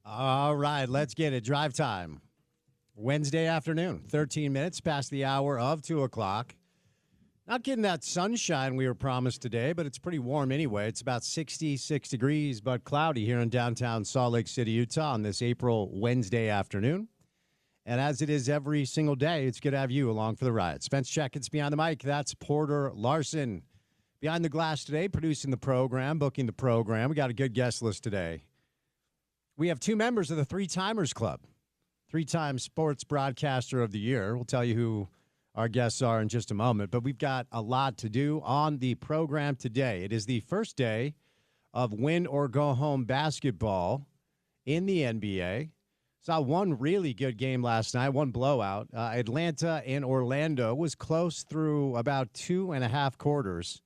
All right, let's get it. Drive time. Wednesday afternoon, 13 minutes past the hour of 2 o'clock. Not getting that sunshine we were promised today, but it's pretty warm anyway. It's about 66 degrees, but cloudy here in downtown Salt Lake City, Utah on this April Wednesday afternoon. And as it is every single day, it's good to have you along for the ride. Spence Checketts behind the mic. That's Porter Larson. Behind the glass today, producing the program, booking the program. We got a good guest list today. We have two members of the Three Timers Club, three-time sports broadcaster of the year. We'll tell you who our guests are in just a moment, but we've got a lot to do on the program today. It is the first day of win-or-go-home basketball in the NBA. Saw one really good game last night, one blowout. Atlanta and Orlando was close through about 2.5 quarters.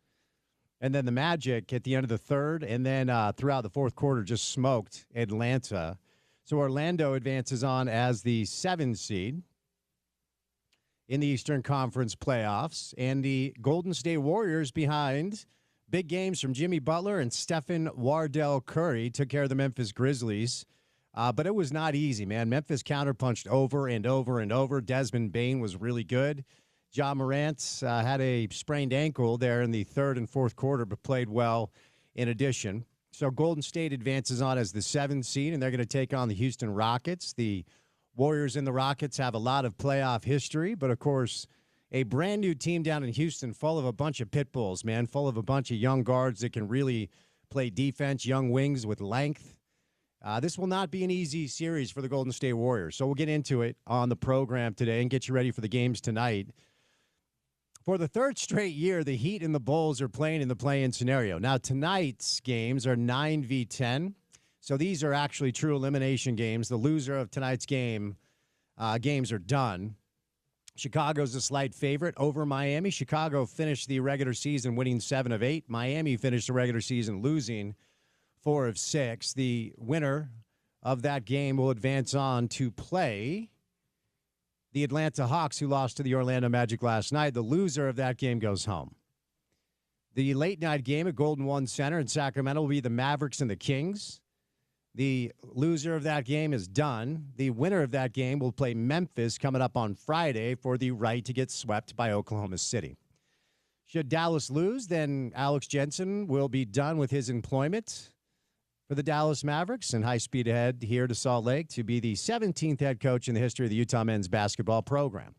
And then the Magic at the end of the third and then throughout the fourth quarter just smoked Atlanta. So Orlando advances on as the 7 seed in the Eastern Conference playoffs. And the Golden State Warriors behind big games from Jimmy Butler and Stephen Wardell Curry took care of the Memphis Grizzlies. But it was not easy, man. Memphis counterpunched over and over and over. Desmond Bane was really good. Ja Morant had a sprained ankle there in the third and fourth quarter, but played well in addition. So Golden State advances on as the 7th seed, and they're going to take on the Houston Rockets. The Warriors and the Rockets have a lot of playoff history, but, of course, a brand-new team down in Houston full of a bunch of pit bulls, man, full of a bunch of young guards that can really play defense, young wings with length. This will not be an easy series for the Golden State Warriors, so we'll get into it on the program today and get you ready for the games tonight. For the third straight year, the Heat and the Bulls are playing in the play-in scenario. Now, tonight's games are 9v10, so these are actually true elimination games. The loser of tonight's games are done. Chicago's a slight favorite over Miami. Chicago finished the regular season winning 7 of 8. Miami finished the regular season losing 4 of 6. The winner of that game will advance on to play the Atlanta Hawks, who lost to the Orlando Magic last night. The loser of that game goes home. The late-night game at Golden One Center in Sacramento will be the Mavericks and the Kings. The loser of that game is done. The winner of that game will play Memphis coming up on Friday for the right to get swept by Oklahoma City. Should Dallas lose, then Alex Jensen will be done with his employment for the Dallas Mavericks, and high speed ahead here to Salt Lake to be the 17th head coach in the history of the Utah men's basketball program.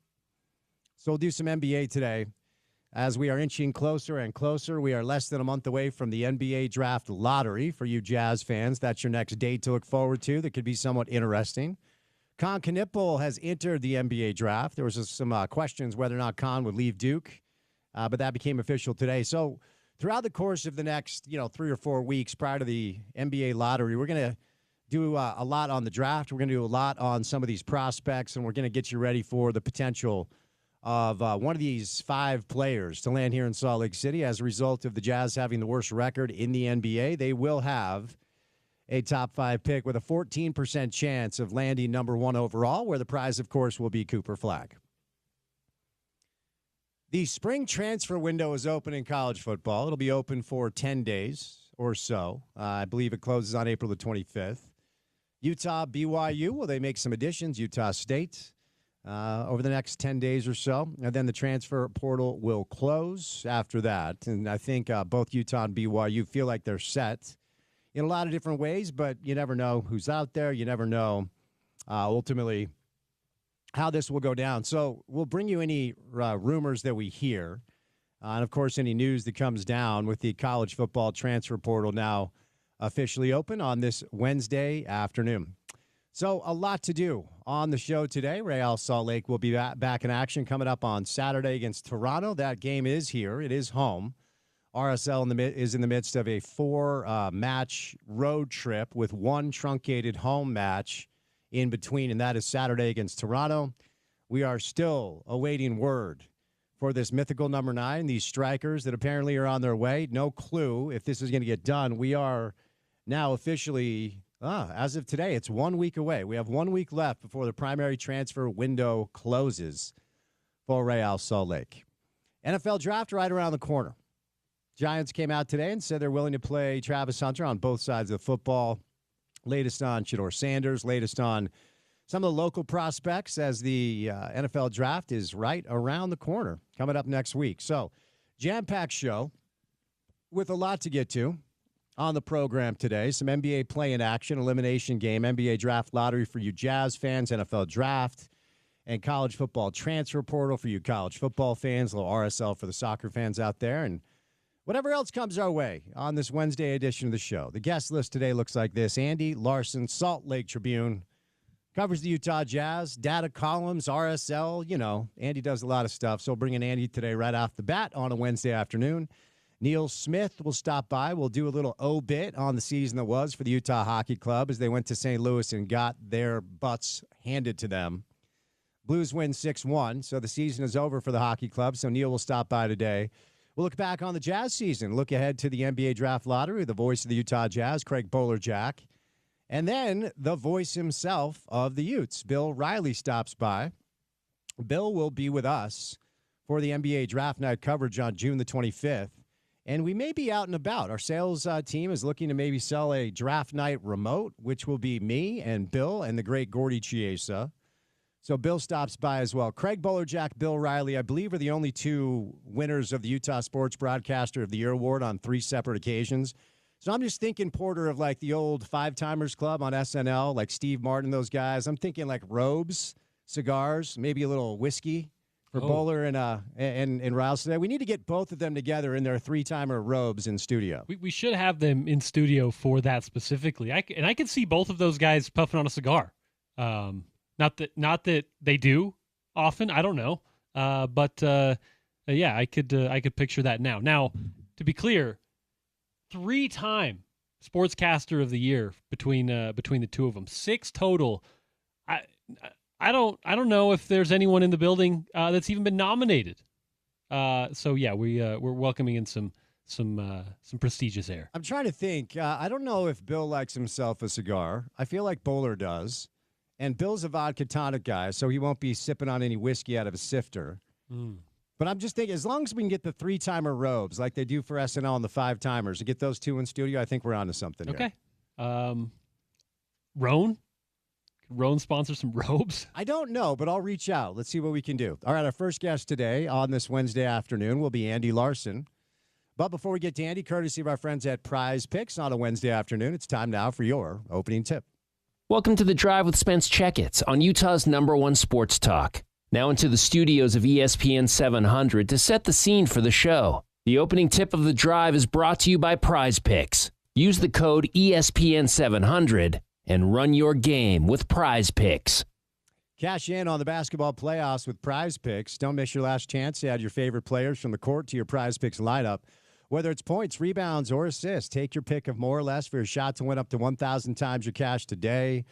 So we'll do some NBA today. As we are inching closer and closer, we are less than a month away from the NBA draft lottery for you Jazz fans. That's your next date to look forward to. That could be somewhat interesting. Con Knippel has entered the NBA draft. There was some questions whether or not Con would leave Duke, but that became official today. So throughout the course of the next, 3 or 4 weeks prior to the NBA lottery, we're going to do a lot on the draft. We're going to do a lot on some of these prospects, and we're going to get you ready for the potential of one of these 5 players to land here in Salt Lake City. As a result of the Jazz having the worst record in the NBA, they will have a top 5 pick with a 14% chance of landing number 1 overall, where the prize, of course, will be Cooper Flagg. The spring transfer window is open in college football. It'll be open for 10 days or so. I believe it closes on April the 25th. Utah, BYU, will they make some additions? Utah State over the next 10 days or so. And then the transfer portal will close after that. And I think both Utah and BYU feel like they're set in a lot of different ways, but you never know who's out there. You never know ultimately how this will go down. So we'll bring you any rumors that we hear. And, of course, any news that comes down with the college football transfer portal now officially open on this Wednesday afternoon. So a lot to do on the show today. Real Salt Lake will be back in action coming up on Saturday against Toronto. That game is here. It is home. RSL is in the midst of a 4-match road trip with one truncated home match in between, and that is Saturday against Toronto. We are still awaiting word for this mythical number 9, these strikers that apparently are on their way. No clue if this is going to get done. We are now officially, as of today, it's 1 week away. We have 1 week left before the primary transfer window closes for Real Salt Lake. NFL draft right around the corner. Giants came out today and said they're willing to play Travis Hunter on both sides of the football. Latest on Shedeur Sanders, latest on some of the local prospects as the NFL draft is right around the corner, coming up next week. So, jam-packed show with a lot to get to on the program today. Some NBA play-in action, elimination game, NBA draft lottery for you Jazz fans, NFL draft, and college football transfer portal for you college football fans, a little RSL for the soccer fans out there, and whatever else comes our way on this Wednesday edition of the show. The guest list today looks like this. Andy Larson, Salt Lake Tribune, covers the Utah Jazz, data columns, RSL. You know, Andy does a lot of stuff, so we'll bring in Andy today right off the bat on a Wednesday afternoon. Neil Smith will stop by. We'll do a little obit on the season that was for the Utah Hockey Club as they went to St. Louis and got their butts handed to them. Blues win 6-1, so the season is over for the hockey club, so Neil will stop by today. We'll look back on the Jazz season, look ahead to the NBA draft lottery, the voice of the Utah Jazz, Craig Bolerjack, and then the voice himself of the Utes, Bill Riley, stops by. Bill will be with us for the NBA draft night coverage on June the 25th. And we may be out and about. Our sales team is looking to maybe sell a draft night remote, which will be me and Bill and the great Gordy Chiesa. So Bill stops by as well. Craig Bolerjack, Bill Riley, I believe, are the only two winners of the Utah Sports Broadcaster of the Year award on 3 separate occasions. So I'm just thinking, Porter, of like the old Five Timers Club on SNL, like Steve Martin, those guys. I'm thinking like robes, cigars, maybe a little whiskey for Bowler and Riles today. We need to get both of them together in their 3-timer robes in studio. We should have them in studio for that specifically. I can see both of those guys puffing on a cigar. Not that they do often. I don't know. But I could picture that now. Now, to be clear, 3-time Sportscaster of the Year between the two of them. 6 total. I don't know if there's anyone in the building that's even been nominated. We're welcoming in some prestigious air. I'm trying to think. I don't know if Bill likes himself a cigar. I feel like Bowler does. And Bill's a vodka tonic guy, so he won't be sipping on any whiskey out of a sifter. But I'm just thinking, as long as we can get the 3-timer robes like they do for SNL and the 5-timers, and get those two in studio, I think we're onto something here. Okay. Roan sponsor some robes? I don't know, but I'll reach out. Let's see what we can do. All right, our first guest today on this Wednesday afternoon will be Andy Larson. But before we get to Andy, courtesy of our friends at Prize Picks on a Wednesday afternoon, it's time now for your opening tip. Welcome to The Drive with Spence Checketts on Utah's #1 sports talk. Now into the studios of ESPN 700 to set the scene for the show. The opening tip of The Drive is brought to you by Prize Picks. Use the code ESPN 700 and run your game with Prize Picks. Cash in on the basketball playoffs with Prize Picks. Don't miss your last chance to add your favorite players from the court to your Prize Picks lineup. Whether it's points, rebounds, or assists, take your pick of more or less for your shot to win up to 1,000 times your cash today.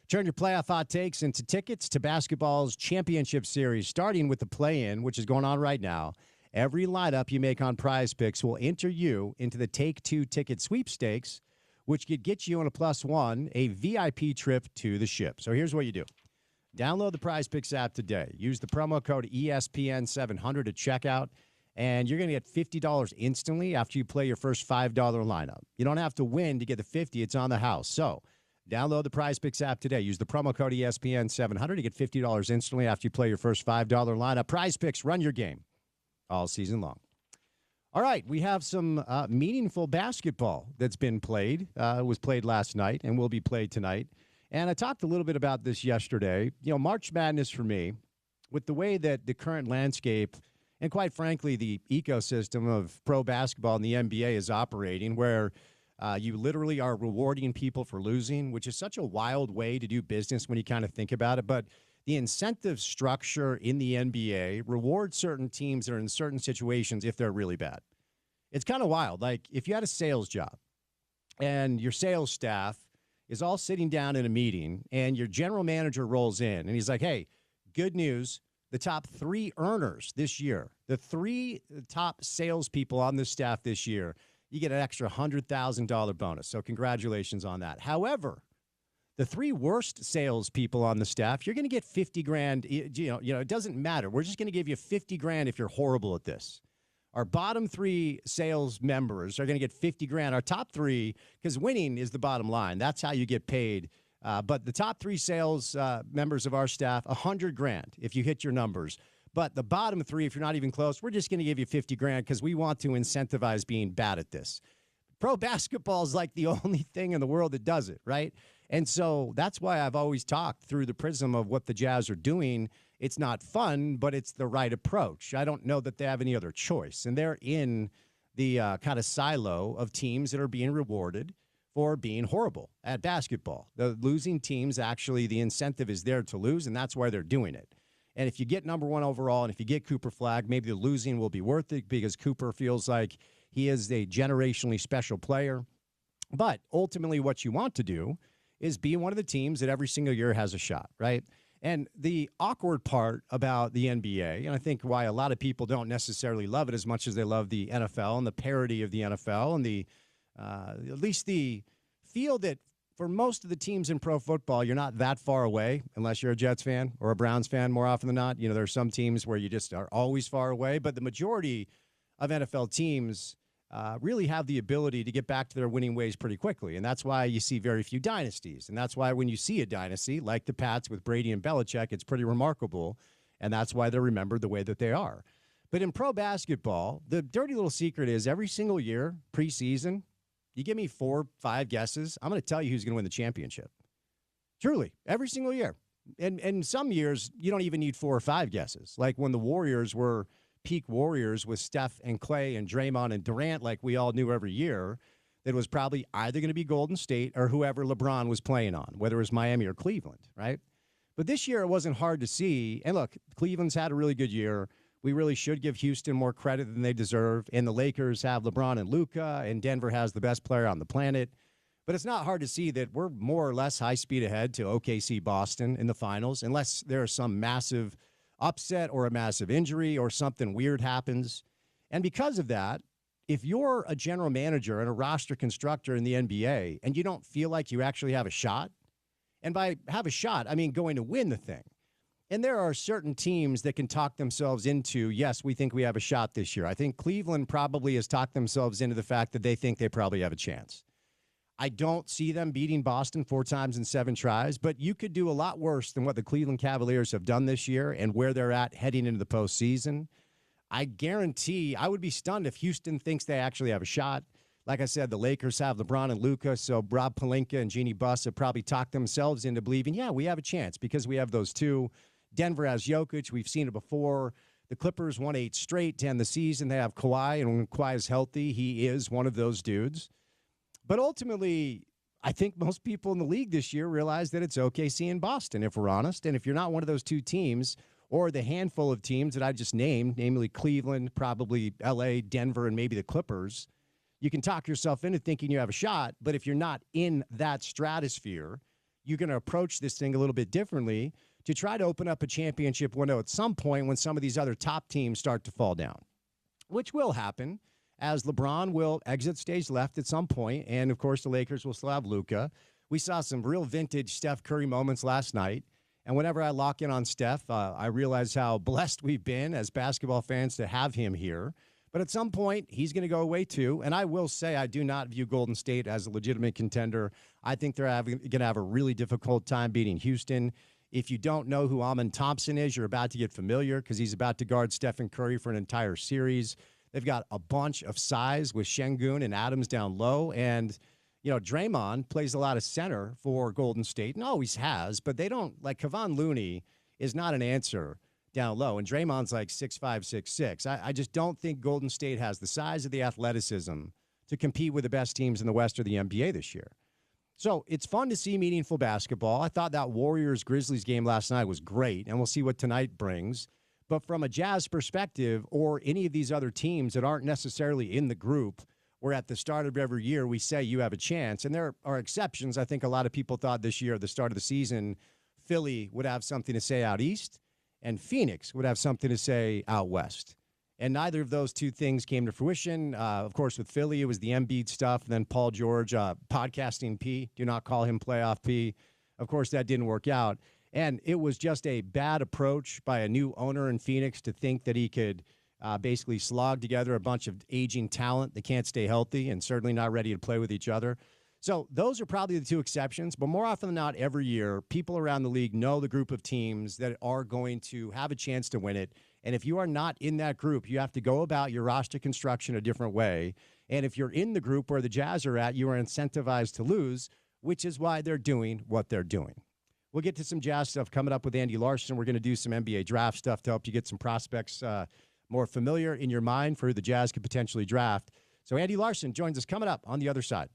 Turn your playoff hot takes into tickets to basketball's championship series, starting with the play-in, which is going on right now. Every lineup you make on Prize Picks will enter you into the Take-Two ticket sweepstakes, which could get you on a +1, a VIP trip to the ship. So here's what you do. Download the Prize Picks app today. Use the promo code ESPN700 at checkout, and you're going to get $50 instantly after you play your first $5 lineup. You don't have to win to get the $50. It's on the house. So download the Prize Picks app today. Use the promo code ESPN700 to get $50 instantly after you play your first $5 lineup. Prize Picks, run your game all season long. All right, we have some meaningful basketball that's been played. It was played last night and will be played tonight. And I talked a little bit about this yesterday. You know, March Madness for me, with the way that the current landscape and quite frankly, the ecosystem of pro basketball in the NBA is operating, where you literally are rewarding people for losing, which is such a wild way to do business when you kind of think about it. But the incentive structure in the NBA rewards certain teams that are in certain situations if they're really bad. It's kind of wild. Like if you had a sales job and your sales staff is all sitting down in a meeting and your general manager rolls in and he's like, hey, good news. The top 3 earners this year, the 3 top salespeople on this staff this year, you get an extra $100,000 bonus. So congratulations on that. However, the 3 worst salespeople on the staff, you're going to get $50,000. You know, it doesn't matter. We're just going to give you $50,000 if you're horrible at this. Our bottom 3 sales members are going to get 50 grand. Our top 3, because winning is the bottom line. That's how you get paid. But the top 3 sales members of our staff, 100 grand if you hit your numbers. But the bottom 3, if you're not even close, we're just going to give you 50 grand because we want to incentivize being bad at this. Pro basketball is like the only thing in the world that does it, right? And so that's why I've always talked through the prism of what the Jazz are doing. It's not fun, but it's the right approach. I don't know that they have any other choice. And they're in the kind of silo of teams that are being rewarded for being horrible at basketball. The losing teams, actually, the incentive is there to lose, and that's why they're doing it. And if you get number 1 overall, and if you get Cooper Flagg, maybe the losing will be worth it because Cooper feels like he is a generationally special player. But ultimately what you want to do is be one of the teams that every single year has a shot, right? And the awkward part about the NBA, and I think why a lot of people don't necessarily love it as much as they love the NFL and the parody of the NFL and the at least the feel that for most of the teams in pro football, you're not that far away unless you're a Jets fan or a Browns fan more often than not. You know, there are some teams where you just are always far away, but the majority of NFL teams really have the ability to get back to their winning ways pretty quickly. And that's why you see very few dynasties. And that's why when you see a dynasty like the Pats with Brady and Belichick, it's pretty remarkable. And that's why they're remembered the way that they are. But in pro basketball, the dirty little secret is every single year, preseason, you give me 4, 5 guesses, I'm going to tell you who's going to win the championship. Truly, every single year. And some years, you don't even need 4 or 5 guesses. Like when the Warriors were peak Warriors with Steph and Clay and Draymond and Durant, like we all knew every year, that was probably either going to be Golden State or whoever LeBron was playing on, whether it was Miami or Cleveland, right? But this year it wasn't hard to see. And look, Cleveland's had a really good year. We really should give Houston more credit than they deserve. And the Lakers have LeBron and Luka, and Denver has the best player on the planet. But it's not hard to see that we're more or less high speed ahead to OKC Boston in the finals, unless there is some massive upset or a massive injury or something weird happens. And because of that, if you're a general manager and a roster constructor in the NBA and you don't feel like you actually have a shot, and by have a shot, I mean going to win the thing. And there are certain teams that can talk themselves into, yes, we think we have a shot this year. I think Cleveland probably has talked themselves into the fact that they think they probably have a chance. I don't see them beating Boston 4 times in 7 tries, but you could do a lot worse than what the Cleveland Cavaliers have done this year and where they're at heading into the postseason. I guarantee I would be stunned if Houston thinks they actually have a shot. Like I said, the Lakers have LeBron and Luka, so Rob Pelinka and Jeannie Buss have probably talked themselves into believing, yeah, we have a chance because we have those 2. Denver has Jokic. We've seen it before. The Clippers won 8 straight to end the season. They have Kawhi, and when Kawhi is healthy, he is one of those dudes. But ultimately, I think most people in the league this year realize that it's OKC and Boston, if we're honest. And if you're not one of those 2 teams or the handful of teams that I just named, namely Cleveland, probably LA, Denver, and maybe the Clippers, you can talk yourself into thinking you have a shot. But if you're not in that stratosphere, you're going to approach this thing a little bit differently to try to open up a championship window at some point when some of these other top teams start to fall down, which will happen as LeBron will exit stage left at some point, and, of course, the Lakers will still have Luka. We saw some real vintage Steph Curry moments last night, and whenever I lock in on Steph, I realize how blessed we've been as basketball fans to have him here. But at some point, he's going to go away too, and I will say I do not view Golden State as a legitimate contender. I think they're going to have a really difficult time beating Houston. If you don't know who Amen Thompson is, you're about to get familiar because he's about to guard Stephen Curry for an entire series. They've got a bunch of size with Şengün and Adams down low. And, you know, Draymond plays a lot of center for Golden State and always has, but they don't, like Kevon Looney is not an answer down low. And Draymond's like 6'5", 6'6". I just don't think Golden State has the size or the athleticism to compete with the best teams in the West or the NBA this year. So it's fun to see meaningful basketball. I thought that Warriors-Grizzlies game last night was great, and we'll see what tonight brings. But from a Jazz perspective or any of these other teams that aren't necessarily in the group where at the start of every year we say you have a chance, and there are exceptions. I think a lot of people thought this year at the start of the season Philly would have something to say out east and Phoenix would have something to say out west. And neither of those 2 things came to fruition. Of course, with Philly, it was the Embiid stuff, and then Paul George, podcasting P. Do not call him playoff P. Of course, that didn't work out. And it was just a bad approach by a new owner in Phoenix to think that he could basically slogged together a bunch of aging talent. They can't stay healthy and certainly not ready to play with each other. So those are probably the two exceptions, but more often than not, every year, people around the league know the group of teams that are going to have a chance to win it. And if you are not in that group, you have to go about your roster construction a different way. And if you're in the group where the Jazz are at, you are incentivized to lose, which is why they're doing what they're doing. We'll get to some Jazz stuff coming up with Andy Larson. We're going to do some NBA draft stuff to help you get some prospects more familiar in your mind for who the Jazz could potentially draft. So Andy Larson joins us coming up on the other side.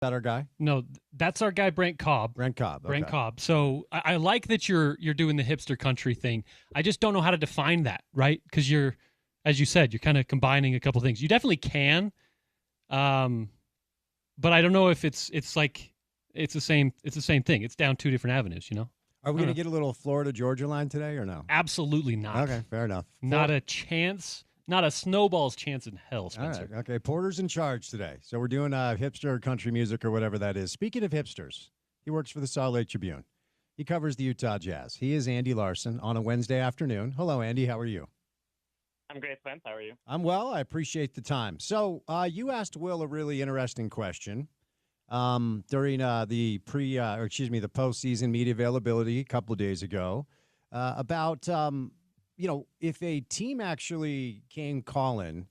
that our guy? No, that's our guy Brent Cobb. Brent Cobb. Okay. Brent Cobb. So I like that you're doing the hipster country thing. I just don't know how to define that, right? Because you're, as you said, you're kind of combining a couple things. You definitely can, but I don't know if it's like it's the same thing. It's down two different avenues, you know. Are we going to get a little Florida Georgia line today or no? Absolutely not. Okay, fair enough. Not a chance. Not a snowball's chance in hell, Spencer. All right, okay. Porter's in charge today. So we're doing hipster country music or whatever that is. Speaking of hipsters, he works for the Salt Lake Tribune. He covers the Utah Jazz. He is Andy Larson on a Wednesday afternoon. Hello, Andy. How are you? I'm great, Spence. How are you? I'm well. I appreciate the time. So you asked Will a really interesting question during the the postseason media availability a couple of days ago about if a team actually came calling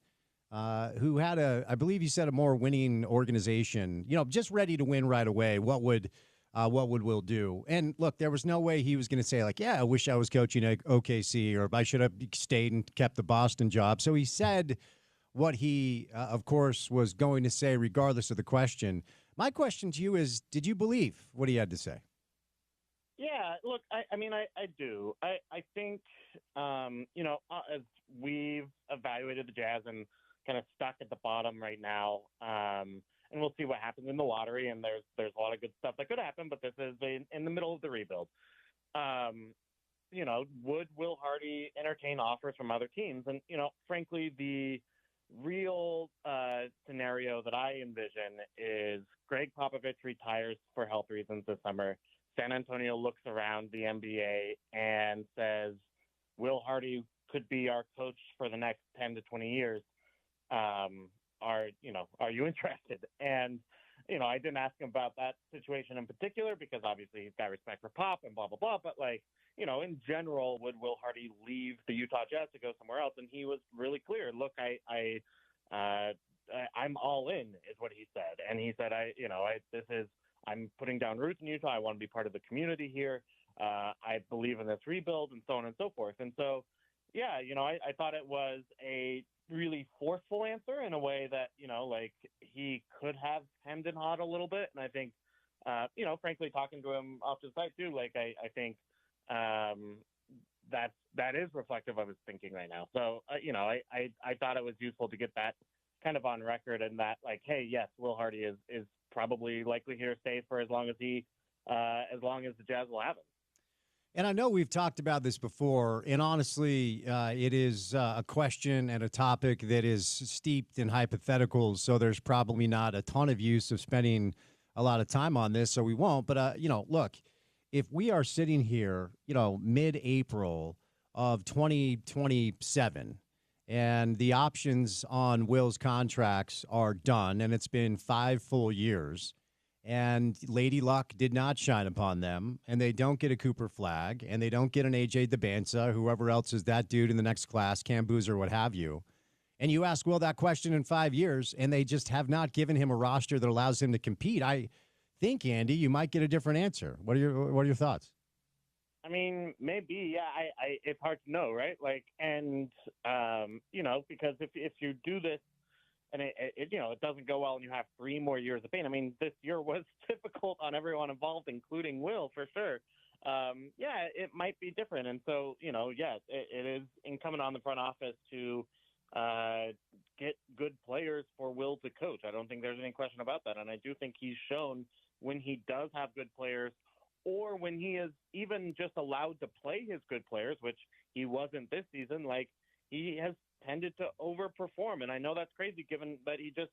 who had I believe you said a more winning organization, just ready to win right away, what would Will do? And look, there was no way he was going to say like, yeah, I wish I was coaching at OKC or I should have stayed and kept the Boston job. So he said what he, of course, was going to say regardless of the question. My question to you is, did you believe what he had to say? Yeah, look, I mean, I do. I think, as we've evaluated the Jazz and kind of stuck at the bottom right now, and we'll see what happens in the lottery, and there's a lot of good stuff that could happen, but this is in the middle of the rebuild. Would Will Hardy entertain offers from other teams? And, frankly, the real scenario that I envision is Greg Popovich retires for health reasons this summer. San Antonio looks around the NBA and says, Will Hardy could be our coach for the next 10 to 20 years. Are you interested? And, I didn't ask him about that situation in particular because obviously he's got respect for Pop and blah, blah, blah. But in general, would Will Hardy leave the Utah Jazz to go somewhere else? And he was really clear. Look, I'm all in is what he said. And he said, I'm putting down roots in Utah. I want to be part of the community here. I believe in this rebuild and so on and so forth. And so, yeah, I thought it was a really forceful answer in a way that, he could have hemmed and hawed a little bit. And I think, frankly, talking to him off the side too, I think that is reflective of his thinking right now. So, I thought it was useful to get that kind of on record and that hey, yes, Will Hardy is probably likely here to stay for as long as the Jazz will have him. And I know we've talked about this before, and honestly, it is a question and a topic that is steeped in hypotheticals, so there's probably not a ton of use of spending a lot of time on this, so we won't. But, look, if we are sitting here, mid-April of 2027, and the options on Will's contracts are done, and it's been 5 full years, and Lady Luck did not shine upon them, and they don't get a Cooper Flag, and they don't get an A.J. DeBanza, whoever else is that dude in the next class, Cam Boozer, what have you, and you ask Will that question in 5 years, and they just have not given him a roster that allows him to compete, I think, Andy, you might get a different answer. What are your thoughts? I mean, maybe, yeah. I it's hard to know, right? Because if you do this and it doesn't go well and you have 3 more years of pain. I mean, this year was difficult on everyone involved, including Will, for sure. It might be different. And so, yes, it is incumbent on the front office to get good players for Will to coach. I don't think there's any question about that. And I do think he's shown when he does have good players, or when he is even just allowed to play his good players, which he wasn't this season, he has tended to overperform. And I know that's crazy given that he just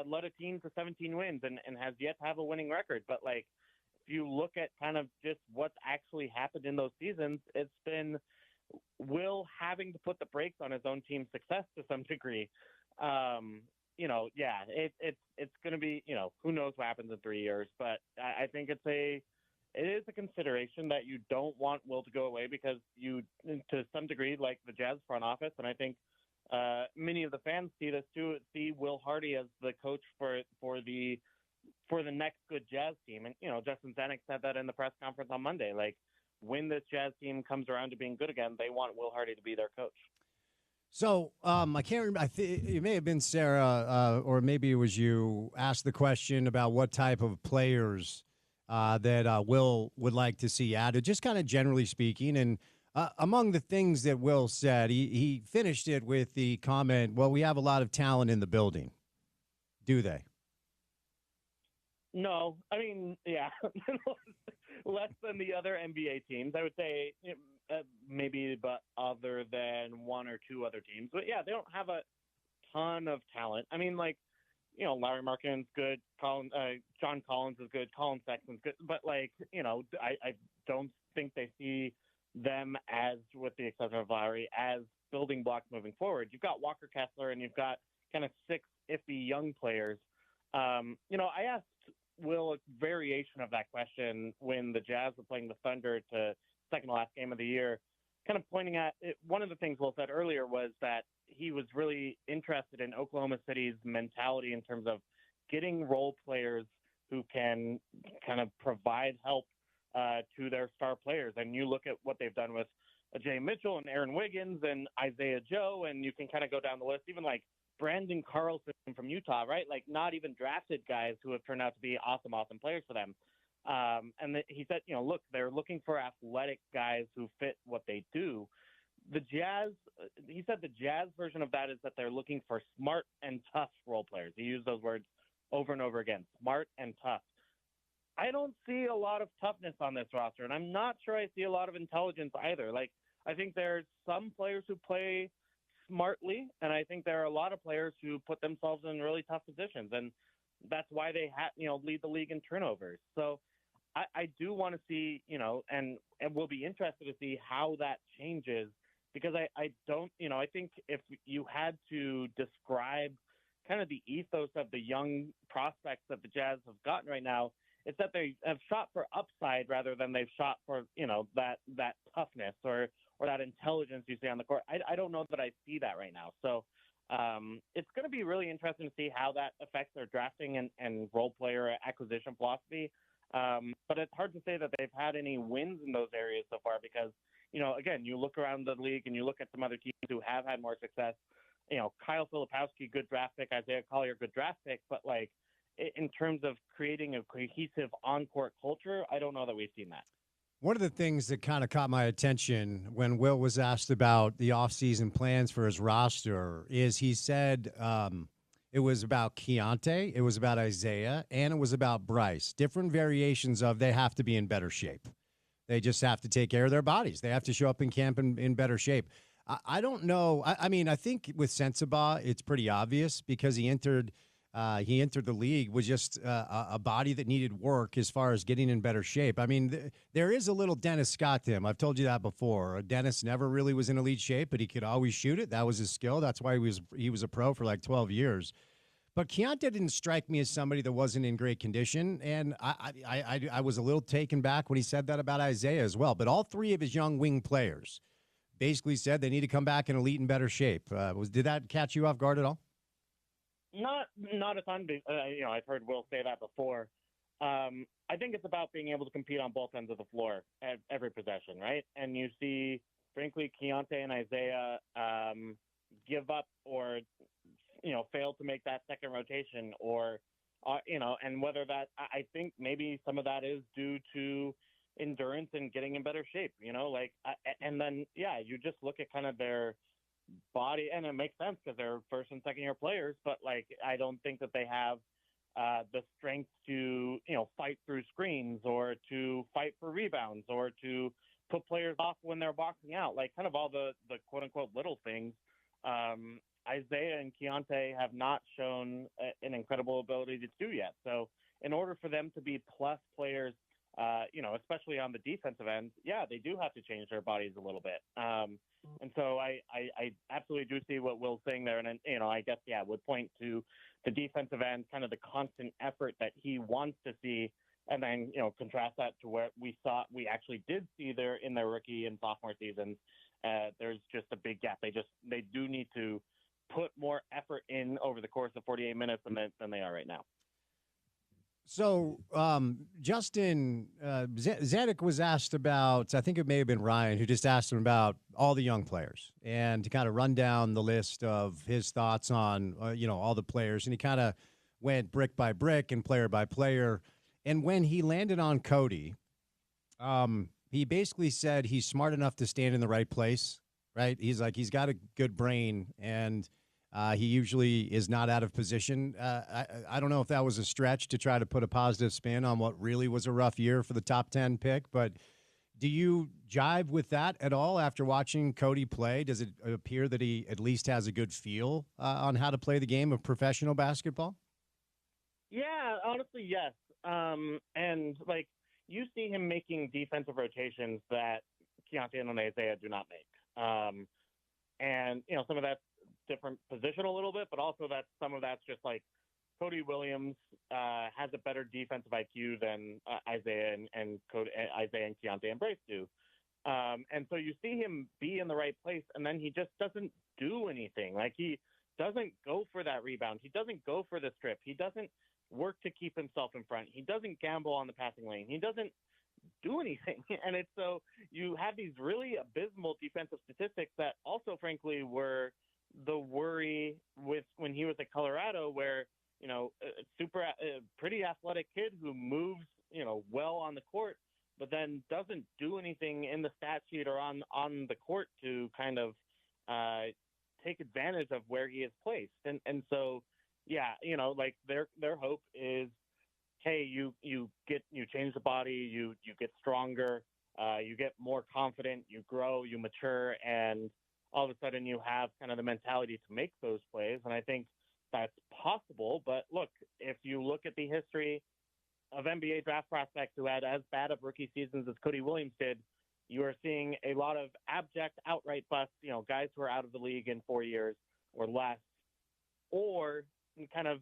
led a team to 17 wins and has yet to have a winning record. But if you look at kind of just what's actually happened in those seasons, it's been Will having to put the brakes on his own team's success to some degree. It's going to be, who knows what happens in 3 years, but I think it is a consideration that you don't want Will to go away because you, to some degree, like the Jazz front office, and I think many of the fans see this too, see Will Hardy as the coach for the next good Jazz team. And, Justin Zanuck said that in the press conference on Monday. When this Jazz team comes around to being good again, they want Will Hardy to be their coach. So I can't remember. It may have been Sarah, or maybe it was you. Asked the question about what type of players that Will would like to see added, just kind of generally speaking. And among the things that Will said, he finished it with the comment, "Well, we have a lot of talent in the building." Do they? No, I mean, yeah, less than the other NBA teams. I would say maybe, but other than one or two other teams. But yeah, they don't have a ton of talent. I mean, like, Larry Markkinen's good. John Collins is good. Colin Sexton's good. But like, I don't think they see them as, with the exception of Larry, as building blocks moving forward. You've got Walker Kessler and you've got kind of six iffy young players. I asked Will a variation of that question when the Jazz were playing the Thunder to second to last game of the year, kind of pointing at it. One of the things Will said earlier was that he was really interested in Oklahoma City's mentality in terms of getting role players who can kind of provide help to their star players. And you look at what they've done with Jay Mitchell and Aaron Wiggins and Isaiah Joe, and you can kind of go down the list, even like Brandon Carlson from Utah, right? Like not even drafted guys who have turned out to be awesome players for them. He said, look, they're looking for athletic guys who fit what they do. The Jazz, he said the Jazz version of that is that they're looking for smart and tough role players. He used those words over and over again, smart and tough. I don't see a lot of toughness on this roster, and I'm not sure I see a lot of intelligence either. Like, I think there's some players who play smartly, and I think there are a lot of players who put themselves in really tough positions, and that's why they lead the league in turnovers. So I do want to see, and we'll be interested to see how that changes, because I don't, I think if you had to describe kind of the ethos of the young prospects that the Jazz have gotten right now, it's that they have shot for upside rather than they've shot for, that toughness or that intelligence you see on the court. I don't know that I see that right now. So it's going to be really interesting to see how that affects their drafting and role player acquisition philosophy. But it's hard to say that they've had any wins in those areas so far because, again, you look around the league and you look at some other teams who have had more success. Kyle Filipowski, good draft pick. Isaiah Collier, good draft pick. But, like, in terms of creating a cohesive on-court culture, I don't know that we've seen that. One of the things that kind of caught my attention when Will was asked about the offseason plans for his roster is he said it was about Keontae, it was about Isaiah, and it was about Bryce. Different variations of they have to be in better shape. They just have to take care of their bodies. They have to show up in camp in better shape. I don't know. I mean, I think with Sensabaugh, it's pretty obvious because he entered the league with just a body that needed work as far as getting in better shape. I mean, there is a little Dennis Scott to him. I've told you that before. Dennis never really was in elite shape, but he could always shoot it. That was his skill. That's why he was a pro for like 12 years. But Keontae didn't strike me as somebody that wasn't in great condition, and I was a little taken back when he said that about Isaiah as well. But all three of his young wing players basically said they need to come back in elite and better shape. Did that catch you off guard at all? Not a ton. I've heard Will say that before. I think it's about being able to compete on both ends of the floor at every possession, right? And you see, frankly, Keontae and Isaiah give up or fail to make that second rotation, or and whether that, I think maybe some of that is due to endurance and getting in better shape. And then you just look at kind of their body, and it makes sense because they're first and second year players, but like I don't think that they have the strength to fight through screens or to fight for rebounds or to put players off when they're boxing out, like kind of all the quote unquote little things. Isaiah and Keontae have not shown an incredible ability to do yet. So in order for them to be plus players, especially on the defensive end, they do have to change their bodies a little bit. And so I absolutely do see what Will's saying there. And, I guess, would point to the defensive end, kind of the constant effort that he wants to see. And then, contrast that to where we actually did see there in their rookie and sophomore seasons. There's just a big gap. They do need to put more effort in over the course of 48 minutes than they are right now. So, Justin Zanuck was asked about, I think it may have been Ryan, who just asked him about all the young players and to kind of run down the list of his thoughts on, all the players. And he kind of went brick by brick and player by player. And when he landed on Cody, he basically said he's smart enough to stand in the right place, right? He's like, he's got a good brain, and he usually is not out of position. I don't know if that was a stretch to try to put a positive spin on what really was a rough year for the top 10 pick, but do you jive with that at all after watching Cody play? Does it appear that he at least has a good feel on how to play the game of professional basketball? Yeah, honestly, yes. And like you see him making defensive rotations that Keontae and Isaiah do not make. And some of that's different position a little bit, but also that some of that's just like Cody Williams has a better defensive IQ than Isaiah and Keontae and Bryce do. And so you see him be in the right place, and then he just doesn't do anything. Like he doesn't go for that rebound. He doesn't go for the strip. He doesn't work to keep himself in front. He doesn't gamble on the passing lane. He doesn't do anything. And it's so you have these really abysmal defensive statistics that also, frankly, were the worry with when he was at Colorado, where, a pretty athletic kid who moves, well on the court, but then doesn't do anything in the stat sheet or on the court to kind of take advantage of where he is placed. And so, yeah, like their hope is, hey, you change the body, you get stronger, you get more confident, you grow, you mature, and all of a sudden you have kind of the mentality to make those plays. And I think that's possible. But look, if you look at the history of NBA draft prospects who had as bad of rookie seasons as Cody Williams did, you are seeing a lot of abject outright busts, guys who are out of the league in 4 years or less, or kind of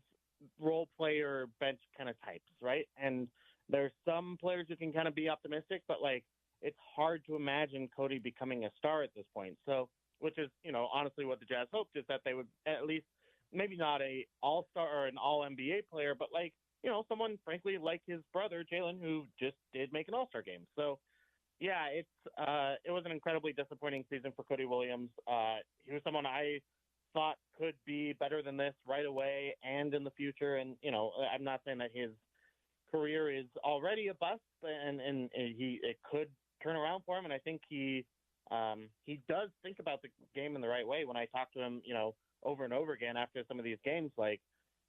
role player bench kind of types, right? And there's some players who can kind of be optimistic, but like it's hard to imagine Cody becoming a star at this point. So, which is, honestly what the Jazz hoped, is that they would at least maybe not a all-star or an all-NBA player, but like, someone frankly like his brother, Jalen, who just did make an all-star game. So yeah, it was an incredibly disappointing season for Cody Williams. He was someone I thought could be better than this right away and in the future. And, I'm not saying that his career is already a bust, and it could turn around for him. And I think he does think about the game in the right way. When I talk to him, over and over again after some of these games, like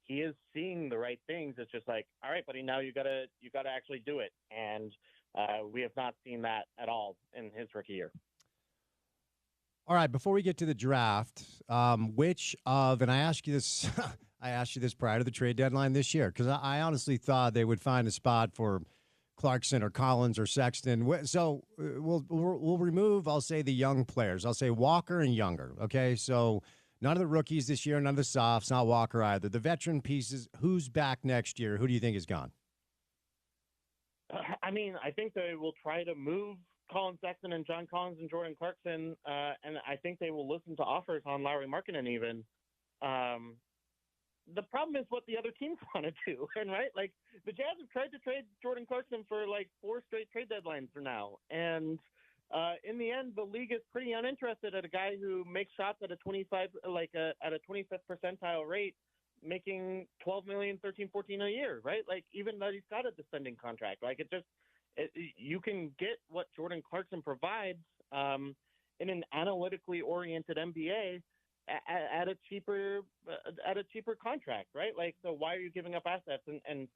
he is seeing the right things. It's just like, all right, buddy, now you gotta actually do it. And we have not seen that at all in his rookie year. All right, before we get to the draft, which of, and I asked you this, I asked you this prior to the trade deadline this year, because I honestly thought they would find a spot for Clarkson or Collins or Sexton. So we'll remove, I'll say, the young players. I'll say Walker and Younger. Okay, so none of the rookies this year, none of the softs, not Walker either. The veteran pieces, who's back next year? Who do you think is gone? I mean, I think they will try to move Colin Sexton and John Collins and Jordan Clarkson, and I think they will listen to offers on Lauri Markkanen even. The problem is what the other teams want to do, and right, like the Jazz have tried to trade Jordan Clarkson for like 4 straight trade deadlines for now, and in the end, the league is pretty uninterested at a guy who makes shots at a 25, at a 25th percentile rate, making $12 million, 13, 14 a year, right? Like even though he's got a descending contract, like you can get what Jordan Clarkson provides in an analytically oriented NBA at a cheaper contract, right? Like, so why are you giving up assets and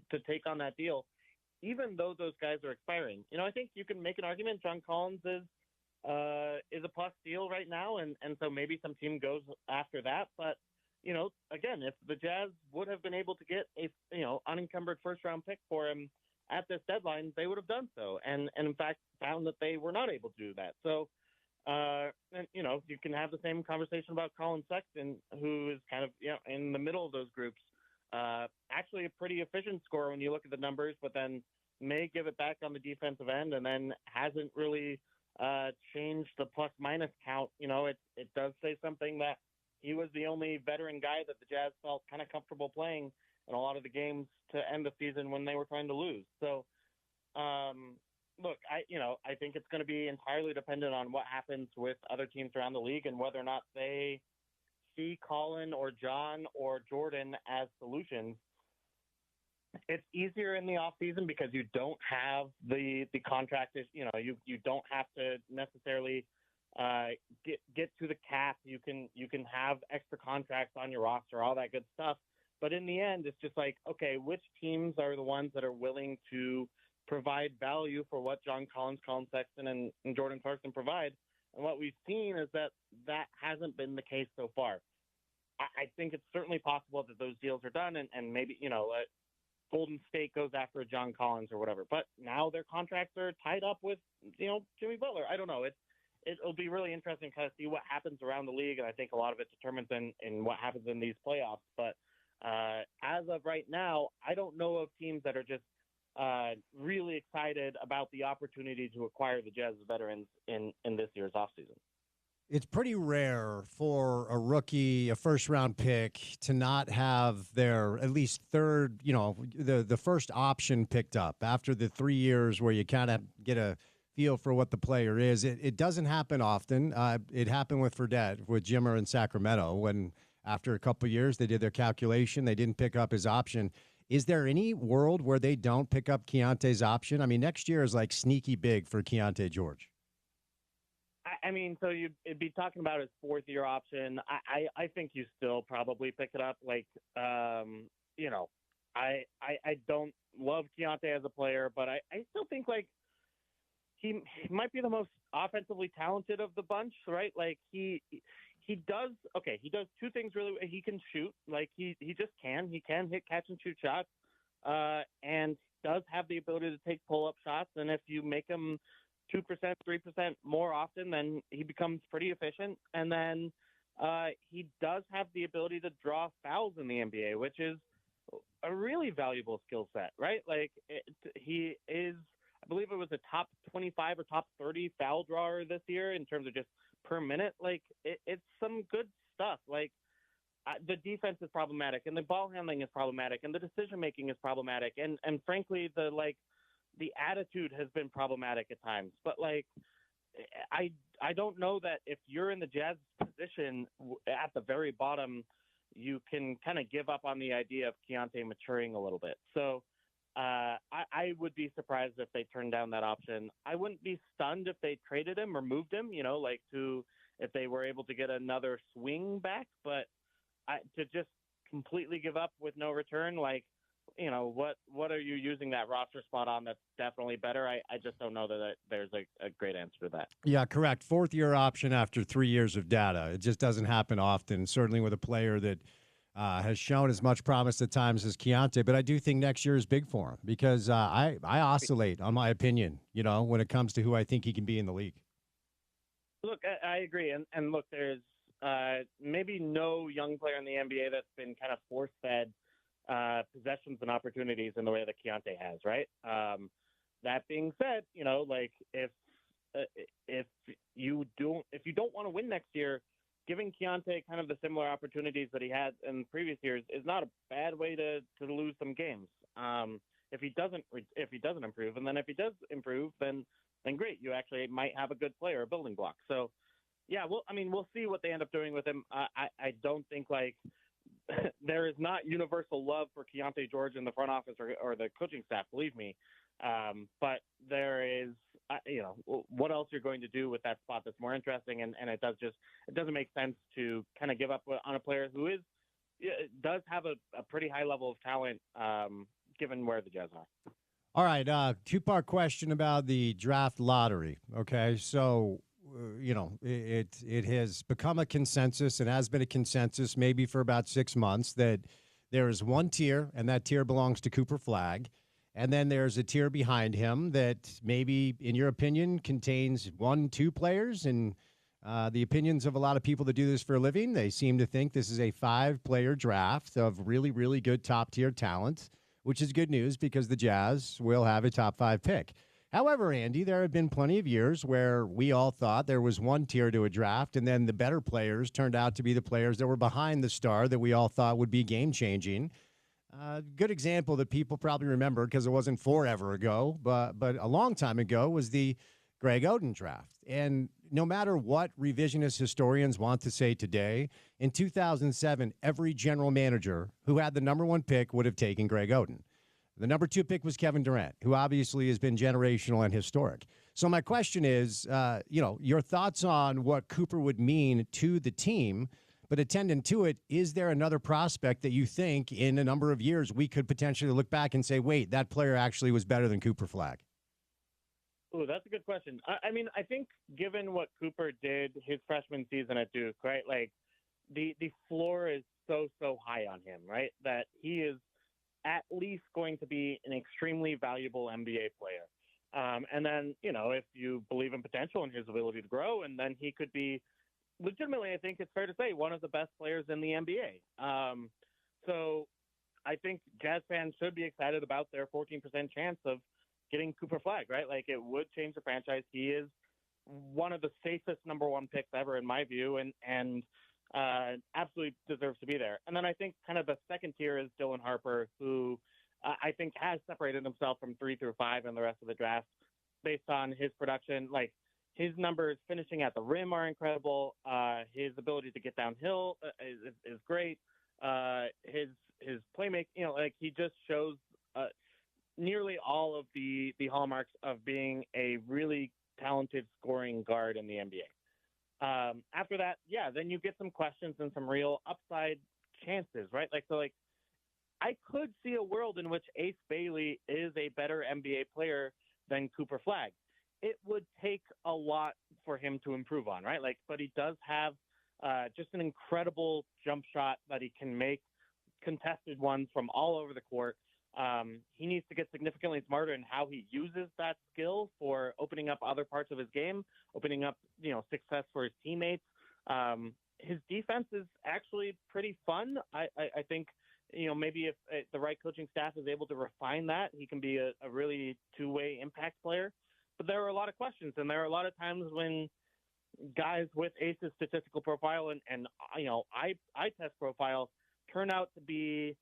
to take on that deal, even though those guys are expiring? I think you can make an argument. John Collins is a plus deal right now, and so maybe some team goes after that. But again, if the Jazz would have been able to get a unencumbered first round pick for him at this deadline, they would have done so, and in fact found that they were not able to do that. So, and you can have the same conversation about Colin Sexton, who is kind of in the middle of those groups. Actually, a pretty efficient scorer when you look at the numbers, but then may give it back on the defensive end, and then hasn't really changed the plus minus count. It does say something that he was the only veteran guy that the Jazz felt kind of comfortable playing in a lot of the games to end the season when they were trying to lose. So, look, I think it's going to be entirely dependent on what happens with other teams around the league and whether or not they see Colin or John or Jordan as solutions. It's easier in the off season because you don't have the contract. You don't have to necessarily get to the cap. You can have extra contracts on your roster, all that good stuff. But in the end, it's just like, okay, which teams are the ones that are willing to provide value for what John Collins, Colin Sexton, and Jordan Clarkson provide? And what we've seen is that hasn't been the case so far. I think it's certainly possible that those deals are done, and maybe, Golden State goes after a John Collins or whatever. But now their contracts are tied up with, Jimmy Butler. I don't know. It'll be really interesting to kind of see what happens around the league, and I think a lot of it determines in what happens in these playoffs. But as of right now, I don't know of teams that are just really excited about the opportunity to acquire the Jazz veterans in this year's offseason. It's pretty rare for a rookie, a first-round pick, to not have their at least third, the first option picked up after the 3 years where you kind of get a feel for what the player is. It doesn't happen often. It happened with Fredette, with Jimmer in Sacramento, when after a couple of years they did their calculation, they didn't pick up his option. Is there any world where they don't pick up Keontae's option? I mean, next year is like sneaky big for Keontae George. So it'd be talking about his fourth-year option. I think you still probably pick it up. I don't love Keontae as a player, but I still think, he might be the most offensively talented of the bunch, right? He does two things really. He can shoot. He just can. He can hit catch and shoot shots, and does have the ability to take pull-up shots. And if you make him 2%, 3% more often, then he becomes pretty efficient. And then he does have the ability to draw fouls in the NBA, which is a really valuable skill set, right? He is, I believe it was a top 25 or top 30 foul drawer this year in terms of just per minute. It's some good stuff. The defense is problematic, and the ball handling is problematic, and the decision-making is problematic. And frankly, the attitude has been problematic at times, but I don't know that if you're in the Jazz position at the very bottom, you can kind of give up on the idea of Keontae maturing a little bit. So I would be surprised if they turned down that option. I wouldn't be stunned if they traded him or moved him, if they were able to get another swing back, but to just completely give up with no return, what are you using that roster spot on that's definitely better? I just don't know that there's a great answer to that. Yeah, correct. Fourth-year option after 3 years of data. It just doesn't happen often, certainly with a player that has shown as much promise at times as Keontae. But I do think next year is big for him because I oscillate on my opinion, when it comes to who I think he can be in the league. Look, I agree. And look, there's maybe no young player in the NBA that's been kind of force-fed possessions and opportunities in the way that Keontae has, right? That being said, if you don't want to win next year, giving Keontae kind of the similar opportunities that he had in previous years is not a bad way to lose some games. If he doesn't improve, and then if he does improve, then great, you actually might have a good player, a building block. So yeah, we'll see what they end up doing with him. I don't think there is not universal love for Keontae George in the front office or the coaching staff, believe me. But there is, what else you're going to do with that spot that's more interesting. And it doesn't make sense to kind of give up on a player who does have a pretty high level of talent, given where the Jazz are. All right. Two-part question about the draft lottery. Okay. So, it has become a consensus and has been a consensus maybe for about 6 months that there is one tier, and that tier belongs to Cooper Flagg. And then there's a tier behind him that maybe, in your opinion, contains 1-2 players. And the opinions of a lot of people that do this for a living, they seem to think this is a 5-player draft of really, really good top-tier talent, which is good news because the Jazz will have a top 5 pick. However, Andy, there have been plenty of years where we all thought there was one tier to a draft, and then the better players turned out to be the players that were behind the star that we all thought would be game-changing. Good example that people probably remember because it wasn't forever ago, but a long time ago was the Greg Oden draft. And no matter what revisionist historians want to say today, in 2007, every general manager who had the number one pick would have taken Greg Oden. The number two pick was Kevin Durant, who obviously has been generational and historic. So my question is, your thoughts on what Cooper would mean to the team, but attendant to it, is there another prospect that you think in a number of years we could potentially look back and say, wait, that player actually was better than Cooper Flagg? Oh, that's a good question. I mean, I think given what Cooper did his freshman season at Duke, right? Like the floor is so high on him, right? That he is at least going to be an extremely valuable NBA player. And then, if you believe in potential and his ability to grow, and then he could be legitimately, I think it's fair to say, one of the best players in the NBA. So I think Jazz fans should be excited about their 14% chance of getting Cooper Flagg, right? Like it would change the franchise. He is one of the safest number one picks ever in my view, and absolutely deserves to be there. And then I think kind of the second tier is Dylan Harper, who I think has separated himself from 3 through 5 in the rest of the draft based on his production. Like his numbers finishing at the rim are incredible. His ability to get downhill is great. His playmaking, like he just shows nearly all of the hallmarks of being a really talented scoring guard in the NBA. After that, then you get some questions and some real upside chances, right? Like I could see a world in which Ace Bailey is a better NBA player than Cooper Flagg. It would take a lot for him to improve on, right? Like, but he does have just an incredible jump shot that he can make contested ones from all over the court. He needs to get significantly smarter in how he uses that skill for opening up other parts of his game, opening up, success for his teammates. His defense is actually pretty fun. I think, maybe if the right coaching staff is able to refine that, he can be a really two-way impact player. But there are a lot of questions, and there are a lot of times when guys with Ace's statistical profile and eye test profile turn out to be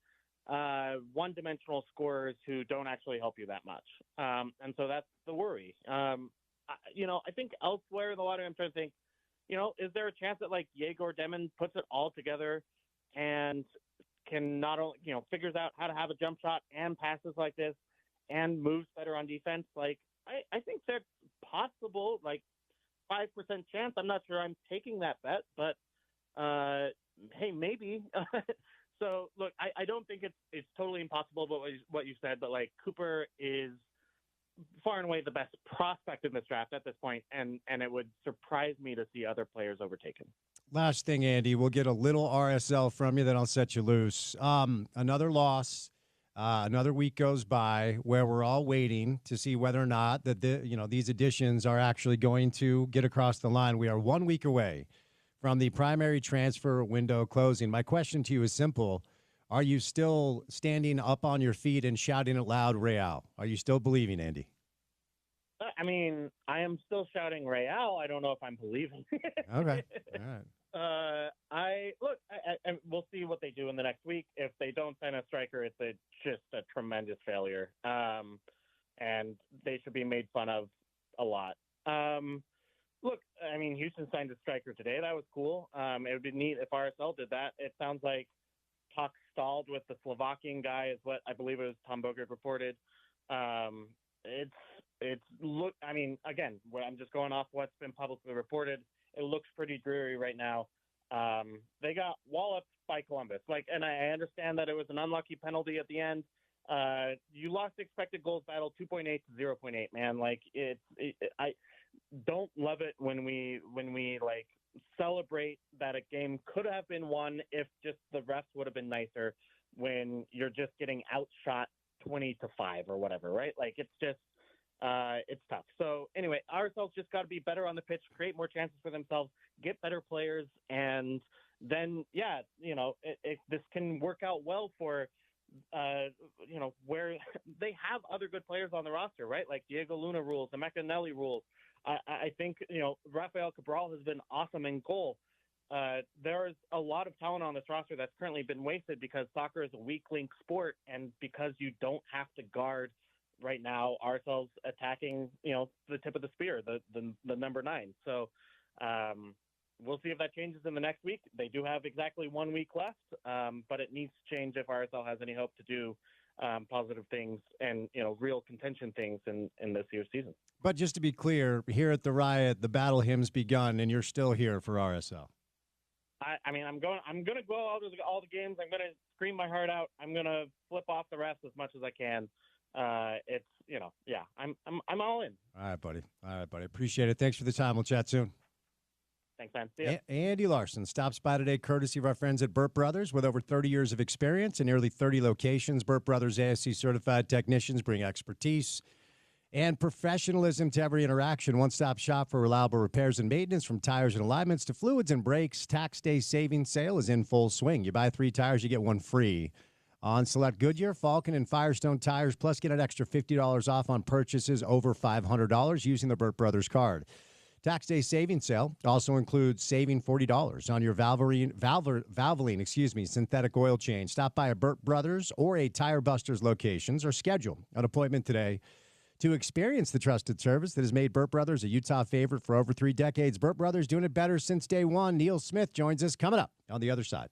one-dimensional scorers who don't actually help you that much. And so that's the worry. I think elsewhere in the lottery, I'm trying to think, is there a chance that like Yegor Demon puts it all together and can not only, figures out how to have a jump shot and passes like this and moves better on defense? Like, I think that's possible, like 5% chance. I'm not sure I'm taking that bet, but hey, maybe. So, look, I don't think it's totally impossible, but what you said, but like Cooper is far and away the best prospect in this draft at this point, and it would surprise me to see other players overtaken. Last thing, Andy, we'll get a little RSL from you, then I'll set you loose. Another loss, another week goes by where we're all waiting to see whether or not that these additions are actually going to get across the line. We are 1 week away from the primary transfer window closing. My question to you is simple. Are you still standing up on your feet and shouting it loud, Real? Are you still believing, Andy? I mean, I am still shouting Real. I don't know if I'm believing. Okay. All right. We'll see what they do in the next week. If they don't sign a striker, it's just a tremendous failure. And they should be made fun of a lot. Look, I mean, Houston signed a striker today. That was cool. It would be neat if RSL did that. It sounds like talk stalled with the Slovakian guy is what I believe it was Tom Bogert reported. I mean, again, I'm just going off what's been publicly reported. It looks pretty dreary right now. They got walloped by Columbus. And I understand that it was an unlucky penalty at the end. You lost expected goals battle 2.8 to 0.8, man. I don't love it when we like celebrate that a game could have been won if just the refs would have been nicer when you're just getting outshot 20-5 or whatever, right? Like it's just it's tough. So anyway, RSL's just got to be better on the pitch, create more chances for themselves, get better players, and then this can work out well for where they have other good players on the roster, right? Like Diego Luna rules, the Emeka Nelly rules. I think Rafael Cabral has been awesome in goal. There's a lot of talent on this roster that's currently been wasted because soccer is a weak link sport, and because you don't have to guard right now ourselves attacking, the tip of the spear, the number 9. So we'll see if that changes in the next week. They do have exactly 1 week left, but it needs to change if RSL has any hope to do positive things and, real contention things in this year's season. But just to be clear, here at the Riot, the battle hymn's begun, and you're still here for RSL. I'm gonna go all the games. I'm gonna scream my heart out. I'm gonna flip off the rest as much as I can. I'm all in. All right, buddy. Appreciate it. Thanks for the time. We'll chat soon. Thanks, man. See ya. Andy Larson stops by today, courtesy of our friends at Burt Brothers. With over 30 years of experience and nearly 30 locations, Burt Brothers ASC certified technicians bring expertise and professionalism to every interaction. One-stop shop for reliable repairs and maintenance, from tires and alignments to fluids and brakes. Tax Day savings sale is in full swing. You buy 3 tires, you get 1 free on select Goodyear, Falcon, and Firestone tires. Plus, get an extra $50 off on purchases over $500 using the Burt Brothers card. Tax Day savings sale also includes saving $40 on your Valvoline, synthetic oil change. Stop by a Burt Brothers or a Tire Busters locations or schedule an appointment today to experience the trusted service that has made Burt Brothers a Utah favorite for over 3 decades. Burt Brothers doing it better since day one. Neil Smith joins us coming up on the other side.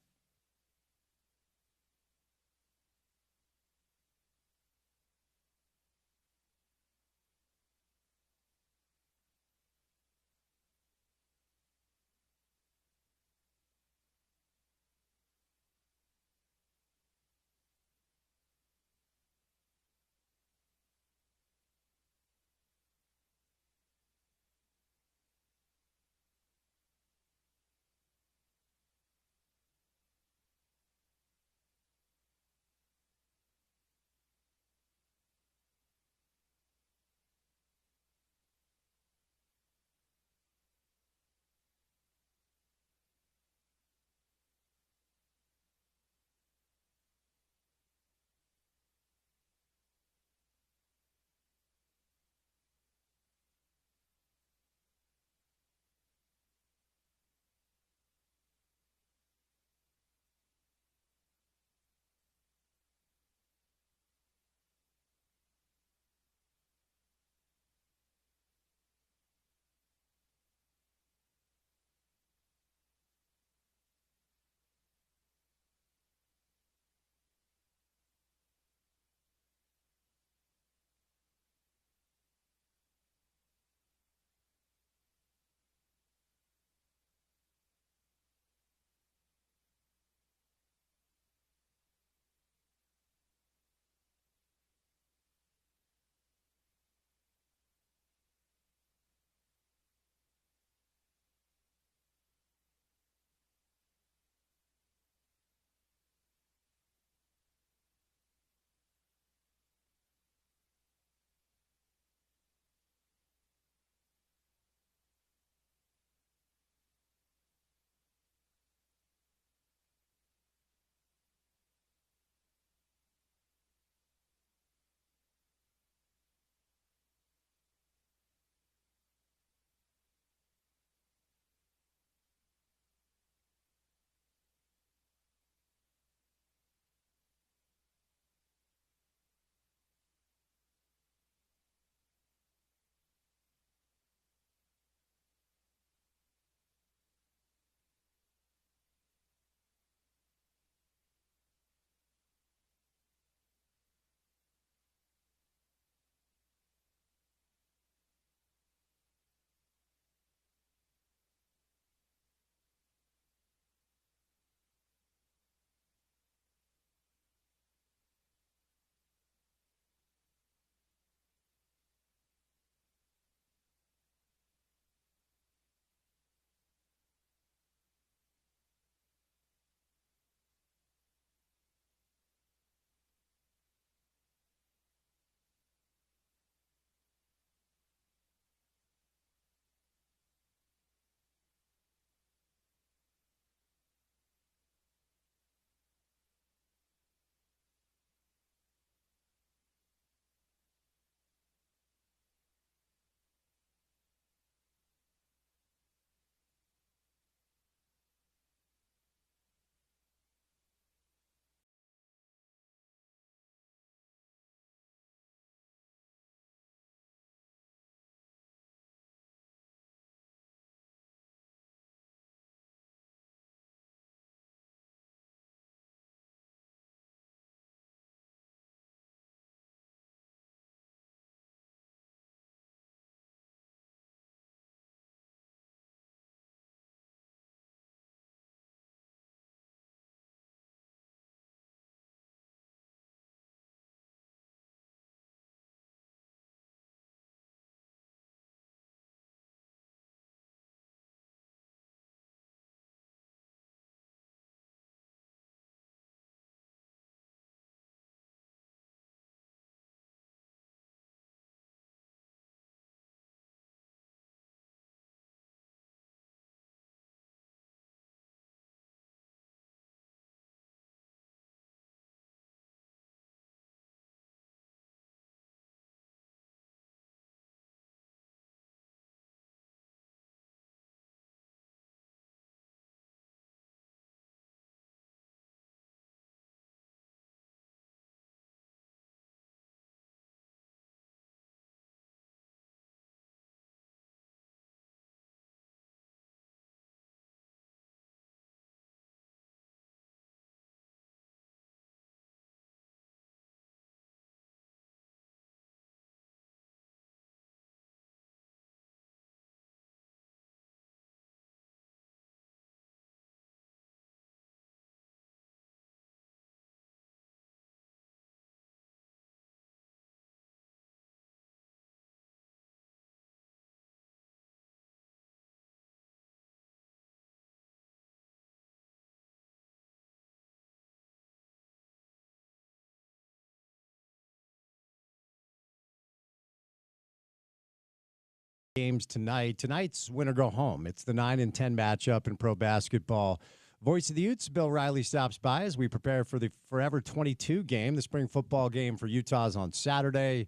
games tonight. Tonight's winner go home. It's the 9 and 10 matchup in pro basketball. Voice of the Utes, Bill Riley, stops by as we prepare for the Forever 22 game. The spring football game for Utah's on Saturday,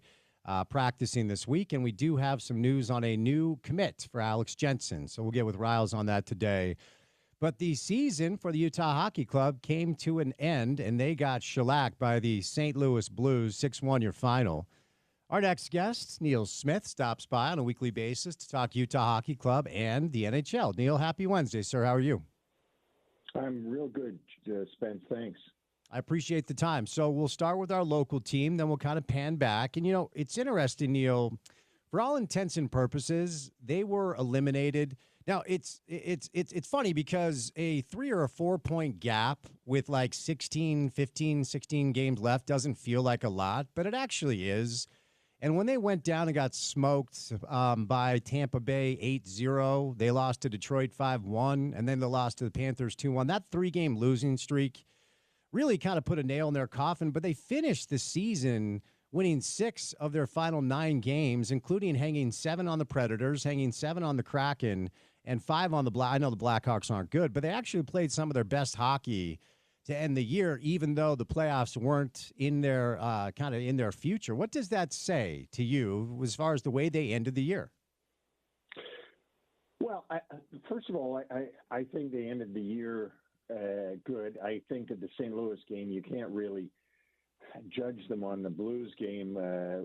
practicing this week. And we do have some news on a new commit for Alex Jensen. So we'll get with Riles on that today. But the season for the Utah Hockey Club came to an end, and they got shellacked by the St. Louis Blues, 6-1 your final. Our next guest, Neil Smith, stops by on a weekly basis to talk Utah Hockey Club and the NHL. Neil, happy Wednesday, sir. How are you? I'm real good, Spence. Thanks. I appreciate the time. So we'll start with our local team, then we'll kind of pan back. And, you know, it's interesting, Neil, for all intents and purposes, they were eliminated. Now, it's funny because a 3 or a 4 point gap with like 16 games left doesn't feel like a lot, but it actually is. And when they went down and got smoked by Tampa Bay 8-0, they lost to Detroit 5-1, and then they lost to the Panthers 2-1. That 3-game losing streak really kind of put a nail in their coffin, but they finished the season winning 6 of their final 9 games, including hanging 7 on the Predators, hanging 7 on the Kraken, and 5 on the Black. I know the Blackhawks aren't good, but they actually played some of their best hockey to end the year, even though the playoffs weren't in their kind of in their future. What does that say to you as far as the way they ended the year? Well, first of all, I think they ended the year good. I think at the St. Louis game, you can't really judge them on the Blues game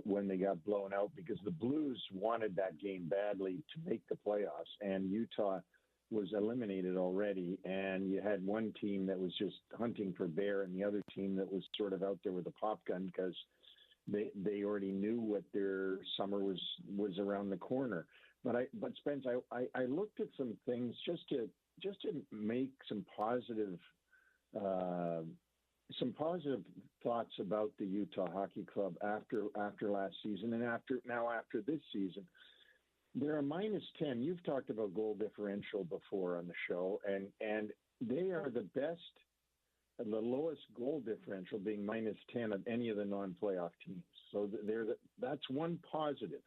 when they got blown out, because the Blues wanted that game badly to make the playoffs, and Utah was eliminated already, and you had one team that was just hunting for bear and the other team that was sort of out there with a pop gun because they already knew what their summer was around the corner. But Spence, I looked at some things just to make some positive thoughts about the Utah Hockey Club after last season and after this season. They're a -10. You've talked about goal differential before on the show, and they are the best, the lowest goal differential being -10 of any of the non-playoff teams. So that's one positive.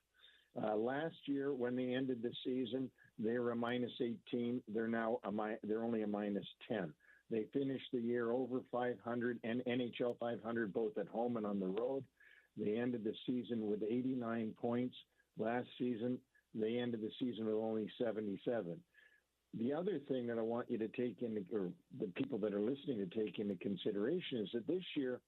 Last year, when they ended the season, they were a -18. They're only a -10. They finished the year over 500 and NHL 500 both at home and on the road. They ended the season with 89 points. Last season, they ended the season with only 77. The other thing that I want you to take into, or the people that are listening to take into consideration, is that this year,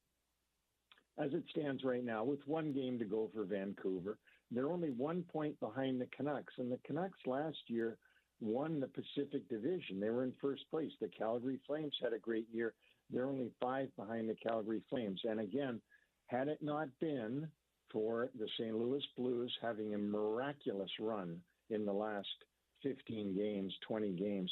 as it stands right now, with one game to go for Vancouver, they're only 1 point behind the Canucks. And the Canucks last year won the Pacific Division. They were in first place. The Calgary Flames had a great year. They're only 5 behind the Calgary Flames. And again, had it not been for the St. Louis Blues having a miraculous run in the last 15 games, 20 games,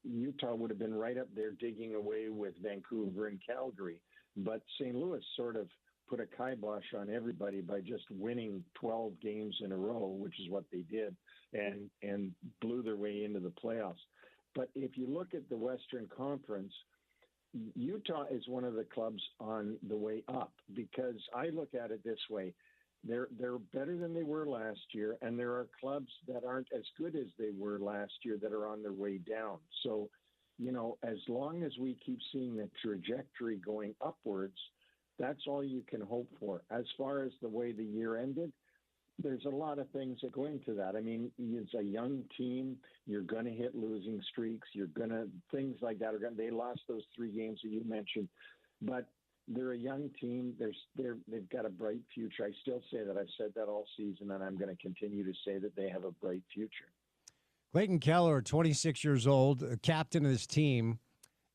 Utah would have been right up there digging away with Vancouver and Calgary. But St. Louis sort of put a kibosh on everybody by just winning 12 games in a row, which is what they did, and blew their way into the playoffs. But if you look at the Western Conference, Utah is one of the clubs on the way up, because I look at it this way. They're better than they were last year, and there are clubs that aren't as good as they were last year that are on their way down. So, you know, as long as we keep seeing the trajectory going upwards, that's all you can hope for. As far as the way the year ended, there's a lot of things that go into that. I mean, it's a young team. You're going to hit losing streaks. Things like that they lost those 3 games that you mentioned, but they're a young team. They've got a bright future. I still say that. I've said that all season, and I'm going to continue to say that they have a bright future. Clayton Keller, 26 years old, captain of this team,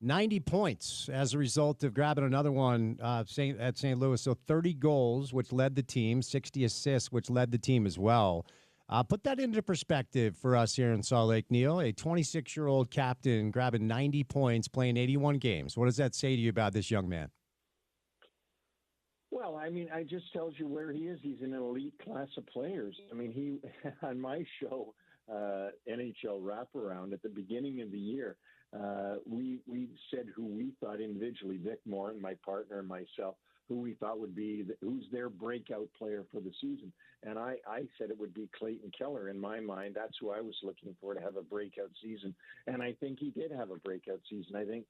90 points as a result of grabbing another one at St. Louis. So 30 goals, which led the team, 60 assists, which led the team as well. Put that into perspective for us here in Salt Lake, Neil. A 26-year-old captain grabbing 90 points, playing 81 games. What does that say to you about this young man? Well, I mean, it just tells you where he is. He's an elite class of players. I mean, he on my show, NHL Wraparound, at the beginning of the year, we said who we thought individually, Vic Moore and my partner and myself, who we thought would be who's their breakout player for the season. And I said it would be Clayton Keller. In my mind, that's who I was looking for to have a breakout season. And I think he did have a breakout season. I think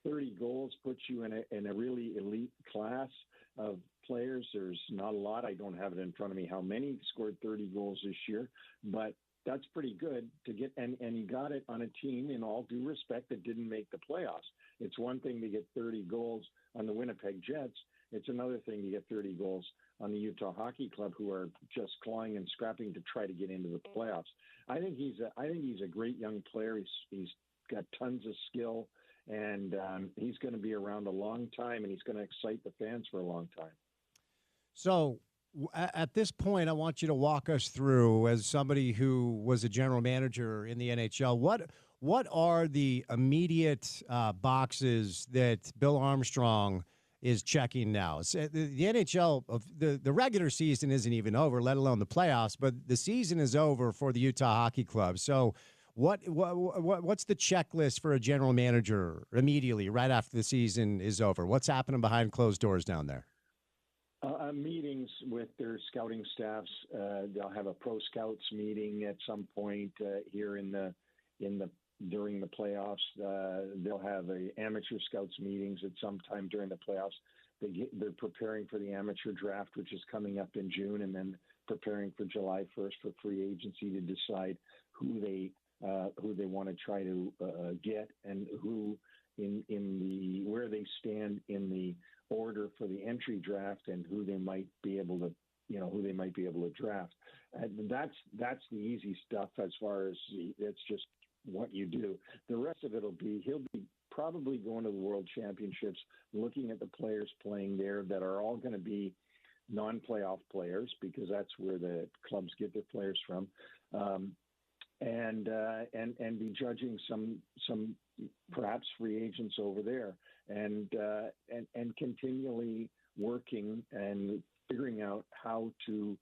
30 goals puts you in a really elite class of players. There's not a lot. I don't have it in front of me how many scored 30 goals this year, but that's pretty good to get. And he got it on a team, in all due respect, that didn't make the playoffs. It's one thing to get 30 goals on the Winnipeg Jets. It's another thing to get 30 goals on the Utah Hockey Club, who are just clawing and scrapping to try to get into the playoffs. I think he's a great young player. He's got tons of skill, and he's going to be around a long time, and he's going to excite the fans for a long time. So at this point, I want you to walk us through, as somebody who was a general manager in the NHL, what are the immediate boxes that Bill Armstrong is checking now? So the NHL, the regular season isn't even over, let alone the playoffs, but the season is over for the Utah Hockey Club. So what's the checklist for a general manager immediately right after the season is over? What's happening behind closed doors down there? Meetings with their scouting staffs. They'll have a pro scouts meeting at some point here during the playoffs. They'll have amateur scouts meetings at some time during the playoffs. They're preparing for the amateur draft, which is coming up in June, and then preparing for July 1st for free agency to decide who they want to try to get, and who where they stand in the order for the entry draft, and who they might be able to draft. And that's the easy stuff, as far as it's just what you do. The rest of he'll be probably going to the World Championships, looking at the players playing there that are all going to be non-playoff players, because that's where the clubs get their players from, and be judging some perhaps free agents over there, and continually working and figuring out how to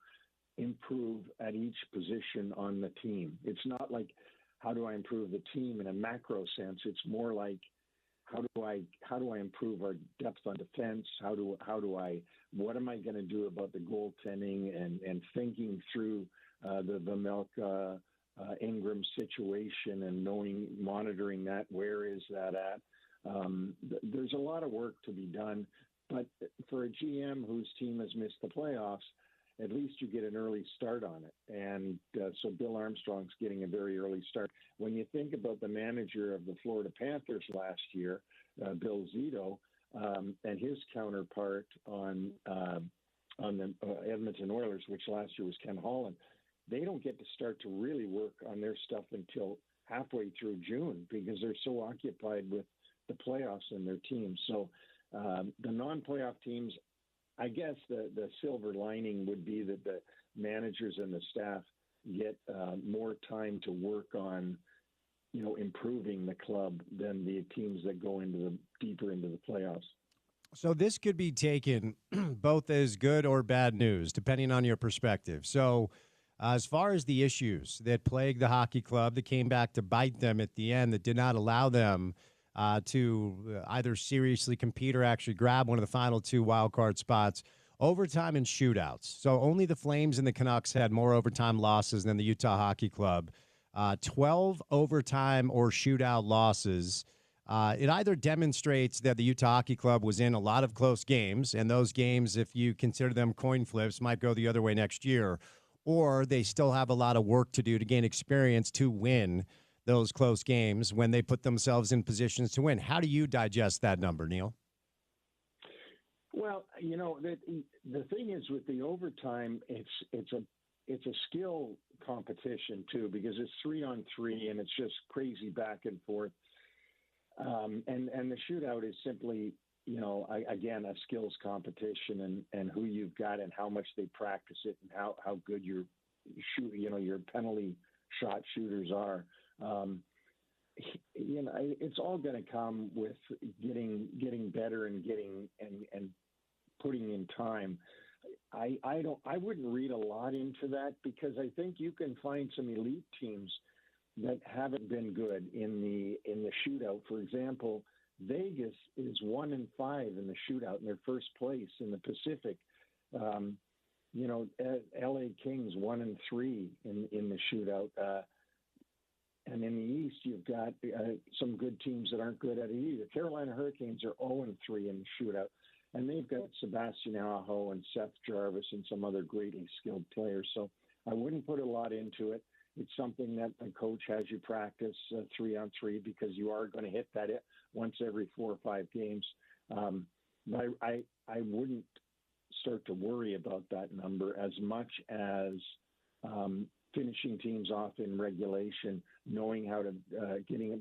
improve at each position on the team. It's not like, how do I improve the team in a macro sense? It's more like, how do I improve our depth on defense? What am I going to do about the goaltending, and thinking through the Vejmelka Ingram situation, and monitoring that. Where is that at? There's a lot of work to be done, but for a GM whose team has missed the playoffs, at least you get an early start on it. And so Bill Armstrong's getting a very early start. When you think about the manager of the Florida Panthers last year, Bill Zito, and his counterpart on the Edmonton Oilers, which last year was Ken Holland, they don't get to start to really work on their stuff until halfway through June, because they're so occupied with the playoffs and their teams. So the non-playoff teams, I guess the silver lining would be that the managers and the staff get more time to work on, improving the club than the teams that go deeper into the playoffs. So this could be taken both as good or bad news, depending on your perspective. So as far as the issues that plague the hockey club, that came back to bite them at the end, that did not allow them to either seriously compete or actually grab one of the final two wildcard spots, overtime and shootouts. So only the Flames and the Canucks had more overtime losses than the Utah Hockey Club. 12 overtime or shootout losses. It either demonstrates that the Utah Hockey Club was in a lot of close games, and those games, if you consider them coin flips, might go the other way next year, or they still have a lot of work to do to gain experience to win those close games when they put themselves in positions to win. How do you digest that number, Neil? Well, the thing is, with the overtime, it's a skill competition too, because it's 3-on-3 and it's just crazy back and forth. And the shootout is simply, again, a skills competition, and who you've got and how much they practice it, and how good your penalty shot shooters are. It's all going to come with getting better and putting in time. I wouldn't read a lot into that, because I think you can find some elite teams that haven't been good in the shootout. For example, Vegas is 1-5 in the shootout in their first place in the Pacific. LA Kings 1-3 in the shootout. And in the East, you've got some good teams that aren't good at it either. Carolina Hurricanes are 0-3 in the shootout. And they've got Sebastian Aho and Seth Jarvis and some other greatly skilled players. So I wouldn't put a lot into it. It's something that the coach has you practice 3-on-3 because you are going to hit that once every 4 or 5 games. But I wouldn't start to worry about that number as much as finishing teams off in regulation, knowing how to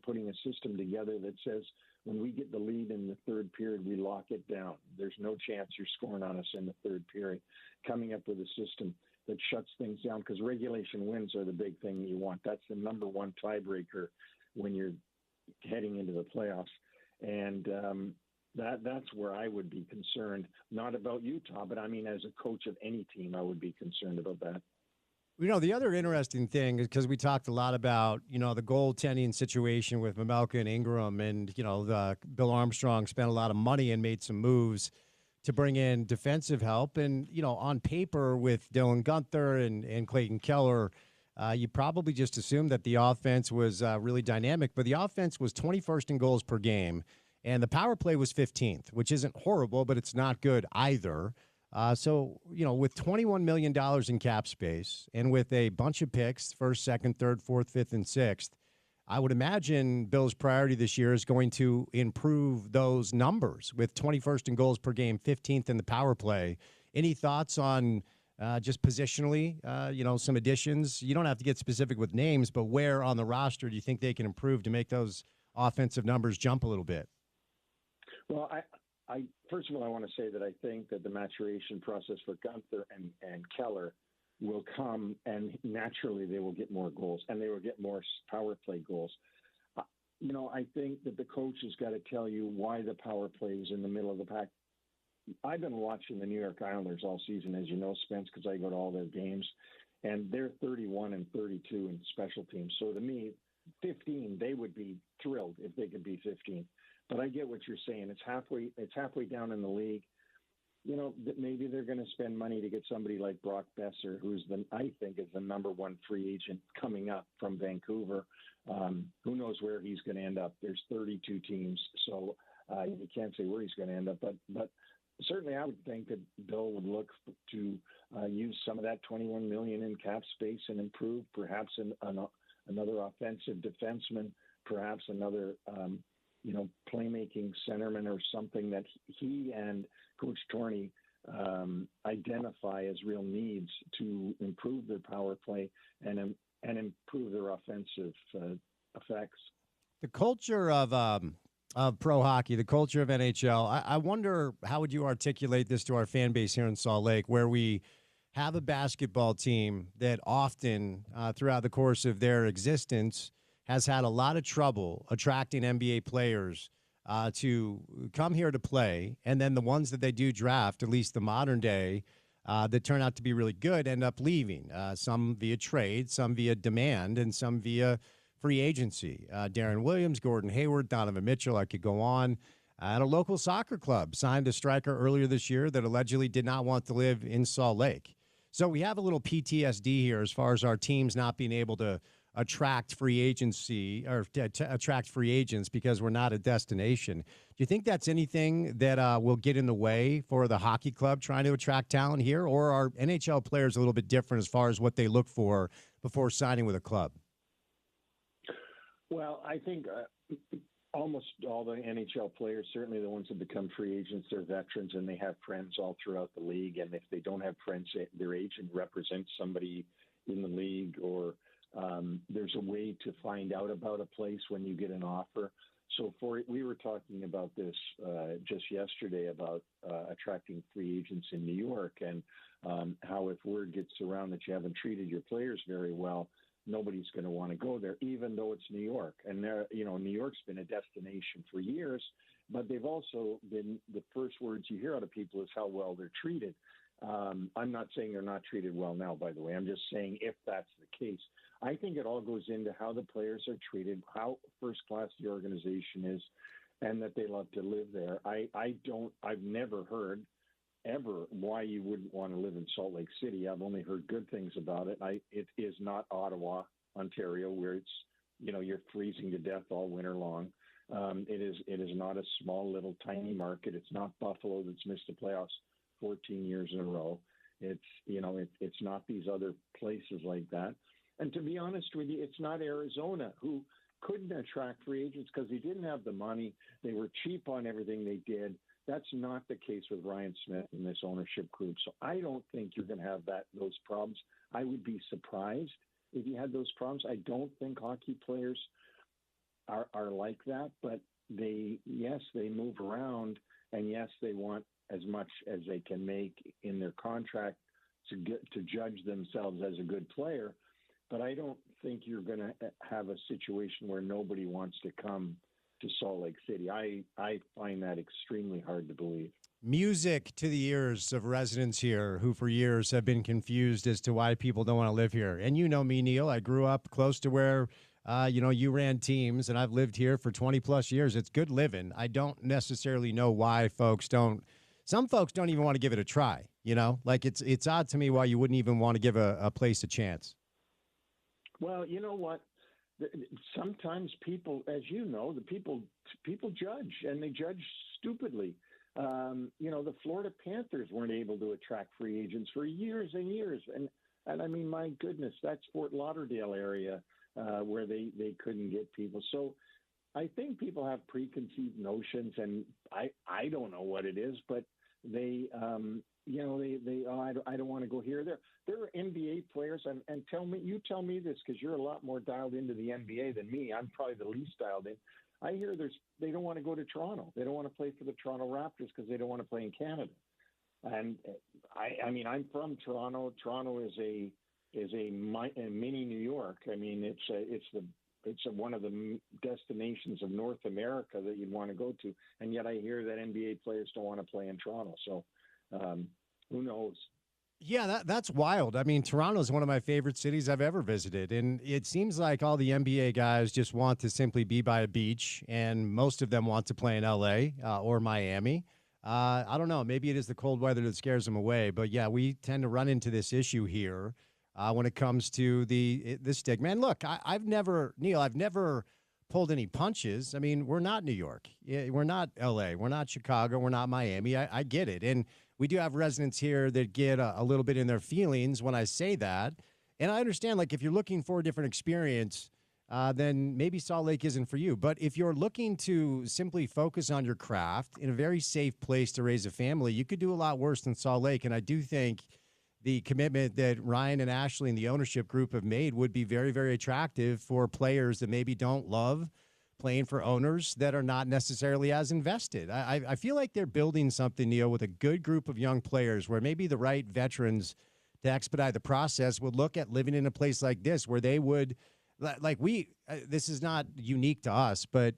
putting a system together that says when we get the lead in the third period, we lock it down. There's no chance you're scoring on us in the third period. Coming up with a system that shuts things down, because regulation wins are the big thing you want. That's the number one tiebreaker when you're heading into the playoffs. And that's where I would be concerned, not about Utah, but I mean, as a coach of any team, I would be concerned about that. The other interesting thing is because we talked a lot about, the goaltending situation with Mamelka and Ingram, and, Bill Armstrong spent a lot of money and made some moves to bring in defensive help. And, on paper with Dylan Guenther and Clayton Keller, you probably just assumed that the offense was really dynamic. But the offense was 21st in goals per game, and the power play was 15th, which isn't horrible, but it's not good either. So, with $21 million in cap space and with a bunch of picks, first, second, third, fourth, fifth, and sixth, I would imagine Bill's priority this year is going to improve those numbers with 21st in goals per game, 15th in the power play. Any thoughts on just positionally, some additions? You don't have to get specific with names, but where on the roster do you think they can improve to make those offensive numbers jump a little bit? Well, I first of all, I want to say that I think that the maturation process for Guenther and Keller will come, and naturally they will get more goals, and they will get more power play goals. I think that the coach has got to tell you why the power play is in the middle of the pack. I've been watching the New York Islanders all season, as you know, Spence, because I go to all their games, and they're 31 and 32 in special teams. So to me, 15, they would be thrilled if they could be 15. But I get what you're saying. It's halfway down in the league. That maybe they're going to spend money to get somebody like Brock Besser, who's I think is the number one free agent coming up from Vancouver. Who knows where he's going to end up? There's 32 teams, so you can't say where he's going to end up. But certainly, I would think that Bill would look to use some of that $21 million in cap space and improve, perhaps another offensive defenseman, perhaps another. Playmaking centerman or something that he and Coach Torney identify as real needs to improve their power play and improve their offensive effects. The culture of pro hockey, the culture of NHL, I wonder, how would you articulate this to our fan base here in Salt Lake, where we have a basketball team that often throughout the course of their existence has had a lot of trouble attracting NBA players to come here to play. And then the ones that they do draft, at least the modern day, that turn out to be really good, end up leaving. Some via trade, some via demand, and some via free agency. Darren Williams, Gordon Hayward, Donovan Mitchell, I could go on. At a local soccer club, signed a striker earlier this year that allegedly did not want to live in Salt Lake. So we have a little PTSD here as far as our teams not being able to attract free agency or to attract free agents because we're not a destination. Do you think that's anything that will get in the way for the hockey club trying to attract talent here, or are NHL players a little bit different as far as what they look for before signing with a club? Well, I think almost all the NHL players, certainly the ones that become free agents, they're veterans and they have friends all throughout the league. And if they don't have friends, their agent represents somebody in the league, or there's a way to find out about a place when you get an offer. So we were talking about this just yesterday about attracting free agents in New York, and how if word gets around that you haven't treated your players very well, nobody's going to want to go there, even though it's New York. And New York's been a destination for years, but they've also been, the first words you hear out of people is how well they're treated. I'm not saying they're not treated well now, by the way. I'm just saying if that's the case. I think it all goes into how the players are treated, how first-class the organization is, and that they love to live there. I've never heard ever why you wouldn't want to live in Salt Lake City. I've only heard good things about it. It is not Ottawa, Ontario, where it's, you're freezing to death all winter long. It is not a small little tiny market. It's not Buffalo that's missed the playoffs 14 years in a row. It's it's not these other places like that. And to be honest with you, it's not Arizona, who couldn't attract free agents because they didn't have the money. They were cheap on everything they did. That's not the case with Ryan Smith and this ownership group. So I don't think you're going to have those problems. I would be surprised if you had those problems. I don't think hockey players are like that, but they move around, and yes, they want as much as they can make in their contract to judge themselves as a good player. But I don't think you're going to have a situation where nobody wants to come to Salt Lake City. I find that extremely hard to believe. Music to the ears of residents here who for years have been confused as to why people don't want to live here. And you know me, Neil, I grew up close to where, you ran teams, and I've lived here for 20 plus years. It's good living. I don't necessarily know why some folks don't even want to give it a try. Like it's odd to me why you wouldn't even want to give a place a chance. Well, you know what? Sometimes people, as you know, the people judge, and they judge stupidly. The Florida Panthers weren't able to attract free agents for years and years, and I mean, my goodness, that's Fort Lauderdale area where they couldn't get people. So I think people have preconceived notions, and I don't know what it is, but they I don't want to go here or there. There are NBA players, and you tell me this because you're a lot more dialed into the NBA than me. I'm probably the least dialed in. I hear they don't want to go to Toronto. They don't want to play for the Toronto Raptors because they don't want to play in Canada. And I mean, I'm from Toronto. Toronto is a mini New York. I mean, it's one of the destinations of North America that you'd want to go to. And yet I hear that NBA players don't want to play in Toronto. So who knows? Yeah, that's wild. I mean, Toronto is one of my favorite cities I've ever visited. And it seems like all the NBA guys just want to simply be by a beach, and most of them want to play in L.A. Or Miami. I don't know. Maybe it is the cold weather that scares them away. But, yeah, we tend to run into this issue here when it comes to the stigma. And, look, I've never pulled any punches. I mean, we're not New York. We're not L.A. We're not Chicago. We're not Miami. I get it. And we do have residents here that get a little bit in their feelings when I say that. And I understand, like, if you're looking for a different experience, then maybe Salt Lake isn't for you. But if you're looking to simply focus on your craft in a very safe place to raise a family, you could do a lot worse than Salt Lake. And I do think the commitment that Ryan and Ashley and the ownership group have made would be very, very attractive for players that maybe don't love playing for owners that are not necessarily as invested. I feel like they're building something, Neil, with a good group of young players where maybe the right veterans to expedite the process would look at living in a place like this where they would, this is not unique to us, but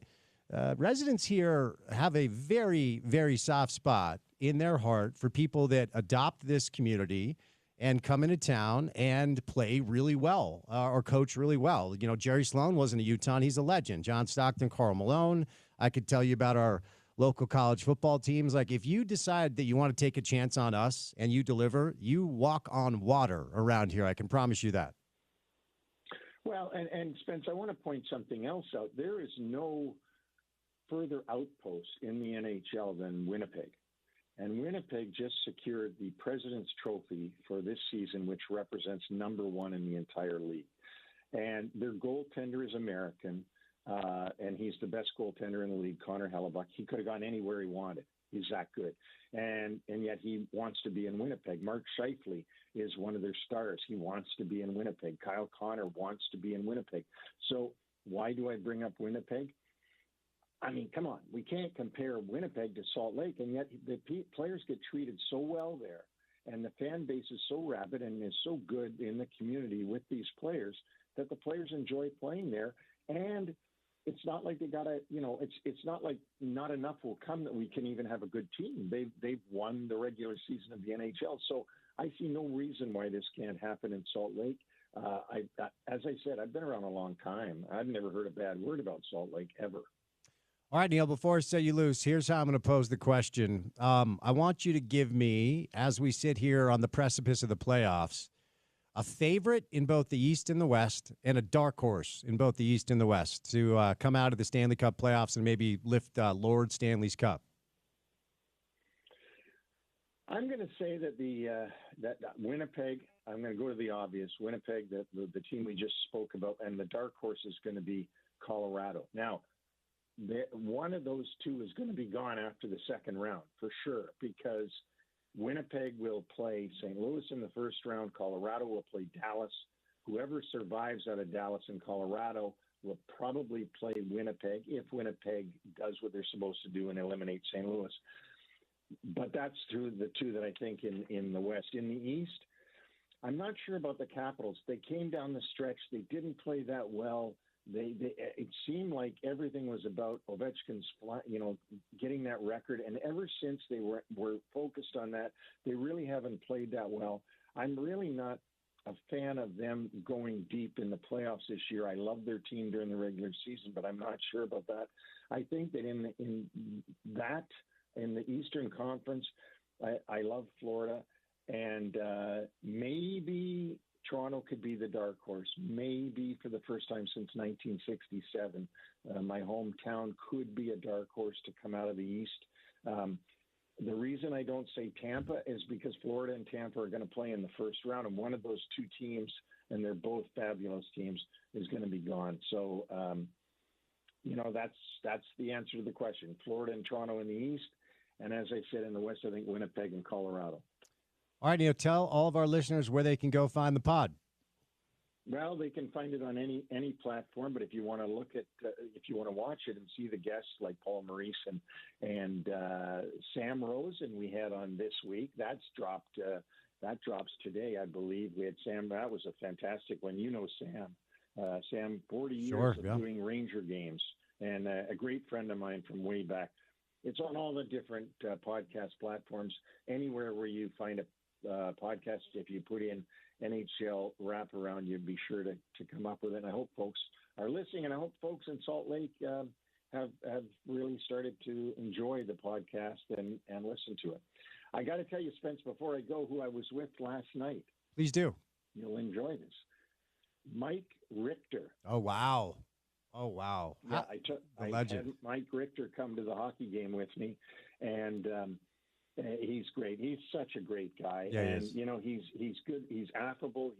residents here have a very, very soft spot in their heart for people that adopt this community and come into town and play really well or coach really well. Jerry Sloan wasn't a Utah, and he's a legend. John Stockton, Karl Malone. I could tell you about our local college football teams. Like, if you decide that you want to take a chance on us and you deliver, you walk on water around here. I can promise you that. Well, and Spence, I want to point something else out. There is no further outpost in the NHL than Winnipeg. And Winnipeg just secured the President's Trophy for this season, which represents number one in the entire league. And their goaltender is American, and he's the best goaltender in the league, Connor Hellebuck. He could have gone anywhere he wanted. He's that good. And yet he wants to be in Winnipeg. Mark Scheifele is one of their stars. He wants to be in Winnipeg. Kyle Connor wants to be in Winnipeg. So why do I bring up Winnipeg? I mean, come on. We can't compare Winnipeg to Salt Lake, and yet the players get treated so well there, and the fan base is so rabid and is so good in the community with these players that the players enjoy playing there. And it's not like they got to, it's not like not enough will come that we can even have a good team. They've won the regular season of the NHL, so I see no reason why this can't happen in Salt Lake. As I said, I've been around a long time. I've never heard a bad word about Salt Lake ever. All right, Neil, before I set you loose, here's how I'm going to pose the question. I want you to give me, as we sit here on the precipice of the playoffs, a favorite in both the East and the West and a dark horse in both the East and the West to come out of the Stanley Cup playoffs and maybe lift Lord Stanley's Cup. I'm going to say that that Winnipeg. I'm going to go to the obvious. Winnipeg, the team we just spoke about, and the dark horse is going to be Colorado. Now, one of those two is going to be gone after the second round for sure, because Winnipeg will play St. Louis in the first round. Colorado will play Dallas. Whoever survives out of Dallas and Colorado will probably play Winnipeg if Winnipeg does what they're supposed to do and eliminate St. Louis. But that's through the two that I think in the West. In the East, I'm not sure about the Capitals. They came down the stretch. They didn't play that well. It seemed like everything was about Ovechkin's, getting that record. And ever since they were focused on that, they really haven't played that well. I'm really not a fan of them going deep in the playoffs this year. I love their team during the regular season, but I'm not sure about that. I think that in the Eastern Conference, I love Florida, and maybe Toronto could be the dark horse. Maybe for the first time since 1967, my hometown could be a dark horse to come out of the East. The reason I don't say Tampa is because Florida and Tampa are going to play in the first round, and one of those two teams, and they're both fabulous teams, is going to be gone. So, that's the answer to the question. Florida and Toronto in the East. And as I said, in the West, I think Winnipeg and Colorado. All right, Neil, tell all of our listeners where they can go find the pod. Well, they can find it on any platform, but if you want to if you want to watch it and see the guests like Paul Maurice and Sam Rosen we had on this week, that drops today, I believe. We had Sam. That was a fantastic one. You know Sam. Sam, 40 years of doing Ranger games, and a great friend of mine from way back. It's on all the different podcast platforms. Anywhere where you find a podcast, if you put in NHL wraparound, you'd be sure to come up with it. And I hope folks are listening, and I hope folks in Salt Lake have really started to enjoy the podcast and listen to it. I got to tell you, Spence, before I go, who I was with last night. Please do. You'll enjoy this. Mike Richter. Oh, wow. Oh, wow. Yeah, I legend. had Mike Richter come to the hockey game with me, and he's great. He's such a great guy. Yeah, and, he is. he's good. He's affable.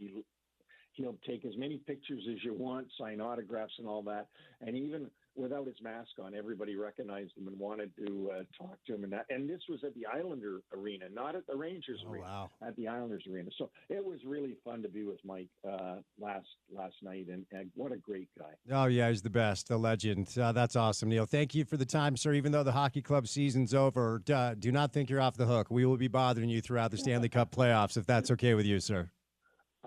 He'll take as many pictures as you want, sign autographs and all that. And even without his mask on, everybody recognized him and wanted to talk to him. And this was at the Islander Arena, not at the Rangers Arena, wow. At the Islanders Arena. So it was really fun to be with Mike last night, and what a great guy. Oh, yeah, he's the best, the legend. That's awesome, Neil. Thank you for the time, sir. Even though the hockey club season's over, do not think you're off the hook. We will be bothering you throughout the Stanley Cup playoffs, if that's okay with you, sir.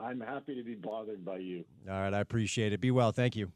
I'm happy to be bothered by you. All right, I appreciate it. Be well. Thank you.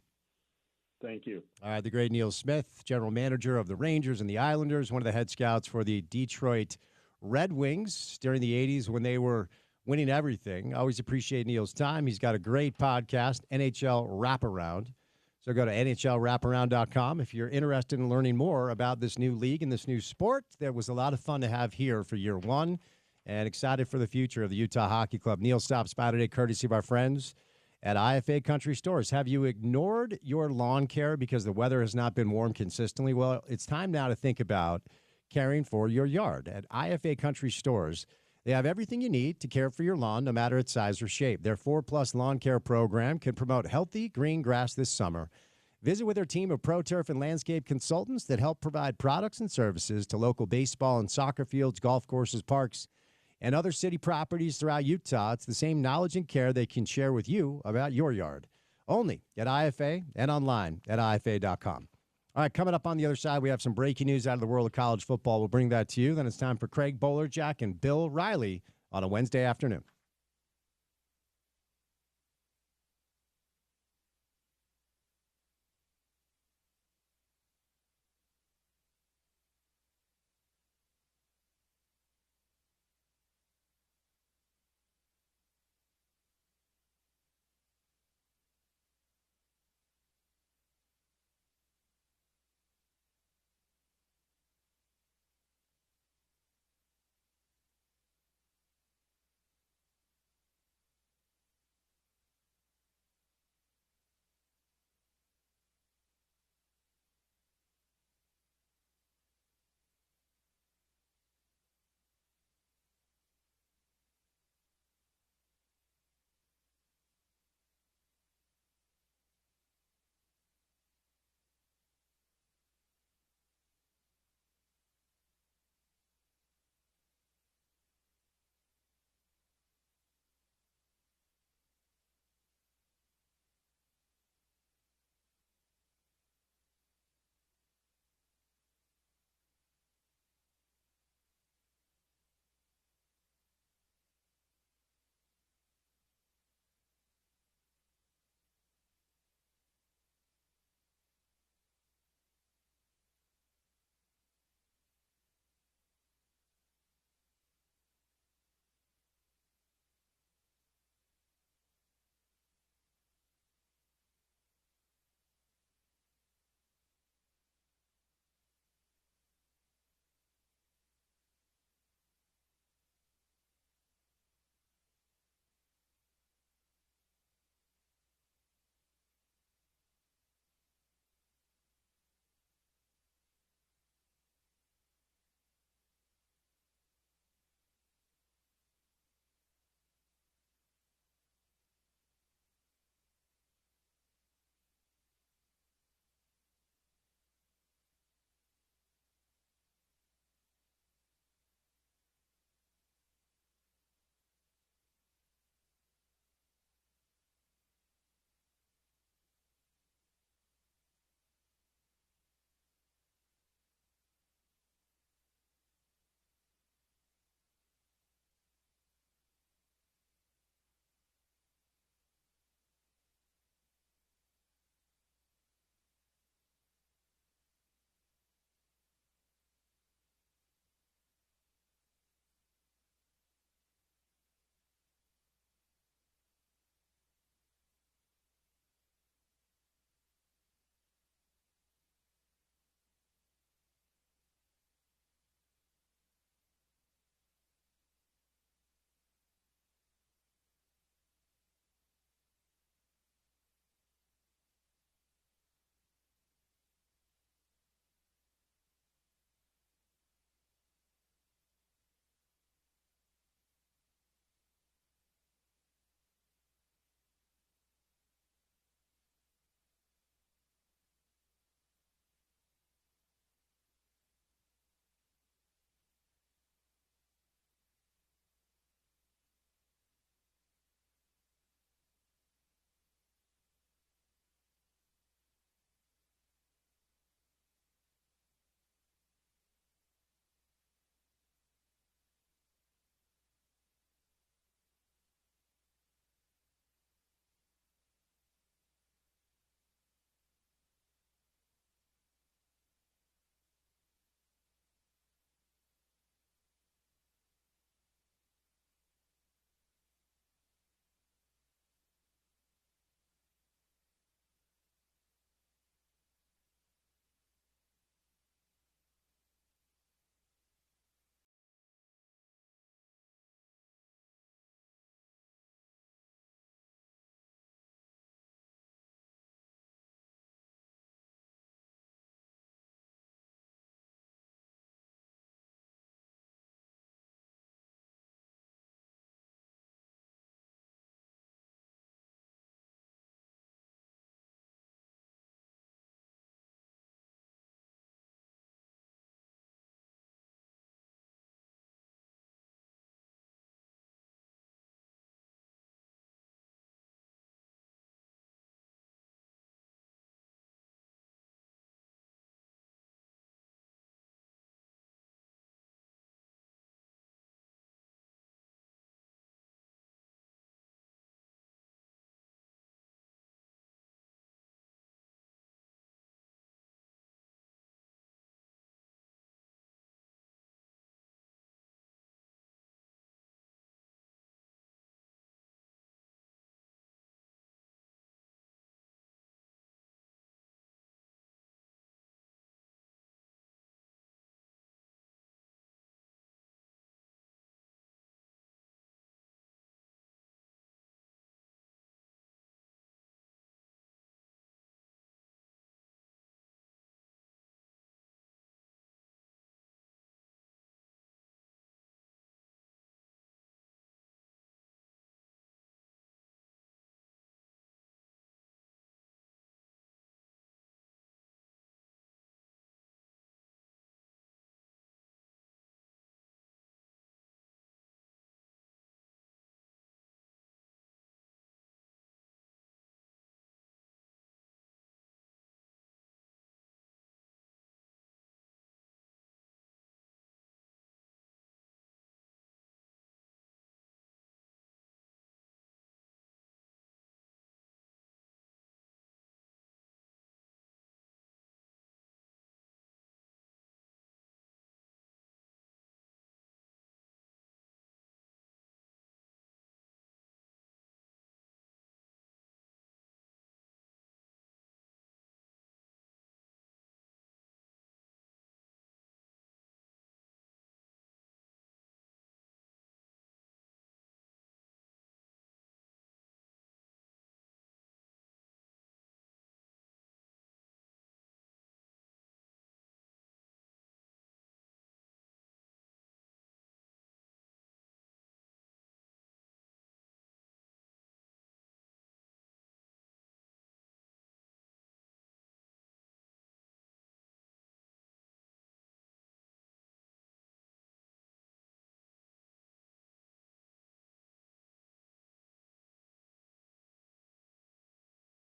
Thank you. All right, the great Neil Smith, general manager of the Rangers and the Islanders, one of the head scouts for the Detroit Red Wings during the 80s when they were winning everything. Always appreciate Neil's time. He's got a great podcast, NHL Wraparound. So go to NHLWraparound.com if you're interested in learning more about this new league and this new sport. That was a lot of fun to have here for year one, and excited for the future of the Utah Hockey Club. Neil stops by today courtesy of our friends at IFA Country Stores. Have you ignored your lawn care because the weather has not been warm consistently? Well, it's time now to think about caring for your yard. At IFA Country Stores, they have everything you need to care for your lawn, no matter its size or shape. Their 4+ lawn care program can promote healthy green grass this summer. Visit with their team of pro turf and landscape consultants that help provide products and services to local baseball and soccer fields, golf courses, parks, and other city properties throughout Utah. It's the same knowledge and care they can share with you about your yard. Only at IFA and online at IFA.com. All right, coming up on the other side, we have some breaking news out of the world of college football. We'll bring that to you. Then it's time for Craig Bolerjack and Bill Riley on a Wednesday afternoon.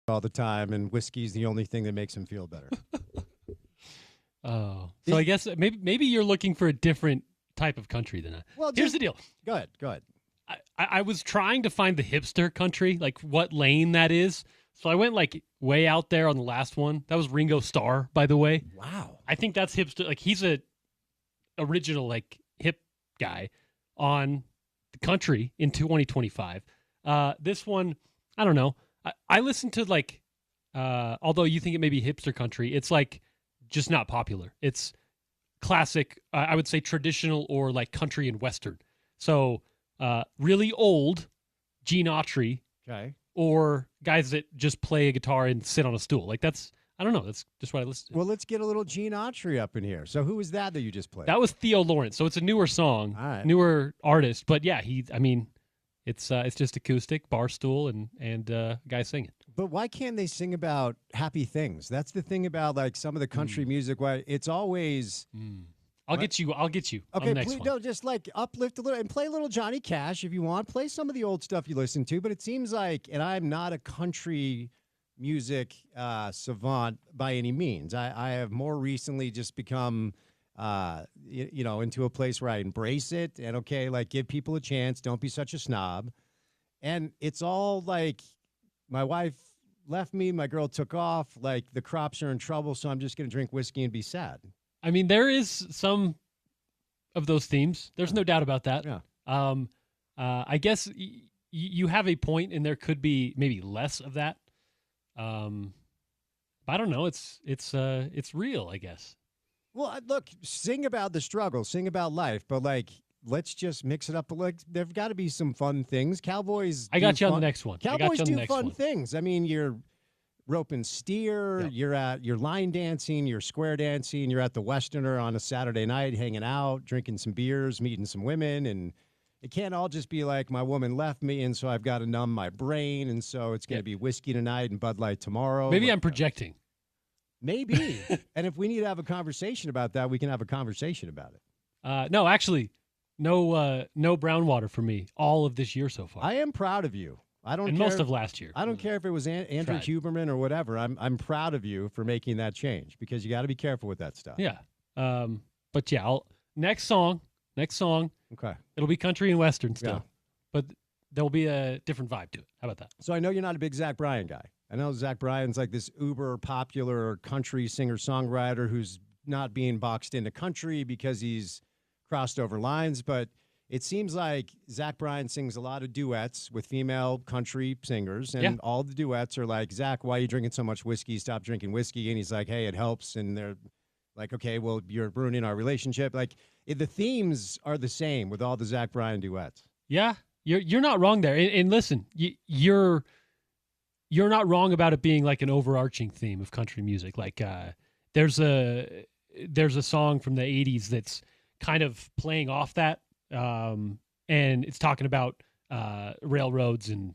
all the time, and whiskey's the only thing that makes him feel better. Oh, so I guess maybe you're looking for a different type of country than I. Well, here's the deal. Go ahead. I was trying to find the hipster country, like what lane that is. So I went like way out there on the last one. That was Ringo Starr, by the way. Wow. I think that's hipster. Like he's a original like hip guy on the country in 2025. This one, I don't know. I listened to like, although you think it may be hipster country, it's like just not popular. It's classic, I would say traditional or like country and western. So really old Gene Autry, Okay. or guys that just play a guitar and sit on a stool. Like that's, I don't know. That's just what I listen to. Well, let's get a little Gene Autry up in here. So who was that you just played? That was Theo Lawrence. So it's a newer song, All right. newer artist. But yeah, it's just acoustic, bar stool, and guy singing. But why can't they sing about happy things? That's the thing about like some of the country music. Why it's always. I'll get you on Okay, the next please, one. no, just like uplift a little and play a little Johnny Cash if you want. Play some of the old stuff you listen to. But it seems like, and I'm not a country music savant by any means. I have more recently just become, into a place where I embrace it and like give people a chance. Don't be such a snob. And it's all like my wife left me, my girl took off, like the crops are in trouble, so I'm just going to drink whiskey and be sad. I mean, there is some of those themes. There's no doubt about that. Yeah. I guess you have a point, and there could be maybe less of that. But I don't know. It's real, I guess. Well, look, sing about the struggle, sing about life, but like, let's just mix it up. Like, there've got to be some fun things. Cowboys. I got you on the next one. Cowboys do fun things. I mean, you're roping steer. Yep. You're line dancing. You're square dancing. You're at the Westerner on a Saturday night, hanging out, drinking some beers, meeting some women, and it can't all just be like my woman left me, and so I've got to numb my brain, and so it's going to be whiskey tonight and Bud Light tomorrow. Maybe I'm projecting. Maybe. And if we need to have a conversation about that, we can have a conversation about it. No, actually, no brown water for me all of this year so far. I am proud of you. I don't care most of last year. I don't care if it was Andrew Huberman or whatever. I'm proud of you for making that change because you got to be careful with that stuff. Yeah. But yeah, next song. Okay. It'll be country and western still, Yeah. but there'll be a different vibe to it. How about that? So I know you're not a big Zach Bryan guy. I know Zach Bryan's like this uber popular country singer-songwriter who's not being boxed into country because he's crossed over lines, but it seems like Zach Bryan sings a lot of duets with female country singers, and all the duets are like, Zach, why are you drinking so much whiskey? Stop drinking whiskey. And he's like, hey, it helps. And they're like, okay, well, you're ruining our relationship. Like, the themes are the same with all the Zach Bryan duets. Yeah, you're not wrong there. And listen, you're not wrong about it being like an overarching theme of country music. Like there's a song from the 80s that's kind of playing off that. And it's talking about railroads and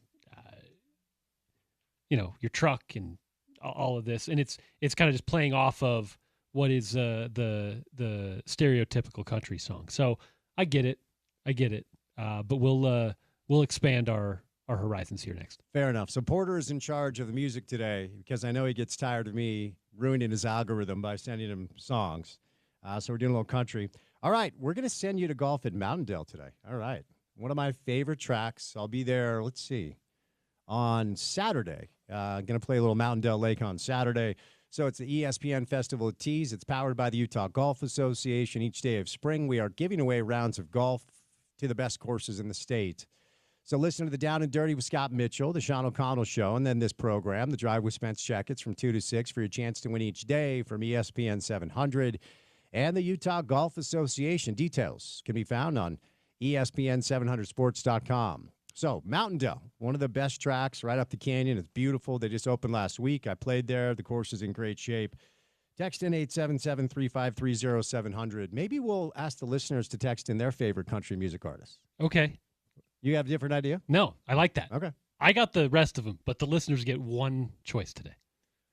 your truck and all of this, and it's kind of just playing off of what is the stereotypical country song. So I get it, but we'll expand our horizons here next. Fair enough. So Porter is in charge of the music today because I know he gets tired of me ruining his algorithm by sending him songs. So we're doing a little country. All right, we're going to send you to golf at Mountaindale today. All right. One of my favorite tracks. I'll be there, let's see, on Saturday. I'm going to play a little Mountaindale Lake on Saturday. So it's the ESPN Festival of Tees. It's powered by the Utah Golf Association. Each day of spring, we are giving away rounds of golf to the best courses in the state. So listen to the Down and Dirty with Scott Mitchell, the Sean O'Connell Show, and then this program, The Drive with Spence Checketts from 2 to 6 for your chance to win each day from ESPN 700. And the Utah Golf Association. Details can be found on ESPN700sports.com. So, Mountaindale, one of the best tracks right up the canyon. It's beautiful. They just opened last week. I played there. The course is in great shape. Text in 877-353-0700. Maybe we'll ask the listeners to text in their favorite country music artists. Okay. You have a different idea? No, I like that. Okay. I got the rest of them, but the listeners get one choice today.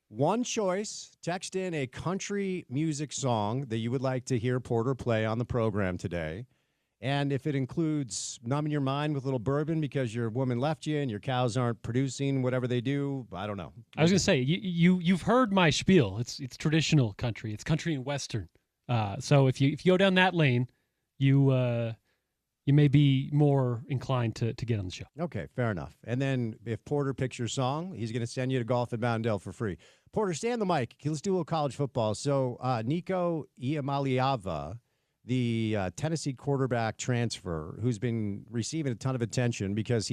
One choice. Text in a country music song that you would like to hear Porter play on the program today. And if it includes numbing your mind with a little bourbon because your woman left you and your cows aren't producing whatever they do, I don't know. I was going to say, you've heard my spiel. It's traditional country. It's country and Western. So if you go down that lane, you may be more inclined to get on the show. Okay, fair enough. And then if Porter picks your song, he's going to send you to golf at Moundale for free. Porter, stay on the mic. Let's do a little college football. So Nico Iamaleava, the Tennessee quarterback transfer, who's been receiving a ton of attention because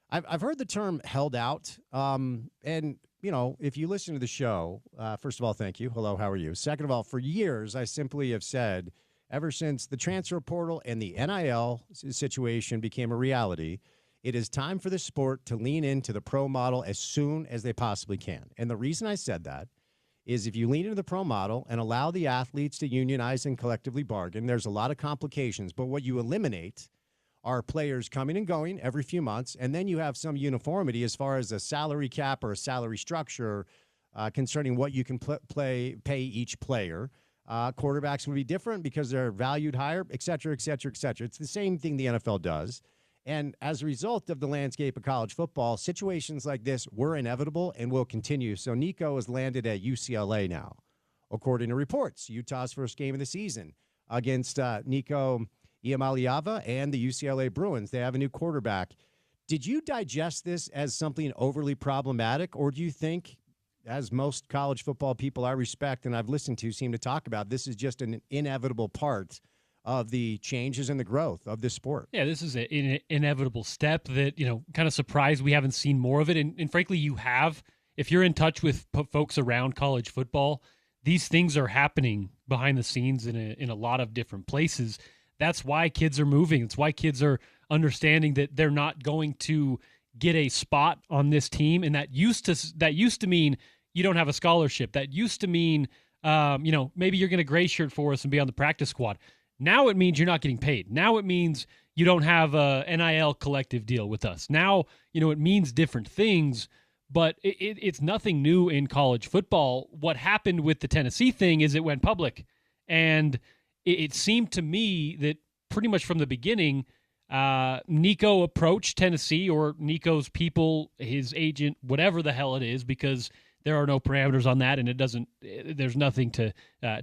I've heard the term held out. And, you know, if you listen to the show, first of all, thank you. Hello, how are you? Second of all, for years, I simply have said, ever since the transfer portal and the NIL situation became a reality, it is time for the sport to lean into the pro model as soon as they possibly can. And the reason I said that is if you lean into the pro model and allow the athletes to unionize and collectively bargain, there's a lot of complications. But what you eliminate are players coming and going every few months, and then you have some uniformity as far as a salary cap or a salary structure concerning what you can pay each player. Quarterbacks will be different because they're valued higher, et cetera, et cetera, et cetera. It's the same thing the NFL does. And as a result of the landscape of college football, situations like this were inevitable and will continue. So Nico has landed at UCLA now, according to reports. Utah's first game of the season against Nico Iamaleava and the UCLA Bruins. They have a new quarterback. Did you digest this as something overly problematic, or do you think, as most college football people I respect and I've listened to seem to talk about, this is just an inevitable part of the changes and the growth of this sport? Yeah, this is an inevitable step that, you know, kind of surprised we haven't seen more of it. And frankly, you have. If you're in touch with folks around college football, these things are happening behind the scenes in a lot of different places. That's why kids are moving. It's why kids are understanding that they're not going to get a spot on this team. And that used to mean you don't have a scholarship. That used to mean, maybe you're going to gray shirt for us and be on the practice squad. Now it means you're not getting paid. Now it means you don't have a NIL collective deal with us. Now, it means different things, but it's nothing new in college football. What happened with the Tennessee thing is it went public. And it seemed to me that pretty much from the beginning, Nico approached Tennessee, or Nico's people, his agent, whatever the hell it is, because there are no parameters on that, and there's nothing to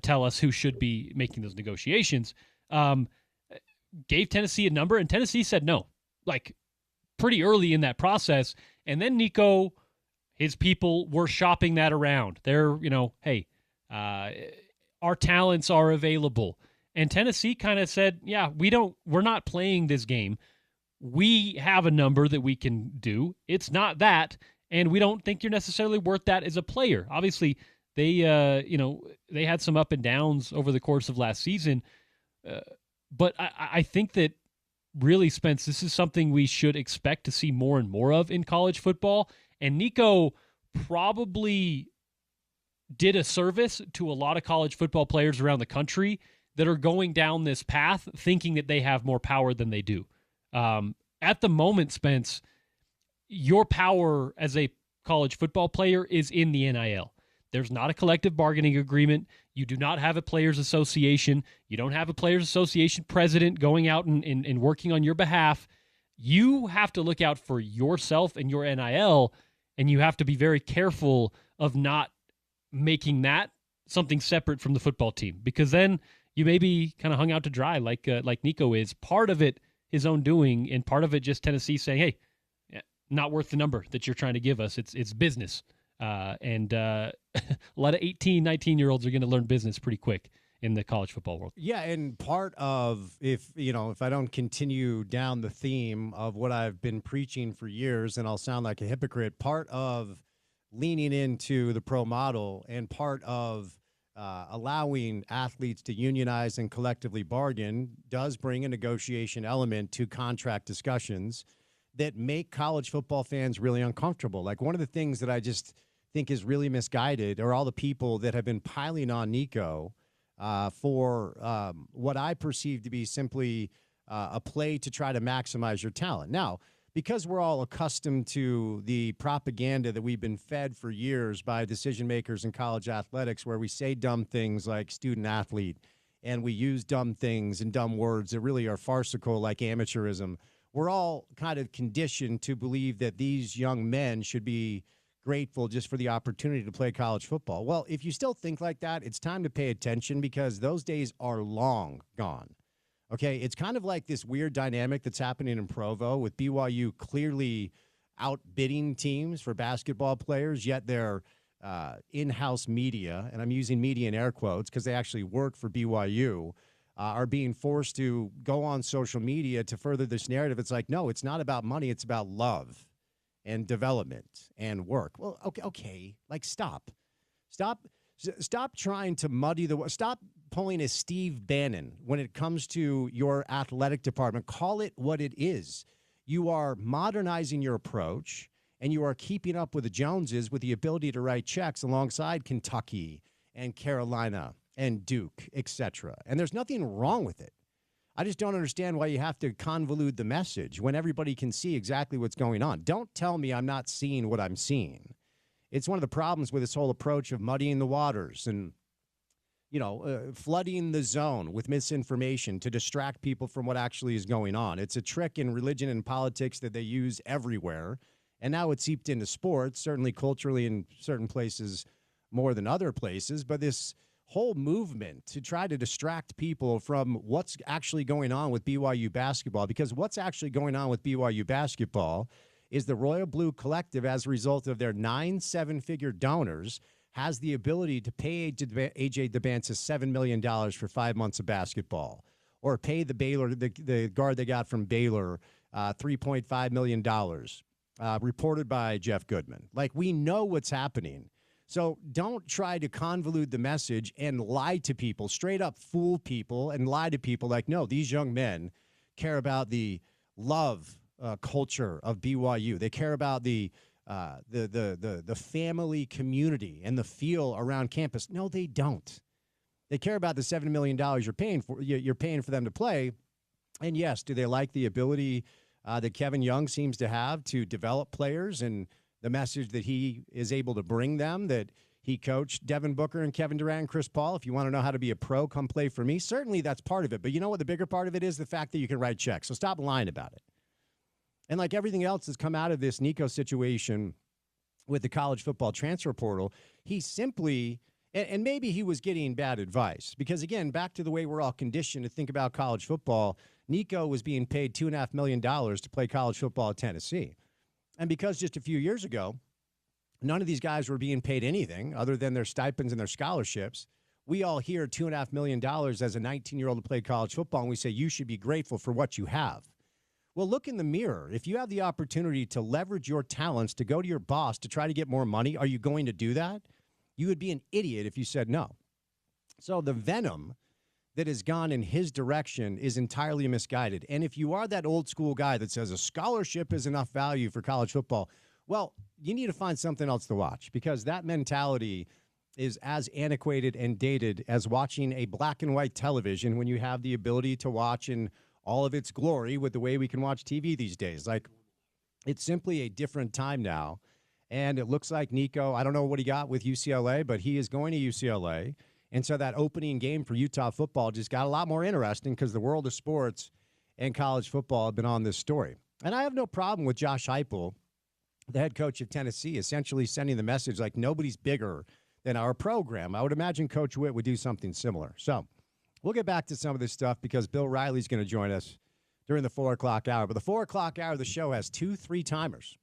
tell us who should be making those negotiations. Gave Tennessee a number, and Tennessee said no, like pretty early in that process. And then Nico, his people were shopping that around. They're, hey, our talents are available. And Tennessee kind of said, yeah, we're not playing this game. We have a number that we can do. It's not that. And we don't think you're necessarily worth that as a player. Obviously, they had some up and downs over the course of last season. But I think that really, Spence, this is something we should expect to see more and more of in college football. And Nico probably did a service to a lot of college football players around the country that are going down this path thinking that they have more power than they do. At the moment, Spence, your power as a college football player is in the NIL. There's not a collective bargaining agreement. You do not have a players association. You don't have a players association president going out and working on your behalf. You have to look out for yourself and your NIL, and you have to be very careful of not making that something separate from the football team, because then you may be kind of hung out to dry like Nico is. Part of it his own doing, and part of it just Tennessee saying, hey, not worth the number that you're trying to give us. It's business. And a lot of 18, 19-year-olds are going to learn business pretty quick in the college football world. Yeah, and part of, if I don't continue down the theme of what I've been preaching for years, and I'll sound like a hypocrite, part of leaning into the pro model and part of allowing athletes to unionize and collectively bargain does bring a negotiation element to contract discussions that make college football fans really uncomfortable. Like, one of the things that I just think is really misguided are all the people that have been piling on Nico for what I perceive to be simply a play to try to maximize your talent. Now, because we're all accustomed to the propaganda that we've been fed for years by decision makers in college athletics, where we say dumb things like student athlete and we use dumb things and dumb words that really are farcical, like amateurism. We're all kind of conditioned to believe that these young men should be grateful just for the opportunity to play college football. Well, if you still think like that, it's time to pay attention because those days are long gone. Okay, it's kind of like this weird dynamic that's happening in Provo with BYU clearly outbidding teams for basketball players, yet they're in-house media, and I'm using media in air quotes because they actually work for BYU, are being forced to go on social media to further this narrative. It's like, no, it's not about money. It's about love and development and work. Well, okay, like stop trying to muddy the. Stop pulling a Steve Bannon when it comes to your athletic department. Call it what it is. You are modernizing your approach, and you are keeping up with the Joneses with the ability to write checks alongside Kentucky and Carolina and Duke, etc. And there's nothing wrong with it. I just don't understand why you have to convolute the message when everybody can see exactly what's going on. Don't tell me I'm not seeing what I'm seeing. It's one of the problems with this whole approach of muddying the waters and, flooding the zone with misinformation to distract people from what actually is going on. It's a trick in religion and politics that they use everywhere. And now it's seeped into sports, certainly culturally in certain places more than other places. But this whole movement to try to distract people from what's actually going on with BYU basketball, because what's actually going on with BYU basketball is the Royal Blue Collective, as a result of their 9 7-figure donors, has the ability to pay AJ Debincis $7 million for 5 months of basketball, or pay the guard they got from Baylor, $3.5 million, reported by Jeff Goodman. Like, we know what's happening. So don't try to convolute the message and lie to people, straight up fool people and lie to people like, no, these young men care about the love culture of BYU. They care about the family community and the feel around campus. No, they don't. They care about the $7 million you're paying for them to play. And yes, do they like the ability that Kevin Young seems to have to develop players and the message that he is able to bring them, that he coached Devin Booker and Kevin Durant and Chris Paul? If you want to know how to be a pro, come play for me. Certainly that's part of it. But you know what the bigger part of it is? The fact that you can write checks. So stop lying about it. And like everything else that's come out of this Nico situation with the college football transfer portal, he simply, and maybe he was getting bad advice, because again, back to the way we're all conditioned to think about college football, Nico was being paid $2.5 million to play college football at Tennessee. And because just a few years ago, none of these guys were being paid anything other than their stipends and their scholarships, we all hear $2.5 million as a 19-year-old to play college football, and we say you should be grateful for what you have. Well, look in the mirror. If you have the opportunity to leverage your talents to go to your boss to try to get more money, are you going to do that? You would be an idiot if you said no. So the venom that has gone in his direction is entirely misguided. And if you are that old school guy that says a scholarship is enough value for college football, well, you need to find something else to watch, because that mentality is as antiquated and dated as watching a black and white television when you have the ability to watch in all of its glory with the way we can watch TV these days. Like, it's simply a different time now. And it looks like Nico, I don't know what he got with UCLA, but he is going to UCLA. And so that opening game for Utah football just got a lot more interesting because the world of sports and college football have been on this story. And I have no problem with Josh Heupel, the head coach of Tennessee, essentially sending the message like nobody's bigger than our program. I would imagine Coach Witt would do something similar. So we'll get back to some of this stuff because Bill Riley's going to join us during the 4 o'clock hour. But the 4 o'clock hour of the show has 2 3-timers.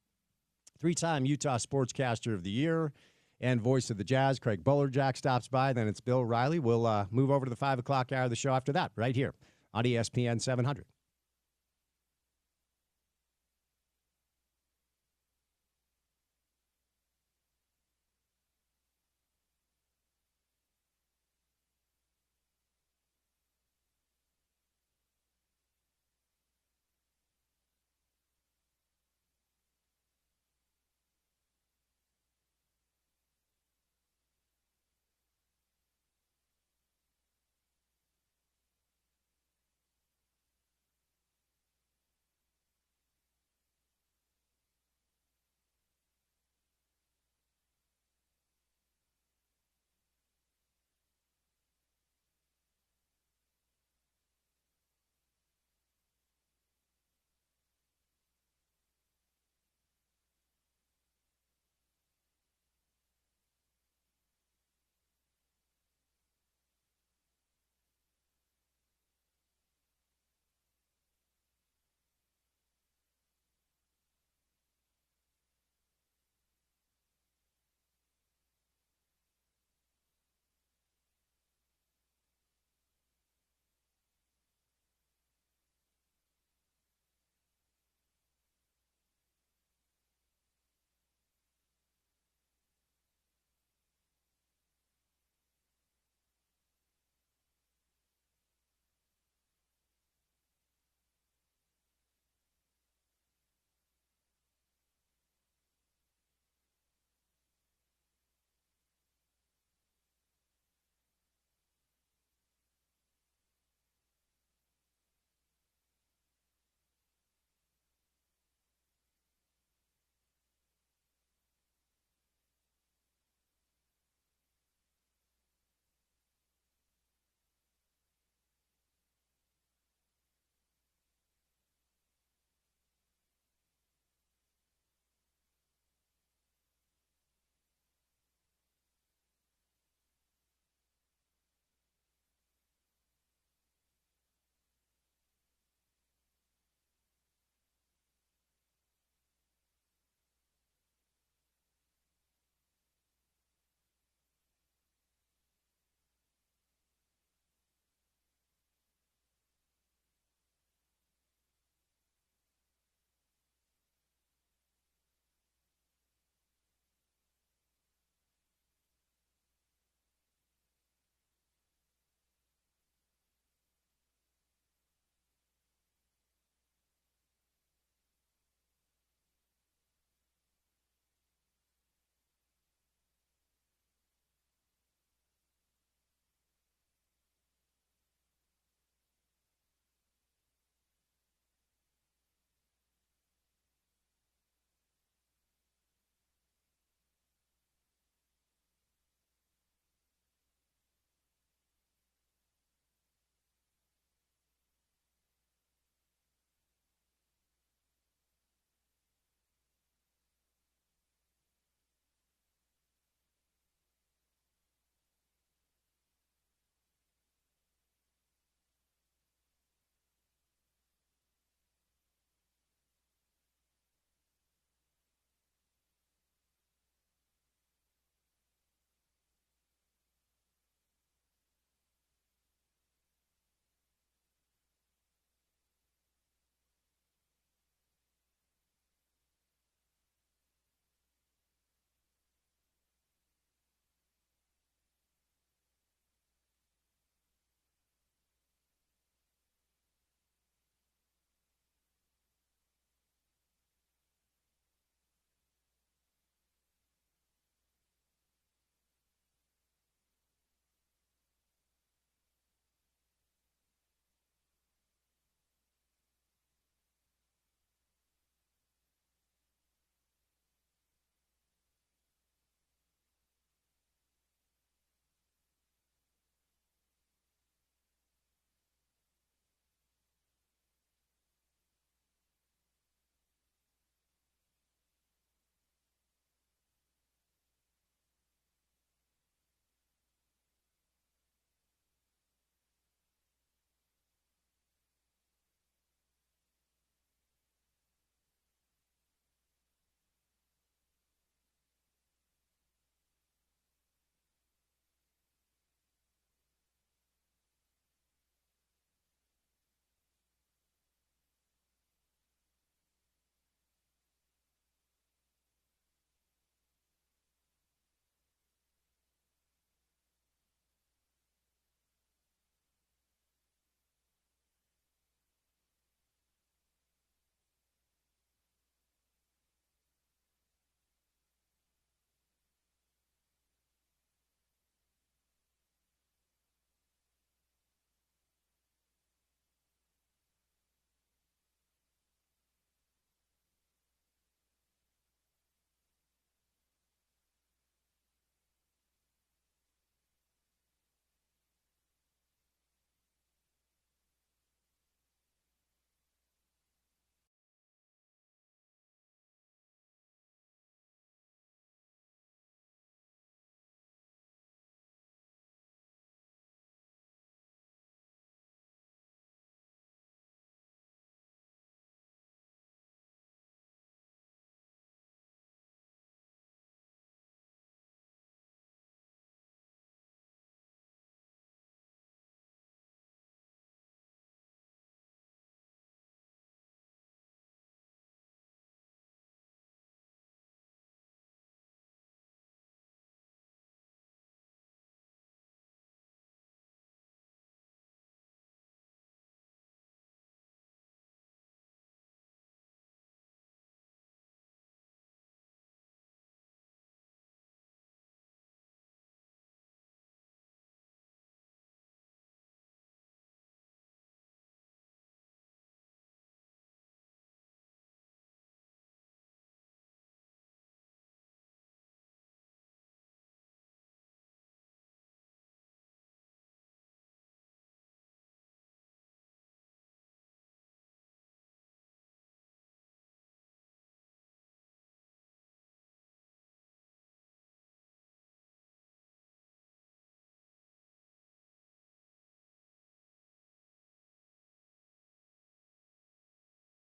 3-time Utah Sportscaster of the Year and voice of the Jazz, Craig Bolerjack, stops by. Then it's Bill Riley. We'll move over to the 5 o'clock hour of the show after that, right here on ESPN 700.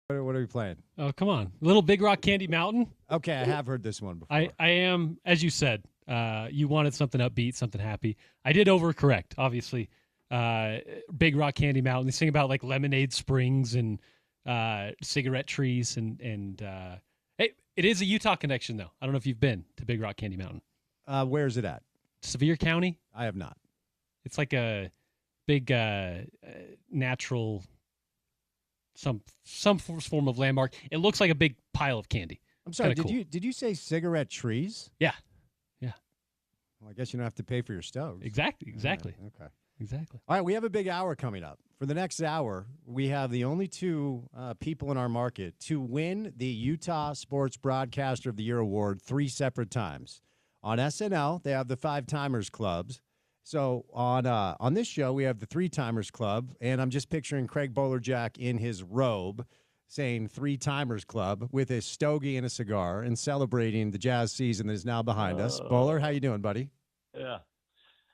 What are we playing? Oh, come on. Little Big Rock Candy Mountain. Okay, I have heard this one before. I am, as you said, you wanted something upbeat, something happy. I did overcorrect, obviously. Big Rock Candy Mountain. They sing about like Lemonade Springs and cigarette trees and it is a Utah connection though. I don't know if you've been to Big Rock Candy Mountain. Where is it at? Sevier County. I have not. It's like a big natural some form of landmark. It looks like a big pile of candy. I'm sorry. Kinda Did you say cigarette trees? Yeah. Well, I guess you don't have to pay for your stoves. Exactly. Right, okay. Exactly. All right, we have a big hour coming up. For the next hour, we have the only two people in our market to win the Utah Sports Broadcaster of the Year award 3 separate times. On SNL, they have the 5-timers clubs. So on this show, we have the 3-timers club, and I'm just picturing Craig Bolerjack in his robe saying 3-timers club with a stogie and a cigar and celebrating the Jazz season that is now behind us. Bowler, how you doing, buddy? Yeah.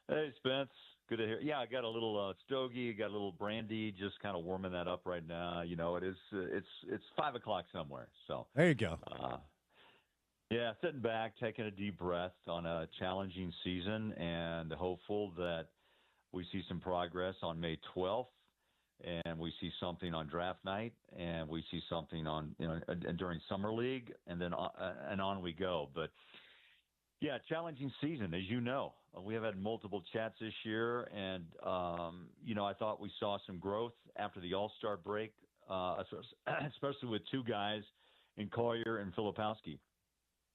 Hey, Spence. Good to hear. Yeah, I got a little stogie, got a little brandy, just kind of warming that up right now. You know, it's 5 o'clock somewhere. So there you go. Yeah, sitting back, taking a deep breath on a challenging season, and hopeful that we see some progress on May 12th, and we see something on draft night, and we see something on during summer league, and then on we go. But yeah, challenging season, as you know. We have had multiple chats this year, and I thought we saw some growth after the All-Star break, especially with 2 guys in Collier and Filipowski.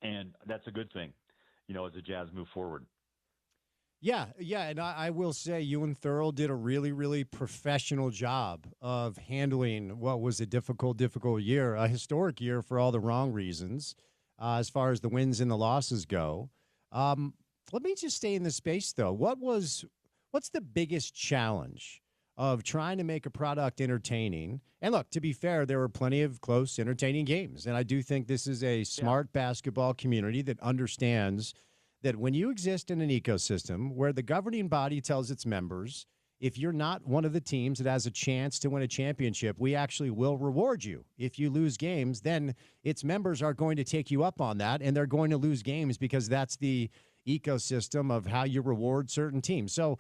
And that's a good thing, as the Jazz move forward. Yeah, and I will say you and Thurl did a really, really professional job of handling what was a difficult year, a historic year for all the wrong reasons, as far as the wins and the losses go. Let me just stay in this space, though. What's the biggest challenge of trying to make a product entertaining? And look, to be fair, there were plenty of close, entertaining games. And I do think this is a smart basketball community that understands that when you exist in an ecosystem where the governing body tells its members, if you're not one of the teams that has a chance to win a championship, we actually will reward you. If you lose games, then its members are going to take you up on that, and they're going to lose games because that's the ecosystem of how you reward certain teams. So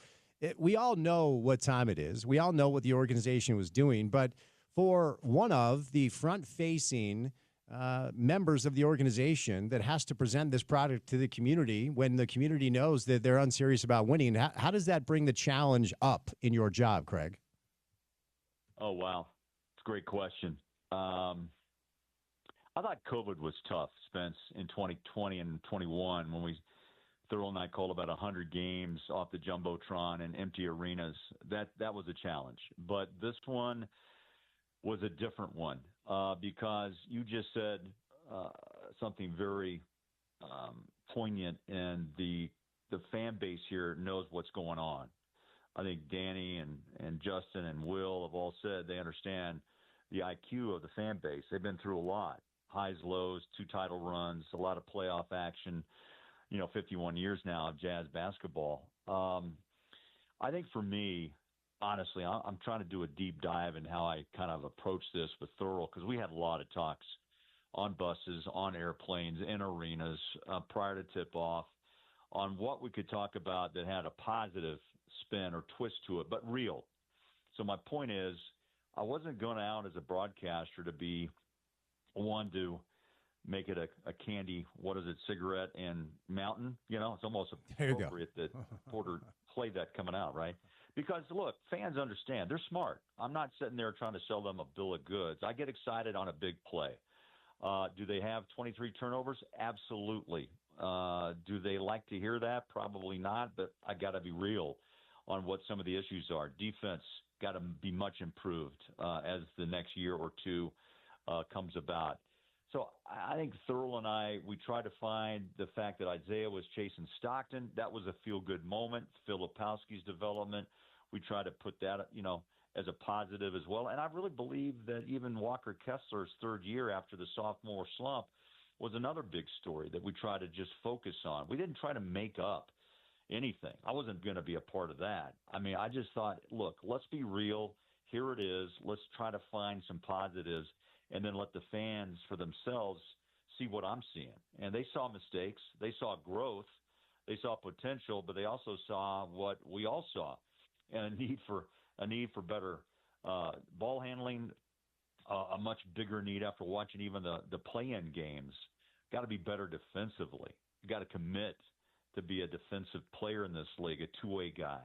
we all know what time it is. We all know what the organization was doing. But for one of the front-facing members of the organization that has to present this product to the community when the community knows that they're unserious about winning, how does that bring the challenge up in your job, Craig? Oh, wow. It's a great question. I thought COVID was tough, Spence, in 2020 and 21 when Thurl and I called about 100 games off the Jumbotron and empty arenas. That was a challenge. But this one was a different one because you just said something very poignant, and the fan base here knows what's going on. I think Danny and Justin and Will have all said they understand the IQ of the fan base. They've been through a lot, highs, lows, 2 title runs, a lot of playoff action. 51 years now of Jazz basketball. I think for me, honestly, I'm trying to do a deep dive in how I kind of approach this with Thurl, because we had a lot of talks on buses, on airplanes, in arenas prior to tip-off on what we could talk about that had a positive spin or twist to it, but real. So my point is, I wasn't going out as a broadcaster to be one to make it a candy, cigarette and mountain. It's almost appropriate that Porter played that coming out, right? Because, look, fans understand. They're smart. I'm not sitting there trying to sell them a bill of goods. I get excited on a big play. Do they have 23 turnovers? Absolutely. Do they like to hear that? Probably not, but I got to be real on what some of the issues are. Defense got to be much improved as the next year or two comes about. So I think Thurl and I, we tried to find the fact that Isaiah was chasing Stockton. That was a feel-good moment. Filipowski's development, we tried to put that, as a positive as well. And I really believe that even Walker Kessler's 3rd year after the sophomore slump was another big story that we tried to just focus on. We didn't try to make up anything. I wasn't going to be a part of that. I mean, I just thought, look, let's be real. Here it is. Let's try to find some positives and then let the fans for themselves see what I'm seeing. And they saw mistakes, they saw growth, they saw potential, but they also saw what we all saw, and a need for better ball handling, a much bigger need after watching even the play-in games. Got to be better defensively. You got to commit to be a defensive player in this league, a two-way guy.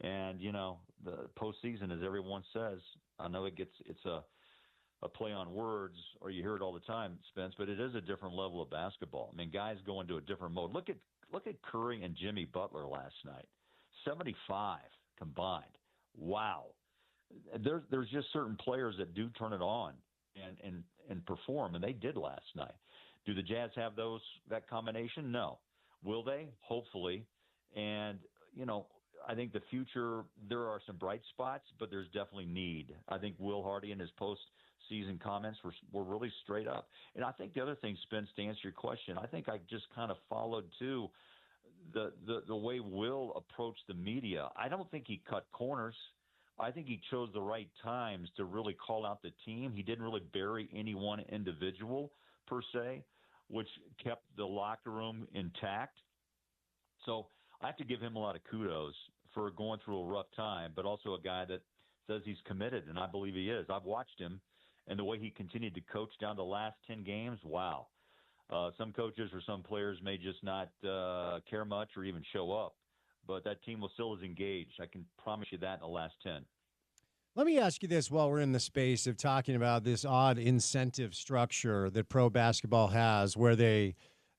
And the postseason, as everyone says, I know it's a play on words, or you hear it all the time, Spence, but it is a different level of basketball. I mean, guys go into a different mode. Look at Curry and Jimmy Butler last night, 75 combined. Wow. There's just certain players that do turn it on and perform, and they did last night. Do the Jazz have that combination? No. Will they? Hopefully. And I think the future, there are some bright spots, but there's definitely need. I think Will Hardy in his post-season comments were really straight up. And I think the other thing, Spence, to answer your question, I think I just kind of followed too the way Will approached the media. I don't think he cut corners. I think he chose the right times to really call out the team. He didn't really bury any one individual per se, which kept the locker room intact. So I have to give him a lot of kudos for going through a rough time, but also a guy that says he's committed, and I believe he is. I've watched him, and the way he continued to coach down the last 10 games, wow. Some coaches or some players may just not care much or even show up, but that team still is engaged. I can promise you that in the last 10. Let me ask you this while we're in the space of talking about this odd incentive structure that pro basketball has, where they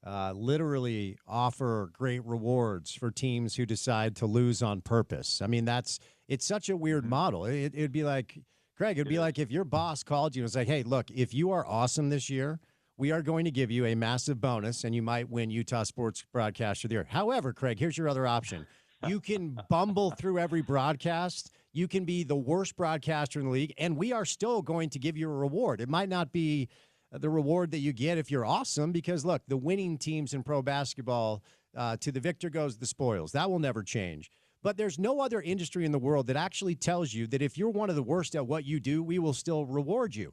literally offer great rewards for teams who decide to lose on purpose. I mean, it's such a weird model. It'd be like, Craig, it'd be like if your boss called you and was like, hey, look, if you are awesome this year, we are going to give you a massive bonus, and you might win Utah Sports Broadcaster of the Year. However, Craig, here's your other option. You can bumble through every broadcast. You can be the worst broadcaster in the league, and we are still going to give you a reward. It might not be the reward that you get if you're awesome, because, look, the winning teams in pro basketball, to the victor goes the spoils. That will never change. But there's no other industry in the world that actually tells you that if you're one of the worst at what you do, we will still reward you.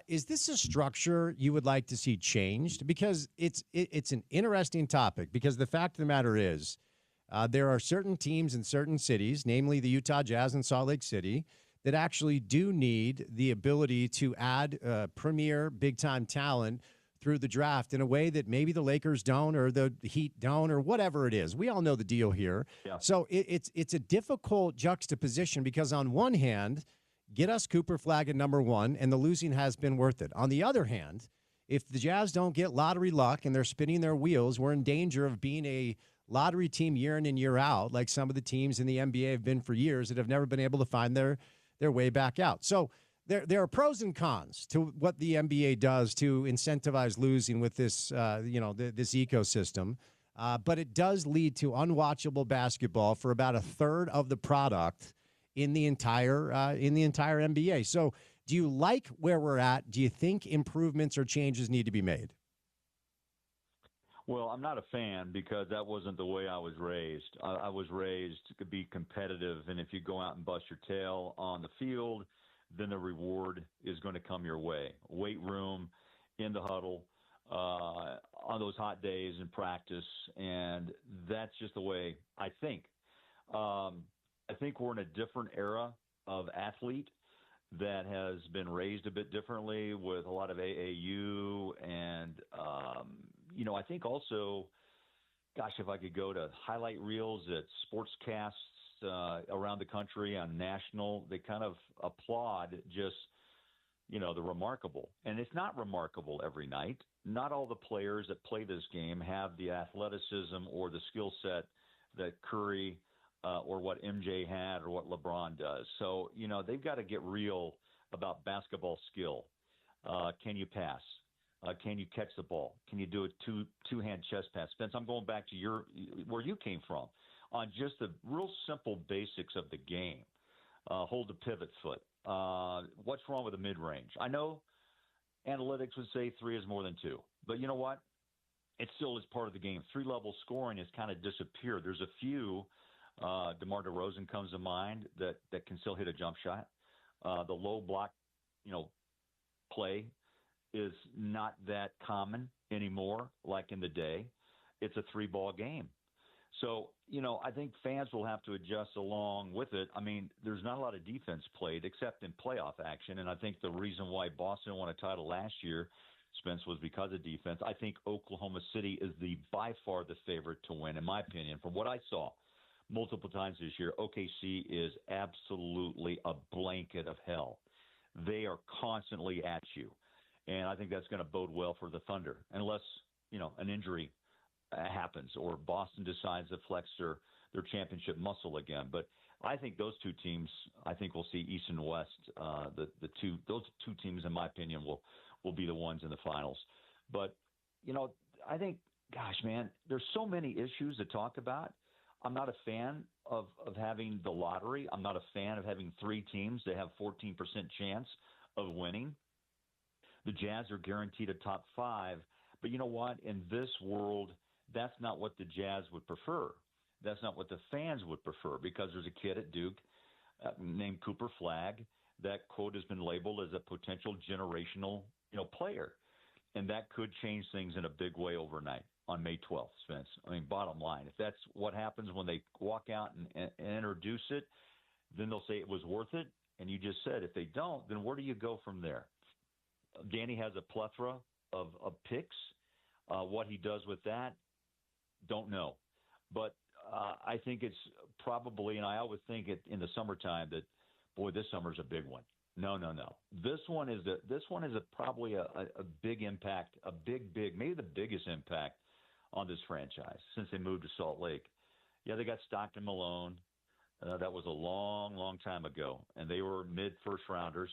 Is this a structure you would like to see changed? Because it's an interesting topic, because the fact of the matter is there are certain teams in certain cities, namely the Utah Jazz and Salt Lake City, that actually do need the ability to add premier big-time talent through the draft in a way that maybe the Lakers don't, or the Heat don't, or whatever it is. We all know the deal here. Yeah. So it's a difficult juxtaposition, because on one hand, get us Cooper Flag at number one, and the losing has been worth it. On the other hand, if the Jazz don't get lottery luck and they're spinning their wheels, we're in danger of being a lottery team year in and year out, like some of the teams in the NBA have been for years that have never been able to find their way back out. So there are pros and cons to what the NBA does to incentivize losing with this, this ecosystem. But it does lead to unwatchable basketball for about a third of the product in the entire NBA. So do you like where we're at? Do you think improvements or changes need to be made? Well, I'm not a fan, because that wasn't the way I was raised. I was raised to be competitive, and if you go out and bust your tail on the field, then the reward is going to come your way. Weight room, in the huddle, on those hot days in practice, and that's just the way I think. I think we're in a different era of athlete that has been raised a bit differently with a lot of AAU. And, I think also, gosh, if I could go to highlight reels at sportscasts around the country on national, they kind of applaud just, the remarkable. And it's not remarkable every night. Not all the players that play this game have the athleticism or the skill set that Curry or what MJ had or what LeBron does. So, they've got to get real about basketball skill. Can you pass? Can you catch the ball? Can you do a two-hand chest pass? Spence, I'm going back to where you came from on just the real simple basics of the game. Hold the pivot foot. What's wrong with the mid-range? I know analytics would say 3 is more than 2, but you know what? It still is part of the game. 3-level scoring has kind of disappeared. There's a few. DeMar DeRozan comes to mind that can still hit a jump shot. The low block, play is not that common anymore like in the day. It's a 3-ball game. So, I think fans will have to adjust along with it. I mean, there's not a lot of defense played except in playoff action, and I think the reason why Boston won a title last year, Spence, was because of defense. I think Oklahoma City is by far the favorite to win, in my opinion. From what I saw multiple times this year, OKC is absolutely a blanket of hell. They are constantly at you, and I think that's going to bode well for the Thunder, unless, an injury happens or Boston decides to flex their championship muscle again. But I think those two teams, we'll see East and West. Those two teams, in my opinion, will be the ones in the finals. But, I think, gosh, man, there's so many issues to talk about. I'm not a fan of having the lottery. I'm not a fan of having 3 teams that have 14% chance of winning. The Jazz are guaranteed a top 5. But you know what? In this world, that's not what the Jazz would prefer. That's not what the fans would prefer, because there's a kid at Duke named Cooper Flagg that, quote, has been labeled as a potential generational, player. And that could change things in a big way overnight on May 12th, Spence. I mean, bottom line, if that's what happens when they walk out and introduce it, then they'll say it was worth it. And you just said, if they don't, then where do you go from there? Danny has a plethora of picks. What he does with that, don't know. But I think it's probably, and I always think it in the summertime that, boy, this summer's a big one. No. This one is probably a big impact, maybe the biggest impact on this franchise since they moved to Salt Lake. Yeah, they got Stockton Malone. That was a long, long time ago, and they were mid-first rounders.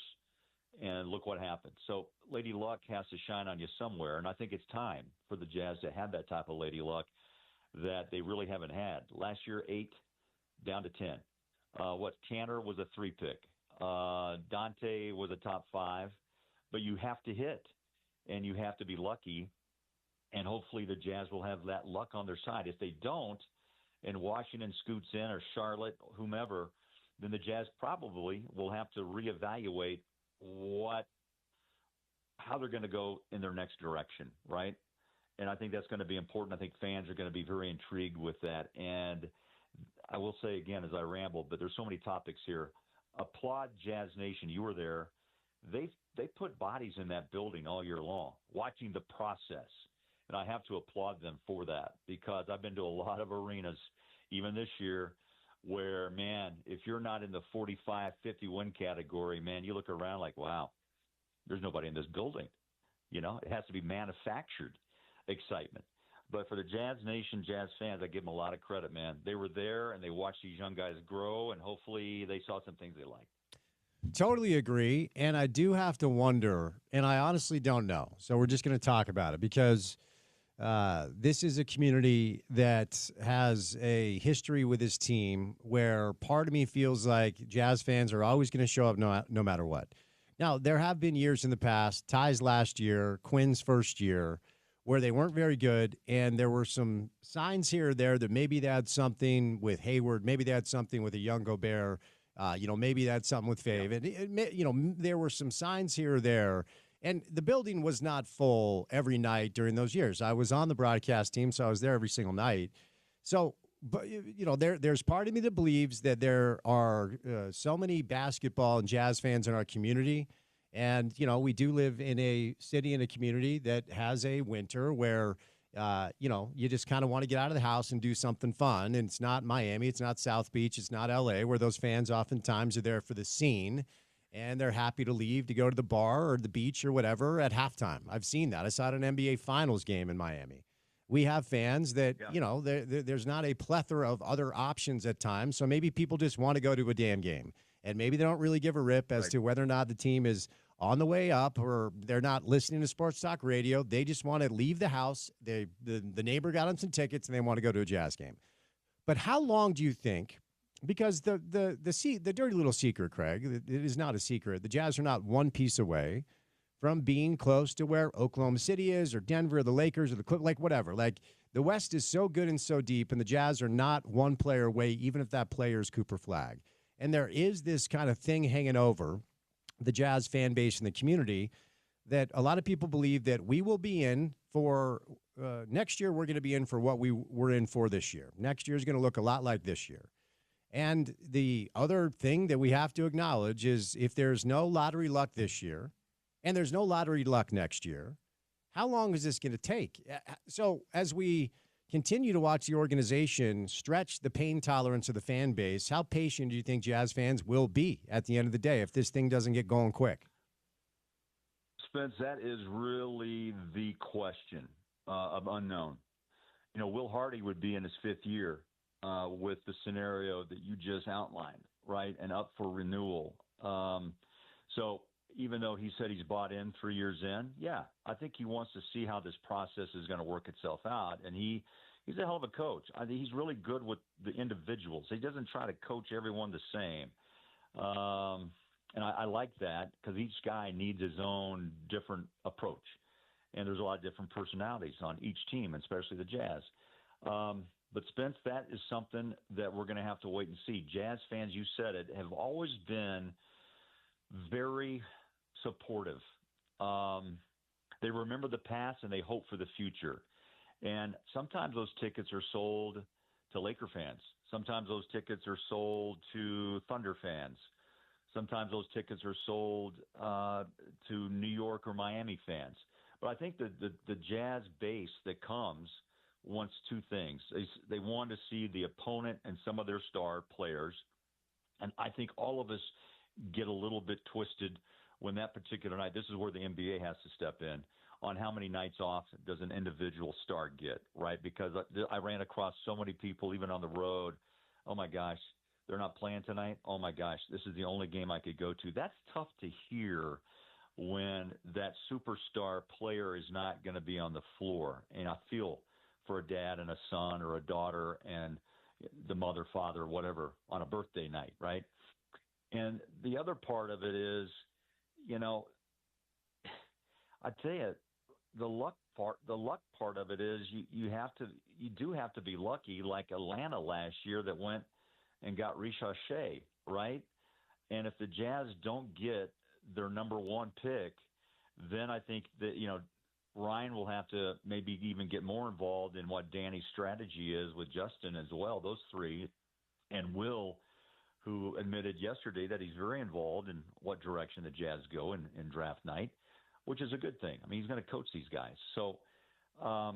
And look what happened. So Lady Luck has to shine on you somewhere, and I think it's time for the Jazz to have that type of Lady Luck that they really haven't had. Last year, 8 down to 10. Cantor was a 3 pick. Dante was a top 5. But you have to hit, and you have to be lucky, and hopefully the Jazz will have that luck on their side. If they don't, and Washington scoots in, or Charlotte, whomever, then the Jazz probably will have to reevaluate how they're going to go in their next direction, right? And I think that's going to be important. I think fans are going to be very intrigued with that. And I will say again, as I ramble, but there's so many topics here. Applaud Jazz Nation. You were there. They put bodies in that building all year long, watching the process. And I have to applaud them for that, because I've been to a lot of arenas, even this year, where, man, if you're not in the 45, 50 win category, man, you look around like, wow, there's nobody in this building. It has to be manufactured excitement. But for the Jazz Nation, Jazz fans, I give them a lot of credit, man. They were there, and they watched these young guys grow, and hopefully they saw some things they liked. Totally agree. And I do have to wonder, and I honestly don't know. So we're just going to talk about it, because this is a community that has a history with this team where part of me feels like Jazz fans are always going to show up no matter what. Now, there have been years in the past, Ty's last year, Quinn's first year, where they weren't very good, and there were some signs here or there that maybe they had something with Hayward, maybe they had something with a young Gobert, maybe they had something with Fave. And, there were some signs here or there. And the building was not full every night during those years. I was on the broadcast team, so I was there every single night. So, but there's part of me that believes that there are so many basketball and Jazz fans in our community. And, we do live in a city and a community that has a winter where, you just kind of want to get out of the house and do something fun. And it's not Miami. It's not South Beach. It's not L.A., where those fans oftentimes are there for the scene. And they're happy to leave to go to the bar or the beach or whatever at halftime. I've seen that. I saw it at an NBA Finals game in Miami. We have fans that, there's not a plethora of other options at times. So maybe people just want to go to a damn game. And maybe they don't really give a rip as to whether or not the team is on the way up, or they're not listening to sports talk radio. They just want to leave the house. The neighbor got them some tickets, and they want to go to a Jazz game. But how long do you think? Because the dirty little secret, Craig, it is not a secret. The Jazz are not one piece away from being close to where Oklahoma City is, or Denver, or the Lakers, or the Clippers, like whatever. Like, the West is so good and so deep, and the Jazz are not one player away, even if that player is Cooper Flagg. And there is this kind of thing hanging over the Jazz fan base and the community that a lot of people believe that we will be in for next year. We're going to be in for what we were in for this year. Next year is going to look a lot like this year. And the other thing that we have to acknowledge is if there's no lottery luck this year and there's no lottery luck next year, how long is this going to take? So as we continue to watch the organization stretch the pain tolerance of the fan base, how patient do you think Jazz fans will be at the end of the day if this thing doesn't get going quick? Spence, that is really the question of unknown. Will Hardy would be in his 5th year with the scenario that you just outlined, right, and up for renewal. So even though he said he's bought in 3 years in, yeah, I think he wants to see how this process is going to work itself out. And he's a hell of a coach. I think he's really good with the individuals. He doesn't try to coach everyone the same. And I like that because each guy needs his own different approach. And there's a lot of different personalities on each team, especially the Jazz. But, Spence, that is something that we're going to have to wait and see. Jazz fans, you said it, have always been very supportive. They remember the past and they hope for the future. And sometimes those tickets are sold to Laker fans. Sometimes those tickets are sold to Thunder fans. Sometimes those tickets are sold to New York or Miami fans. But I think the Jazz base that comes wants two things. They want to see the opponent and some of their star players. And I think all of us get a little bit twisted when that particular night, this is where the NBA has to step in, on how many nights off does an individual star get, right? Because I ran across so many people, even on the road, oh my gosh, they're not playing tonight? Oh my gosh, this is the only game I could go to. That's tough to hear when that superstar player is not going to be on the floor. And I feel for a dad and a son or a daughter and the mother, father, whatever, on a birthday night, right? And the other part of it is, I tell you, the luck part of it is you do have to be lucky, like Atlanta last year that went and got Ricochet, right? And if the Jazz don't get their number 1 pick, then I think that Ryan will have to maybe even get more involved in what Danny's strategy is with Justin as well. Those three, and Will, who admitted yesterday that he's very involved in what direction the Jazz go in draft night, which is a good thing. I mean, he's going to coach these guys. So, I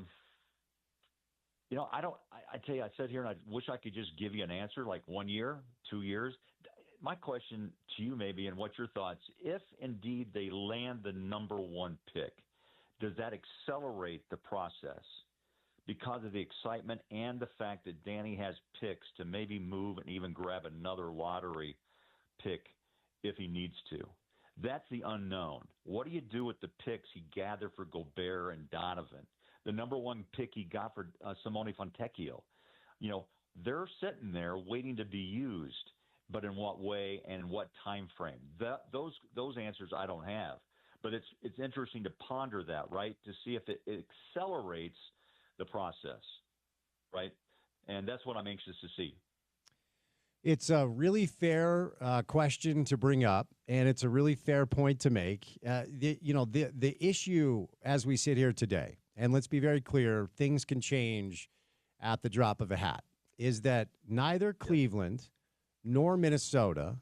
tell you, I sat here and I wish I could just give you an answer, like 1 year, 2 years. My question to you maybe, and what's your thoughts, if indeed they land the number 1 pick, does that accelerate the process because of the excitement and the fact that Danny has picks to maybe move and even grab another lottery pick if he needs to? That's the unknown. What do you do with the picks he gathered for Gobert and Donovan? The number 1 pick he got for Simone Fontecchio. They're sitting there waiting to be used, but in what way and in what time frame? Those answers I don't have. But it's interesting to ponder that, right, to see if it accelerates the process, right? And that's what I'm anxious to see. It's a really fair question to bring up, and it's a really fair point to make. The issue as we sit here today, and let's be very clear, things can change at the drop of a hat, is that neither Cleveland nor Minnesota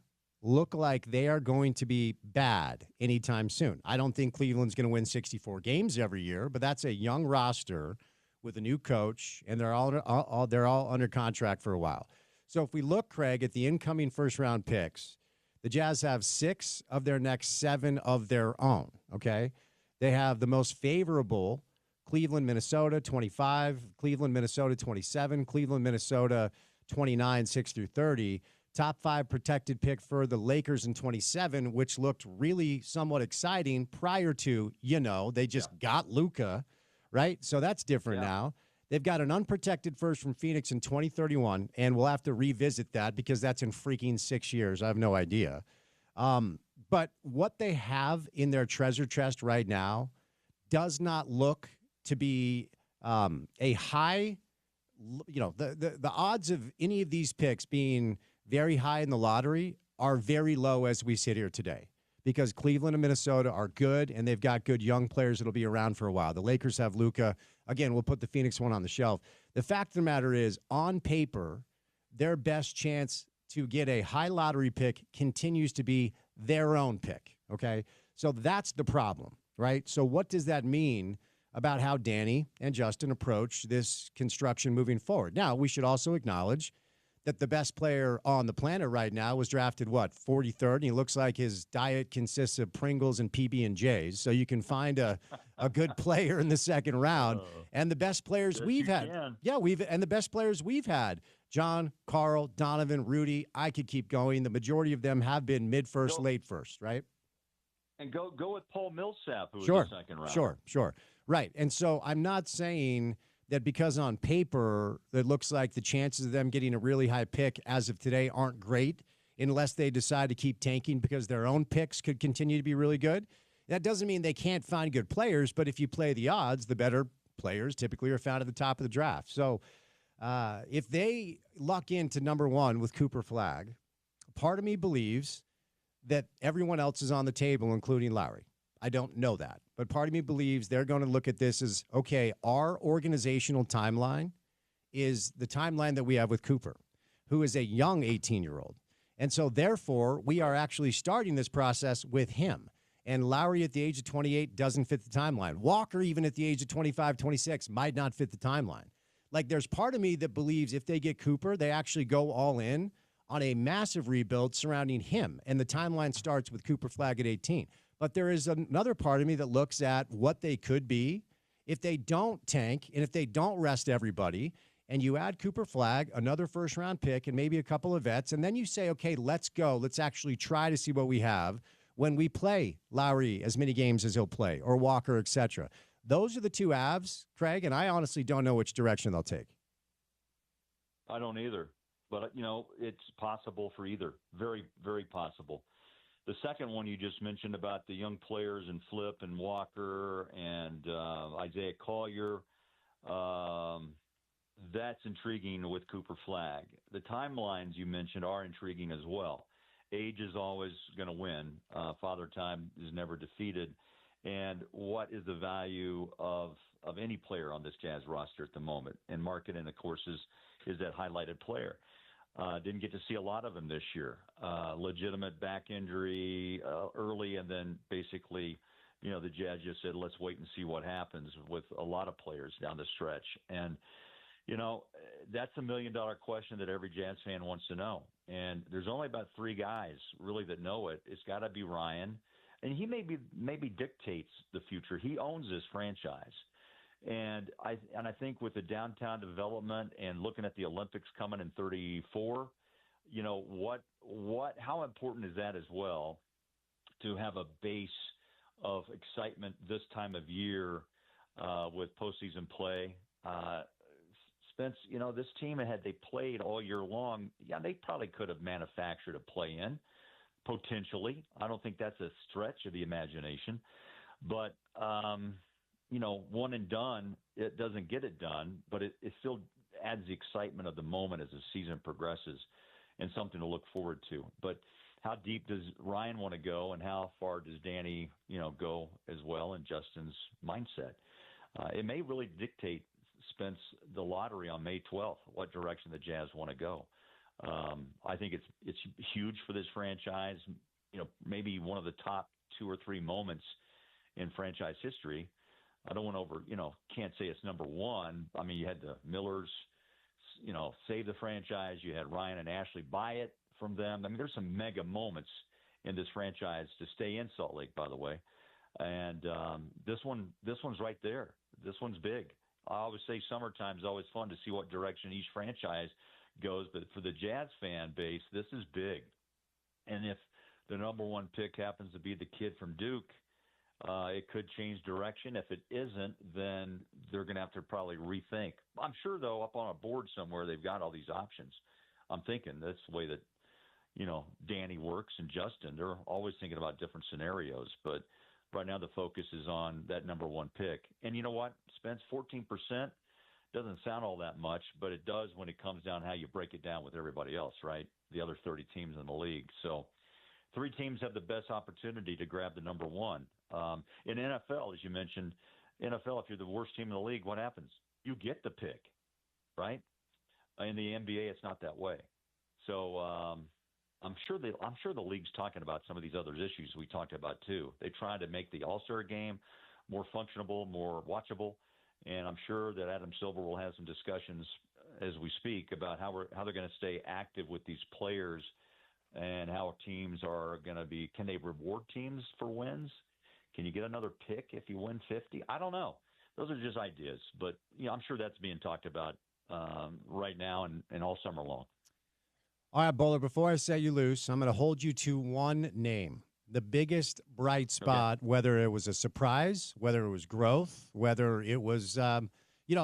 look like they are going to be bad anytime soon. I don't think Cleveland's going to win 64 games every year, but that's a young roster with a new coach, and they're all under contract for a while. So if we look, Craig, at the incoming first-round picks, the Jazz have 6 of their next 7 of their own, okay? They have the most favorable Cleveland, Minnesota, 25, Cleveland, Minnesota, 27, Cleveland, Minnesota, 29, 6 through 30. Top 5 protected pick for the Lakers in 27, which looked really somewhat exciting prior to, they just got Luka, right? So that's different now. They've got an unprotected first from Phoenix in 2031, and we'll have to revisit that because that's in freaking 6 years. I have no idea. But what they have in their treasure chest right now does not look to be a high, the odds of any of these picks being very high in the lottery are very low as we sit here today because Cleveland and Minnesota are good, and they've got good young players that'll be around for a while. The Lakers have Luka. Again, we'll put the Phoenix one on the shelf. The fact of the matter is, on paper, their best chance to get a high lottery pick continues to be their own pick, okay? So that's the problem, right? So what does that mean about how Danny and Justin approach this construction moving forward? Now, we should also acknowledge that the best player on the planet right now was drafted, 43rd? And he looks like his diet consists of Pringles and PB&Js. So you can find a good player in the second round. And the best players we've had. Yeah, and the best players we've had, John, Carl, Donovan, Rudy, I could keep going. The majority of them have been mid-first, late first, right? And go with Paul Millsap, who was the second round. Sure. Right. And so I'm not saying that because on paper it looks like the chances of them getting a really high pick as of today aren't great unless they decide to keep tanking because their own picks could continue to be really good. That doesn't mean they can't find good players, but if you play the odds, the better players typically are found at the top of the draft. So if they luck into number one with Cooper Flagg, part of me believes that everyone else is on the table, including Lowry. I don't know that. But part of me believes they're going to look at this as, okay, our organizational timeline is the timeline that we have with Cooper, who is a young 18-year-old. And so, therefore, we are actually starting this process with him. And Lowry at the age of 28 doesn't fit the timeline. Walker, even at the age of 25, 26, might not fit the timeline. Like, there's part of me that believes if they get Cooper, they actually go all in on a massive rebuild surrounding him. And the timeline starts with Cooper Flagg at 18. But there is another part of me that looks at what they could be if they don't tank and if they don't rest everybody, and you add Cooper Flagg, another first-round pick, and maybe a couple of vets, and then you say, okay, let's go. Let's actually try to see what we have when we play Lowry as many games as he'll play, or Walker, et cetera. Those are the two avs, Craig, and I honestly don't know which direction they'll take. I don't either. But, it's possible for either. Very, very possible. The second one you just mentioned about the young players and Flip and Walker and Isaiah Collier, that's intriguing with Cooper Flagg. The timelines you mentioned are intriguing as well. Age is always going to win. Father Time is never defeated. And what is the value of any player on this Jazz roster at the moment? And Markkanen, of course, is that highlighted player. Didn't get to see a lot of him this year. Legitimate back injury early, and then basically, the Jazz just said, let's wait and see what happens with a lot of players down the stretch. And, that's $1 million question that every Jazz fan wants to know. And there's only about three guys really that know it. It's got to be Ryan. And he maybe dictates the future. He owns this franchise. And I think with the downtown development and looking at the Olympics coming in 34, how important is that as well to have a base of excitement this time of year with postseason play? Spence, this team, had they played all year long, they probably could have manufactured a play-in, potentially. I don't think that's a stretch of the imagination. But one and done, it doesn't get it done, but it still adds the excitement of the moment as the season progresses and something to look forward to. But how deep does Ryan want to go, and how far does Danny, go as well in Justin's mindset? It may really dictate, Spence, the lottery on May 12th, what direction the Jazz want to go. I think it's huge for this franchise, maybe one of the top two or three moments in franchise history. I don't want to can't say it's number one. I mean, you had the Millers, save the franchise. You had Ryan and Ashley buy it from them. I mean, there's some mega moments in this franchise to stay in Salt Lake, by the way. And this one's right there. This one's big. I always say summertime is always fun to see what direction each franchise goes. But for the Jazz fan base, this is big. And if the number one pick happens to be the kid from Duke, it could change direction. If it isn't, then they're going to have to probably rethink. I'm sure, though, up on a board somewhere, they've got all these options. I'm thinking that's the way that, Danny works and Justin. They're always thinking about different scenarios. But right now the focus is on that number one pick. And you know what, Spence, 14% doesn't sound all that much, but it does when it comes down how you break it down with everybody else, right? The other 30 teams in the league. So Three teams have the best opportunity to grab the number one. In NFL, as you mentioned, NFL, if you're the worst team in the league, what happens? You get the pick, right? In the NBA, it's not that way. So I'm sure the league's talking about some of these other issues we talked about too. They try to make the All-Star game more functionable, more watchable, and I'm sure that Adam Silver will have some discussions as we speak about how they're going to stay active with these players and how teams are going to be. Can they reward teams for wins? Can you get another pick if you win 50? I don't know. Those are just ideas, but I'm sure that's being talked about right now and all summer long. All right, Bowler, before I set you loose, I'm going to hold you to one name. The biggest bright spot, okay. Whether it was a surprise, whether it was growth, whether it was,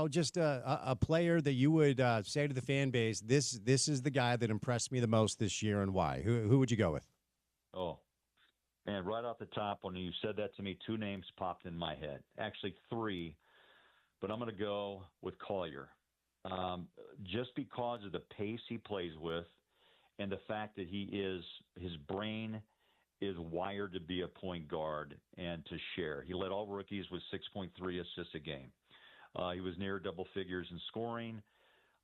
just a player that you would say to the fan base, this is the guy that impressed me the most this year, and why? Who would you go with? Oh, man, right off the top, when you said that to me, two names popped in my head. Actually, three, but I'm going to go with Collier. Just because of the pace he plays with and the fact that his brain is wired to be a point guard and to share. He led all rookies with 6.3 assists a game. He was near double figures in scoring.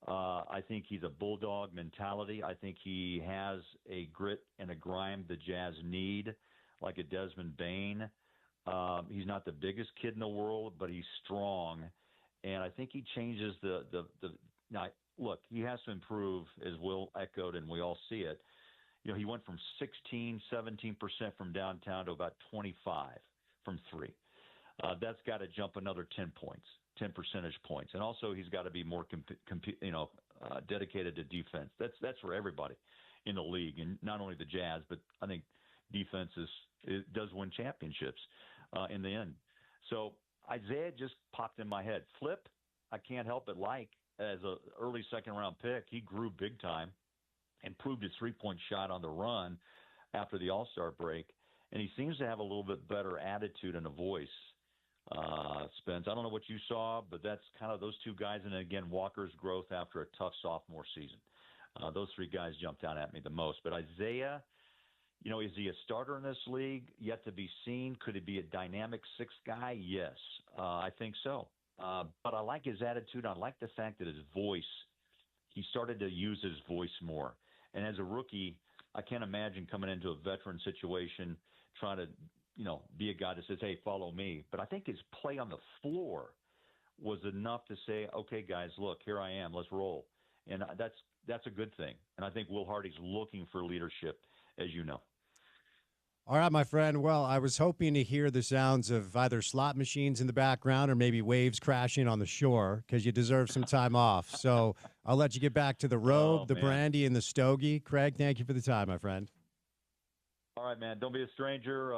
I think he's a bulldog mentality. I think he has a grit and a grime the Jazz need, like a Desmond Bain. He's not the biggest kid in the world, but he's strong. And I think he changes now, look, he has to improve, as Will echoed, and we all see it. He went from 17% from downtown to about 25 from three. That's got to jump another 10 percentage points. And also he's got to be more dedicated to defense. That's for everybody in the league, and not only the Jazz, but I think defense does win championships in the end. So Isaiah just popped in my head. Flip, I can't help but like as an early second-round pick. He grew big time. Improved his three-point shot on the run after the All-Star break, and he seems to have a little bit better attitude and a voice, Spence. I don't know what you saw, but that's kind of those two guys, and again, Walker's growth after a tough sophomore season. Those three guys jumped out at me the most. But Isaiah, is he a starter in this league? Yet to be seen. Could he be a dynamic sixth guy? Yes, I think so. But I like his attitude. I like the fact that his voice, he started to use his voice more. And as a rookie, I can't imagine coming into a veteran situation trying to, be a guy that says, hey, follow me. But I think his play on the floor was enough to say, okay, guys, look, here I am. Let's roll. And that's a good thing. And I think Will Hardy's looking for leadership, as you know. All right, my friend. Well, I was hoping to hear the sounds of either slot machines in the background or maybe waves crashing on the shore because you deserve some time off. So I'll let you get back to the robe, the brandy, and the stogie. Craig, thank you for the time, my friend. All right, man. Don't be a stranger.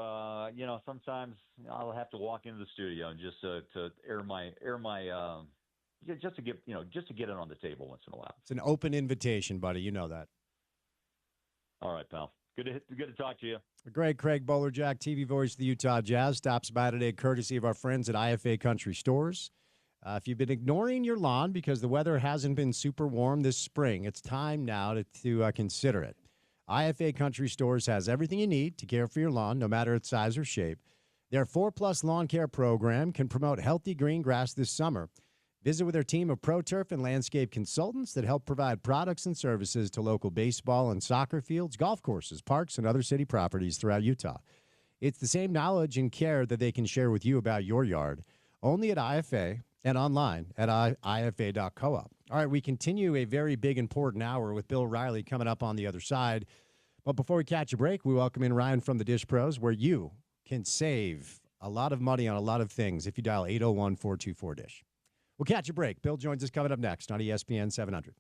Sometimes I'll have to walk into the studio and just to air my just to get it on the table once in a while. It's an open invitation, buddy. You know that. All right, pal. Good to talk to you. Great. Craig Bowlerjack, TV voice of the Utah Jazz, stops by today courtesy of our friends at IFA Country Stores. If you've been ignoring your lawn because the weather hasn't been super warm this spring, it's time now to consider it. IFA Country Stores has everything you need to care for your lawn, no matter its size or shape. Their 4+ lawn care program can promote healthy green grass this summer. Visit with their team of Pro Turf and landscape consultants that help provide products and services to local baseball and soccer fields, golf courses, parks, and other city properties throughout Utah. It's the same knowledge and care that they can share with you about your yard, only at IFA and online at ifa.coop. All right, we continue a very big, important hour with Bill Riley coming up on the other side. But before we catch a break, we welcome in Ryan from the Dish Pros, where you can save a lot of money on a lot of things if you dial 801-424-DISH. We'll catch a break. Bill joins us coming up next on ESPN 700.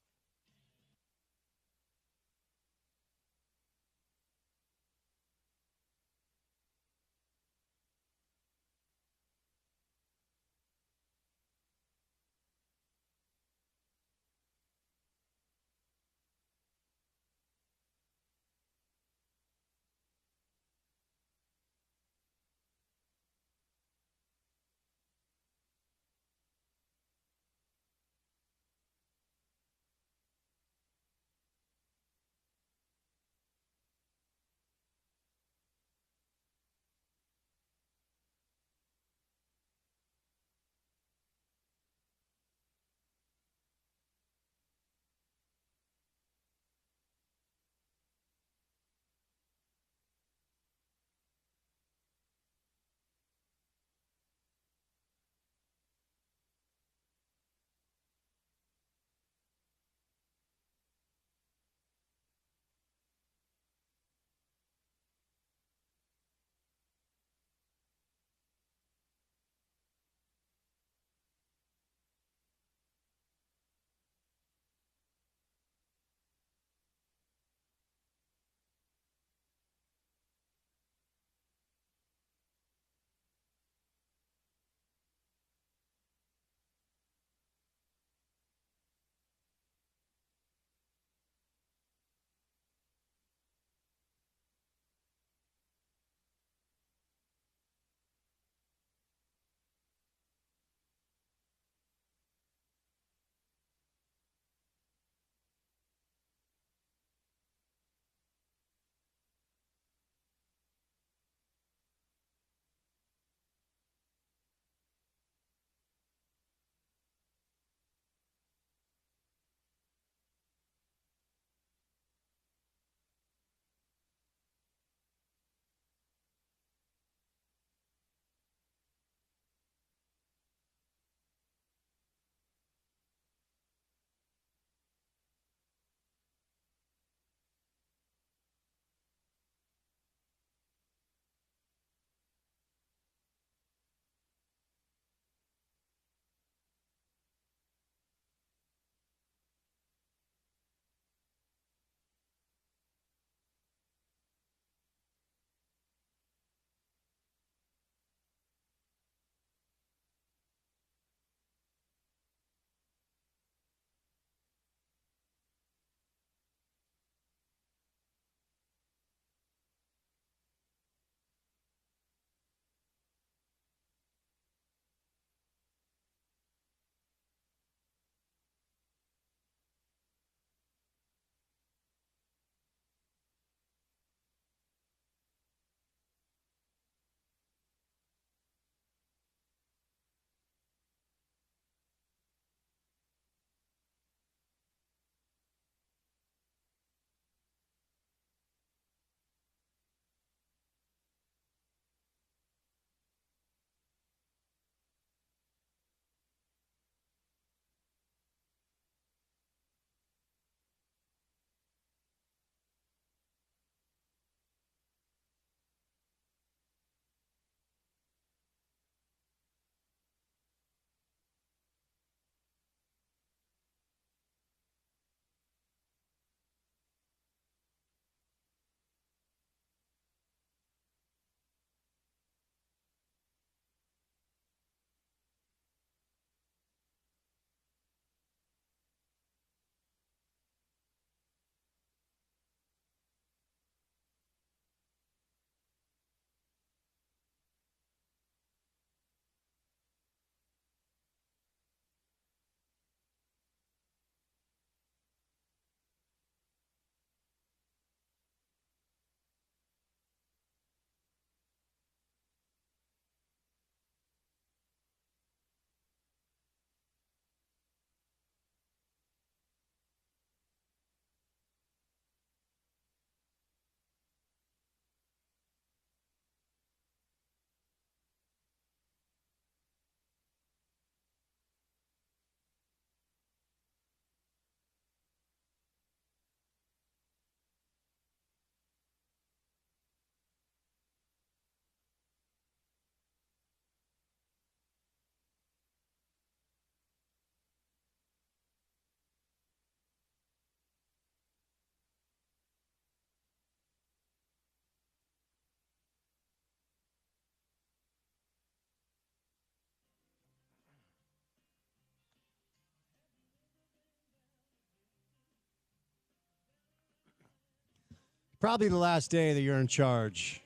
Probably the last day that you're in charge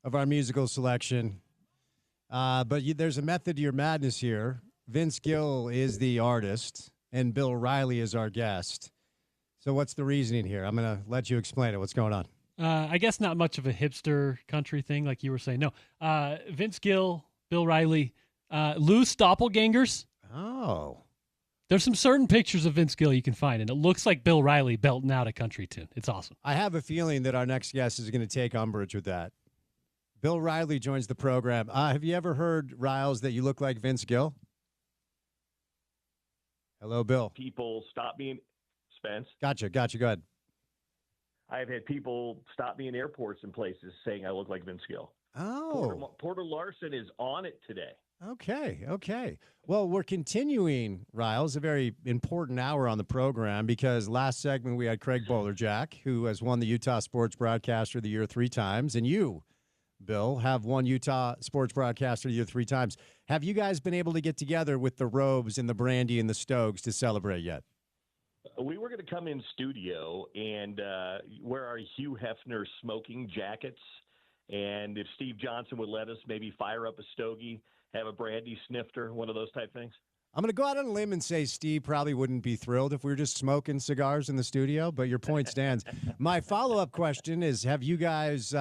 of our musical selection. But there's a method to your madness here. Vince Gill is the artist, and Bill Riley is our guest. So what's the reasoning here? I'm going to let you explain it. What's going on? I guess not much of a hipster country thing like you were saying. No, Vince Gill, Bill Riley, loose doppelgangers. Oh. There's some certain pictures of Vince Gill you can find, and it looks like Bill Riley belting out a country tune. It's awesome. I have a feeling that our next guest is going to take umbrage with that. Bill Riley joins the program. Have you ever heard, Riles, that you look like Vince Gill? Hello, Bill. People stop me, Spence. Gotcha. Go ahead. I've had people stop me in airports and places saying I look like Vince Gill. Oh. Porter Larson is on it today. Okay. Well, we're continuing, Riles, a very important hour on the program because last segment we had Craig Bolerjack, who has won the Utah Sports Broadcaster of the Year 3 times, and you, Bill, have won Utah Sports Broadcaster of the Year 3 times. Have you guys been able to get together with the Robes and the Brandy and the Stokes to celebrate yet? We were going to come in studio and wear our Hugh Hefner smoking jackets, and if Steve Johnson would let us, maybe fire up a stogie, have a brandy snifter, one of those type things. I'm going to go out on a limb and say Steve probably wouldn't be thrilled if we were just smoking cigars in the studio, but your point stands. My follow-up question is, have you guys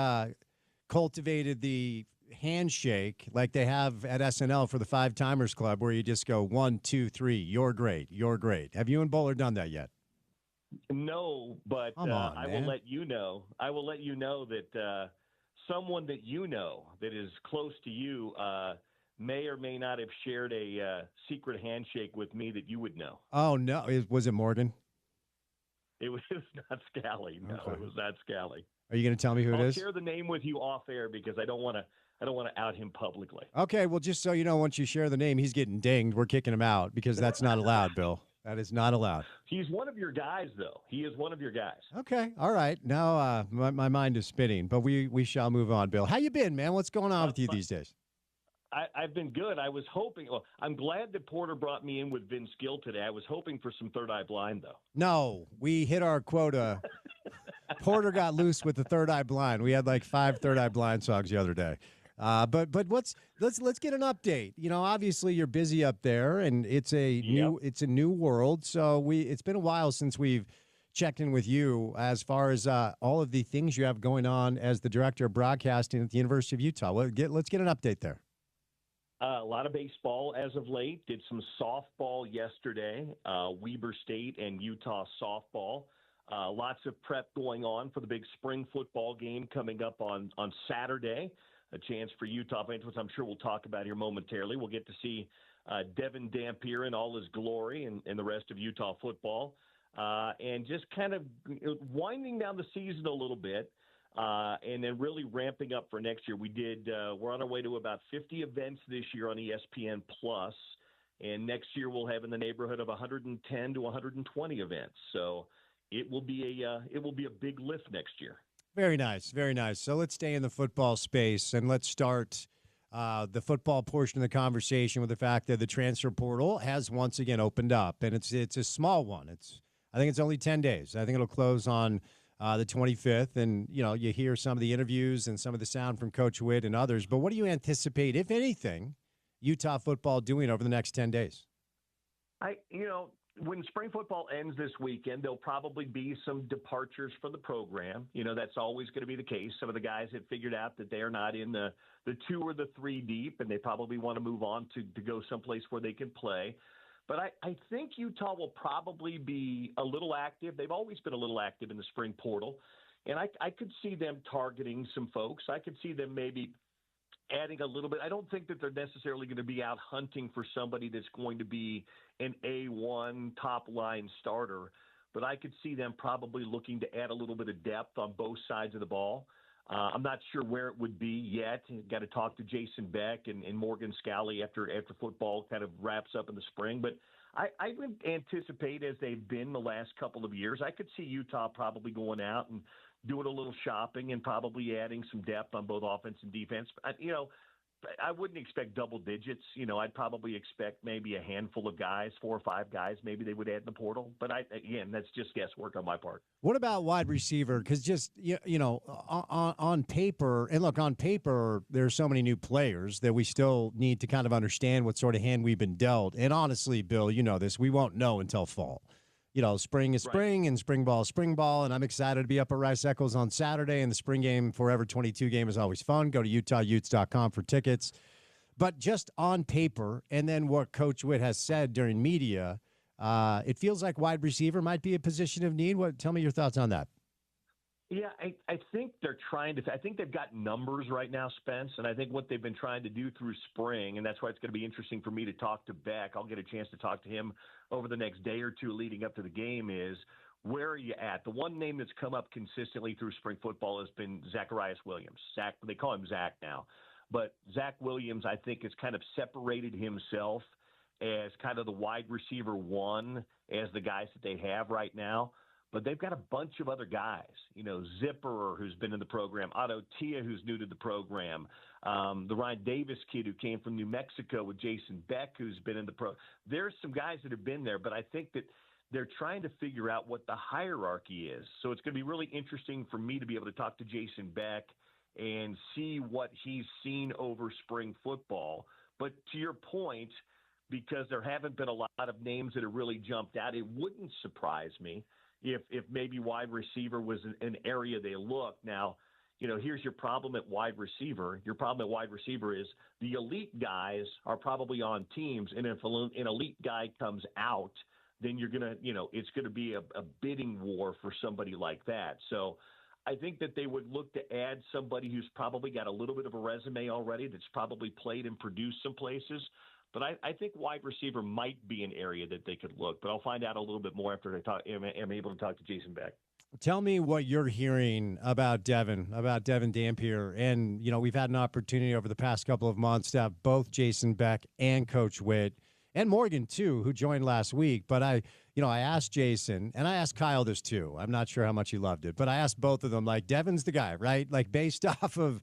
cultivated the handshake like they have at SNL for the Five Timers Club where you just go 1, 2, 3, you're great. Have you and Bowler done that yet? No, but I will let you know. I will let you know that someone that you know that is close to you may or may not have shared a secret handshake with me that you would know. Oh, no. Was it Morgan? It was not Scally. No, okay. It was not Scally. Are you going to tell me who it is? I'll share the name with you off air because I don't want to out him publicly. Okay, well, just so you know, once you share the name, he's getting dinged. We're kicking him out because that's not allowed, Bill. That is not allowed. He's one of your guys, though. He is one of your guys. Okay, all right. Now my mind is spinning, but we shall move on, Bill. How you been, man? What's going on with you these days? I've been good. I was hoping. Well, I'm glad that Porter brought me in with Vince Gill today. I was hoping for some Third Eye Blind, though. No, we hit our quota. Porter got loose with the Third Eye Blind. We had like 5 Third Eye Blind songs the other day. But let's get an update. You know, obviously you're busy up there, and it's a new world. So it's been a while since we've checked in with you as far as all of the things you have going on as the director of broadcasting at the University of Utah. Let's get an update there. A lot of baseball as of late. Did some softball yesterday. Weber State and Utah softball. Lots of prep going on for the big spring football game coming up on Saturday. A chance for Utah fans, which I'm sure we'll talk about here momentarily. We'll get to see Devin Dampier in all his glory and the rest of Utah football. And just kind of winding down the season a little bit. And then really ramping up for next year. We're on our way to about 50 events this year on ESPN Plus, and next year we'll have in the neighborhood of 110 to 120 events. So it will be a big lift next year. Very nice, very nice. So let's stay in the football space, and let's start the football portion of the conversation with the fact that the transfer portal has once again opened up, and it's a small one. I think it's only 10 days. I think it'll close on the 25th, and you hear some of the interviews and some of the sound from Coach Witt and others. But what do you anticipate, if anything, Utah football doing over the next 10 days? When spring football ends this weekend, there'll probably be some departures for the program. That's always going to be the case. Some of the guys have figured out that they are not in the 2 or the 3 deep, and they probably want to move on to go someplace where they can play. But I think Utah will probably be a little active. They've always been a little active in the spring portal. And I could see them targeting some folks. I could see them maybe adding a little bit. I don't think that they're necessarily going to be out hunting for somebody that's going to be an A1 top-line starter. But I could see them probably looking to add a little bit of depth on both sides of the ball. I'm not sure where it would be yet. Got to talk to Jason Beck and Morgan Scally after football kind of wraps up in the spring. But I would anticipate, as they've been the last couple of years, I could see Utah probably going out and doing a little shopping and probably adding some depth on both offense and defense. I wouldn't expect double digits. I'd probably expect maybe a handful of guys, 4 or 5 guys, maybe they would add in the portal. But again, that's just guesswork on my part. What about wide receiver? Because just on paper, and look, on paper, there's so many new players that we still need to kind of understand what sort of hand we've been dealt. And honestly, Bill, you know this, we won't know until fall. Spring is spring, and spring ball is spring ball, and I'm excited to be up at Rice Eccles on Saturday, and the spring game, Forever 22 game is always fun. Go to UtahUtes.com for tickets. But just on paper, and then what Coach Witt has said during media, it feels like wide receiver might be a position of need. Tell me your thoughts on that. Yeah, I think they're trying to – I think they've got numbers right now, Spence, and I think what they've been trying to do through spring, and that's why it's going to be interesting for me to talk to Beck. I'll get a chance to talk to him over the next day or two leading up to the game is where are you at? The one name that's come up consistently through spring football has been Zacharias Williams. Zach, they call him Zach now. But Zach Williams, I think, has kind of separated himself as kind of the wide receiver one as the guys that they have right now. But they've got a bunch of other guys, Zipperer, who's been in the program, Otto Tia, who's new to the program, the Ryan Davis kid who came from New Mexico with Jason Beck, who's been in the pro. There's some guys that have been there, but I think that they're trying to figure out what the hierarchy is. So it's going to be really interesting for me to be able to talk to Jason Beck and see what he's seen over spring football. But to your point, because there haven't been a lot of names that have really jumped out, it wouldn't surprise me if maybe wide receiver was an area they look. Now, here's your problem at wide receiver. Your problem at wide receiver is the elite guys are probably on teams, and if an elite guy comes out, then you're going to, it's going to be a bidding war for somebody like that. So I think that they would look to add somebody who's probably got a little bit of a resume already, that's probably played and produced some places. But I think wide receiver might be an area that they could look. But I'll find out a little bit more after I am able to talk to Jason Beck. Tell me what you're hearing about Devin Dampier. And, we've had an opportunity over the past couple of months to have both Jason Beck and Coach Witt and Morgan, too, who joined last week. But I asked Jason, and I asked Kyle this, too. I'm not sure how much he loved it. But I asked both of them, Devin's the guy, right? Based off of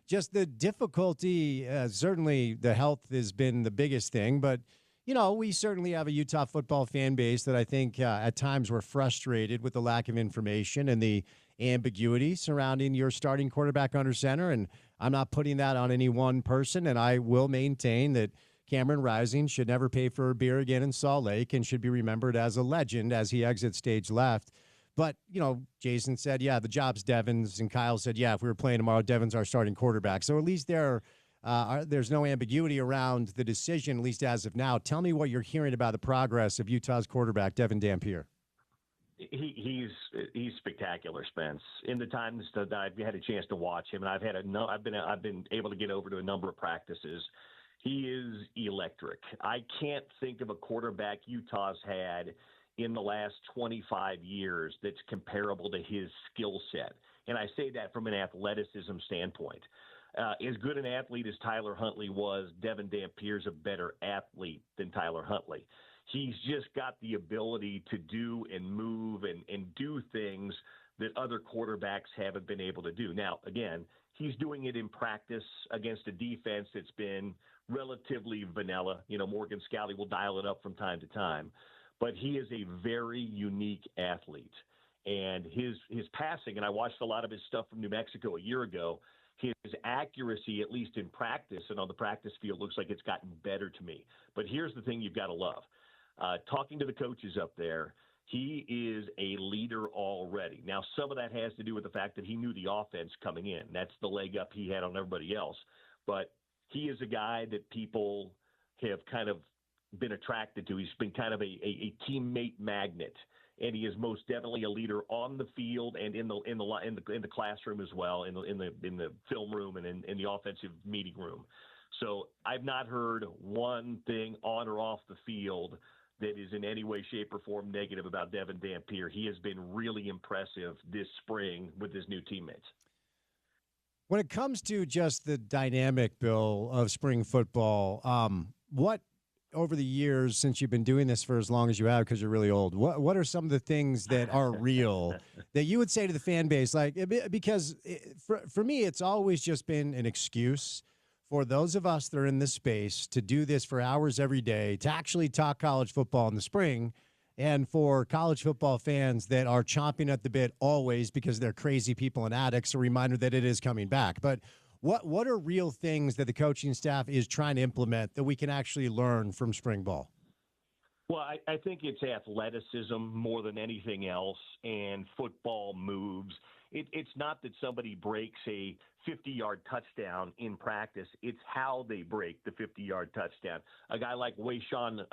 just the difficulty, certainly the health has been the biggest thing, but, we certainly have a Utah football fan base that I think at times were frustrated with the lack of information and the ambiguity surrounding your starting quarterback under center. And I'm not putting that on any one person, and I will maintain that Cameron Rising should never pay for a beer again in Salt Lake and should be remembered as a legend as he exits stage left. But, Jason said, yeah, the job's Devin's. And Kyle said, yeah, if we were playing tomorrow, Devin's our starting quarterback. So at least there's no ambiguity around the decision, at least as of now. Tell me what you're hearing about the progress of Utah's quarterback, Devin Dampier. He's spectacular, Spence. In the times that I've had a chance to watch him, and I've been able to get over to a number of practices. He is electric. I can't think of a quarterback Utah's had in the last 25 years that's comparable to his skill set. And I say that from an athleticism standpoint. As good an athlete as Tyler Huntley was, Devin Dampier's a better athlete than Tyler Huntley. He's just got the ability to do and move and do things that other quarterbacks haven't been able to do. Now, again, he's doing it in practice against a defense that's been relatively vanilla. Morgan Scalley will dial it up from time to time. But he is a very unique athlete. And his passing, and I watched a lot of his stuff from New Mexico a year ago, his accuracy, at least in practice and on the practice field, looks like it's gotten better to me. But here's the thing you've got to love. Talking to the coaches up there, he is a leader already. Now, some of that has to do with the fact that he knew the offense coming in. That's the leg up he had on everybody else. But he is a guy that people have kind of been attracted to. He's been kind of a teammate magnet, and he is most definitely a leader on the field and in the classroom as well, in the film room and in the offensive meeting room. So I've not heard one thing on or off the field that is in any way, shape, or form negative about Devin Dampier. He has been really impressive this spring with his new teammates. When it comes to just the dynamic, Bill, of spring football, what over the years, since you've been doing this for as long as you have, because you're really old, what are some of the things that are real that you would say to the fan base? Because for me, it's always just been an excuse for those of us that are in this space to do this for hours every day, to actually talk college football in the spring, and for college football fans that are chomping at the bit always because they're crazy people and addicts, a reminder that it is coming back. But what are real things that the coaching staff is trying to implement that we can actually learn from spring ball? Well, I think it's athleticism more than anything else, and football moves. It's not that somebody breaks a 50-yard touchdown in practice. It's how they break the 50-yard touchdown. A guy like Wayshawn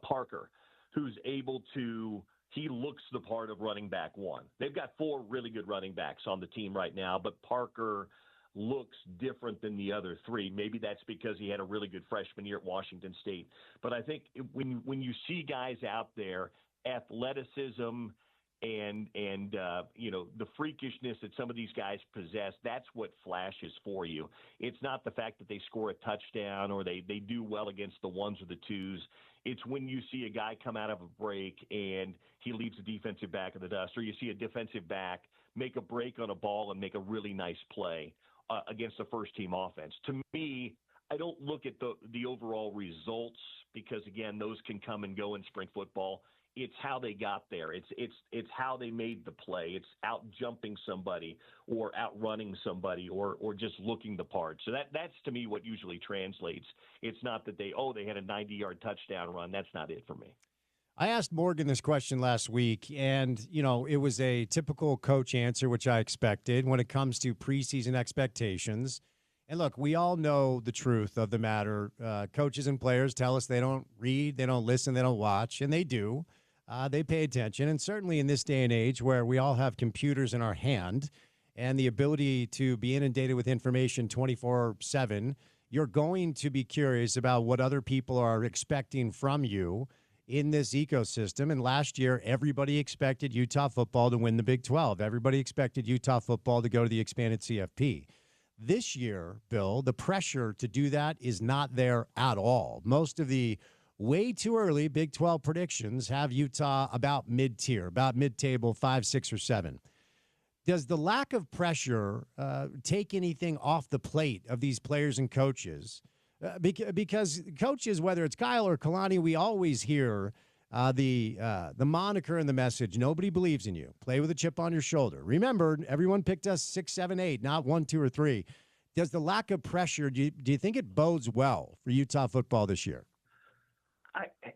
Parker, who's able to – he looks the part of running back one. They've got 4 really good running backs on the team right now, but Parker – looks different than the other 3. Maybe that's because he had a really good freshman year at Washington State. But I think when you see guys out there, athleticism and the freakishness that some of these guys possess, that's what flashes for you. It's not the fact that they score a touchdown or they do well against the 1s or the 2s. It's when you see a guy come out of a break and he leaves the defensive back in the dust, or you see a defensive back make a break on a ball and make a really nice play against the first-team offense. To me, I don't look at the overall results because, again, those can come and go in spring football. It's how they got there. It's how they made the play. It's out-jumping somebody or outrunning somebody or just looking the part. So that's, to me, what usually translates. It's not that they had a 90-yard touchdown run. That's not it for me. I asked Morgan this question last week, and, it was a typical coach answer, which I expected when it comes to preseason expectations. And look, we all know the truth of the matter. Coaches and players tell us they don't read, they don't listen, they don't watch, and they do. They pay attention. And certainly in this day and age where we all have computers in our hand and the ability to be inundated with information 24/7, you're going to be curious about what other people are expecting from you in this ecosystem. And last year, everybody expected Utah football to win the Big 12. Everybody expected Utah football to go to the expanded CFP. This year, Bill, the pressure to do that is not there at all. Most of the way too early Big 12 predictions have Utah about mid-tier, about mid-table, 5, 6, or 7. Does the lack of pressure take anything off the plate of these players and coaches? Because coaches, whether it's Kyle or Kalani, we always hear the moniker and the message, nobody believes in you. Play with a chip on your shoulder. Remember, everyone picked us 6, 7, 8, not 1, 2, or 3. Does the lack of pressure, do you think it bodes well for Utah football this year?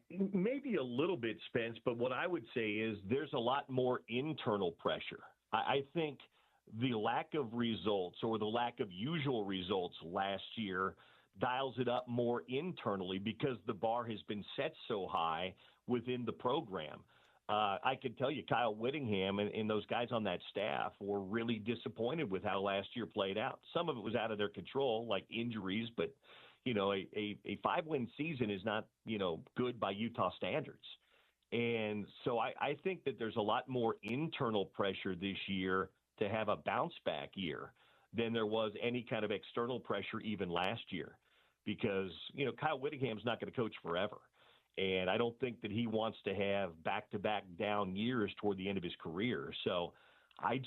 Maybe a little bit, Spence, but what I would say is there's a lot more internal pressure. I think the lack of results or the lack of usual results last year dials it up more internally because the bar has been set so high within the program. I can tell you Kyle Whittingham and those guys on that staff were really disappointed with how last year played out. Some of it was out of their control, like injuries, but a 5-win season is not, good by Utah standards. And so I think that there's a lot more internal pressure this year to have a bounce back year than there was any kind of external pressure even last year. Because, Kyle Whittingham's not going to coach forever. And I don't think that he wants to have back-to-back down years toward the end of his career. So I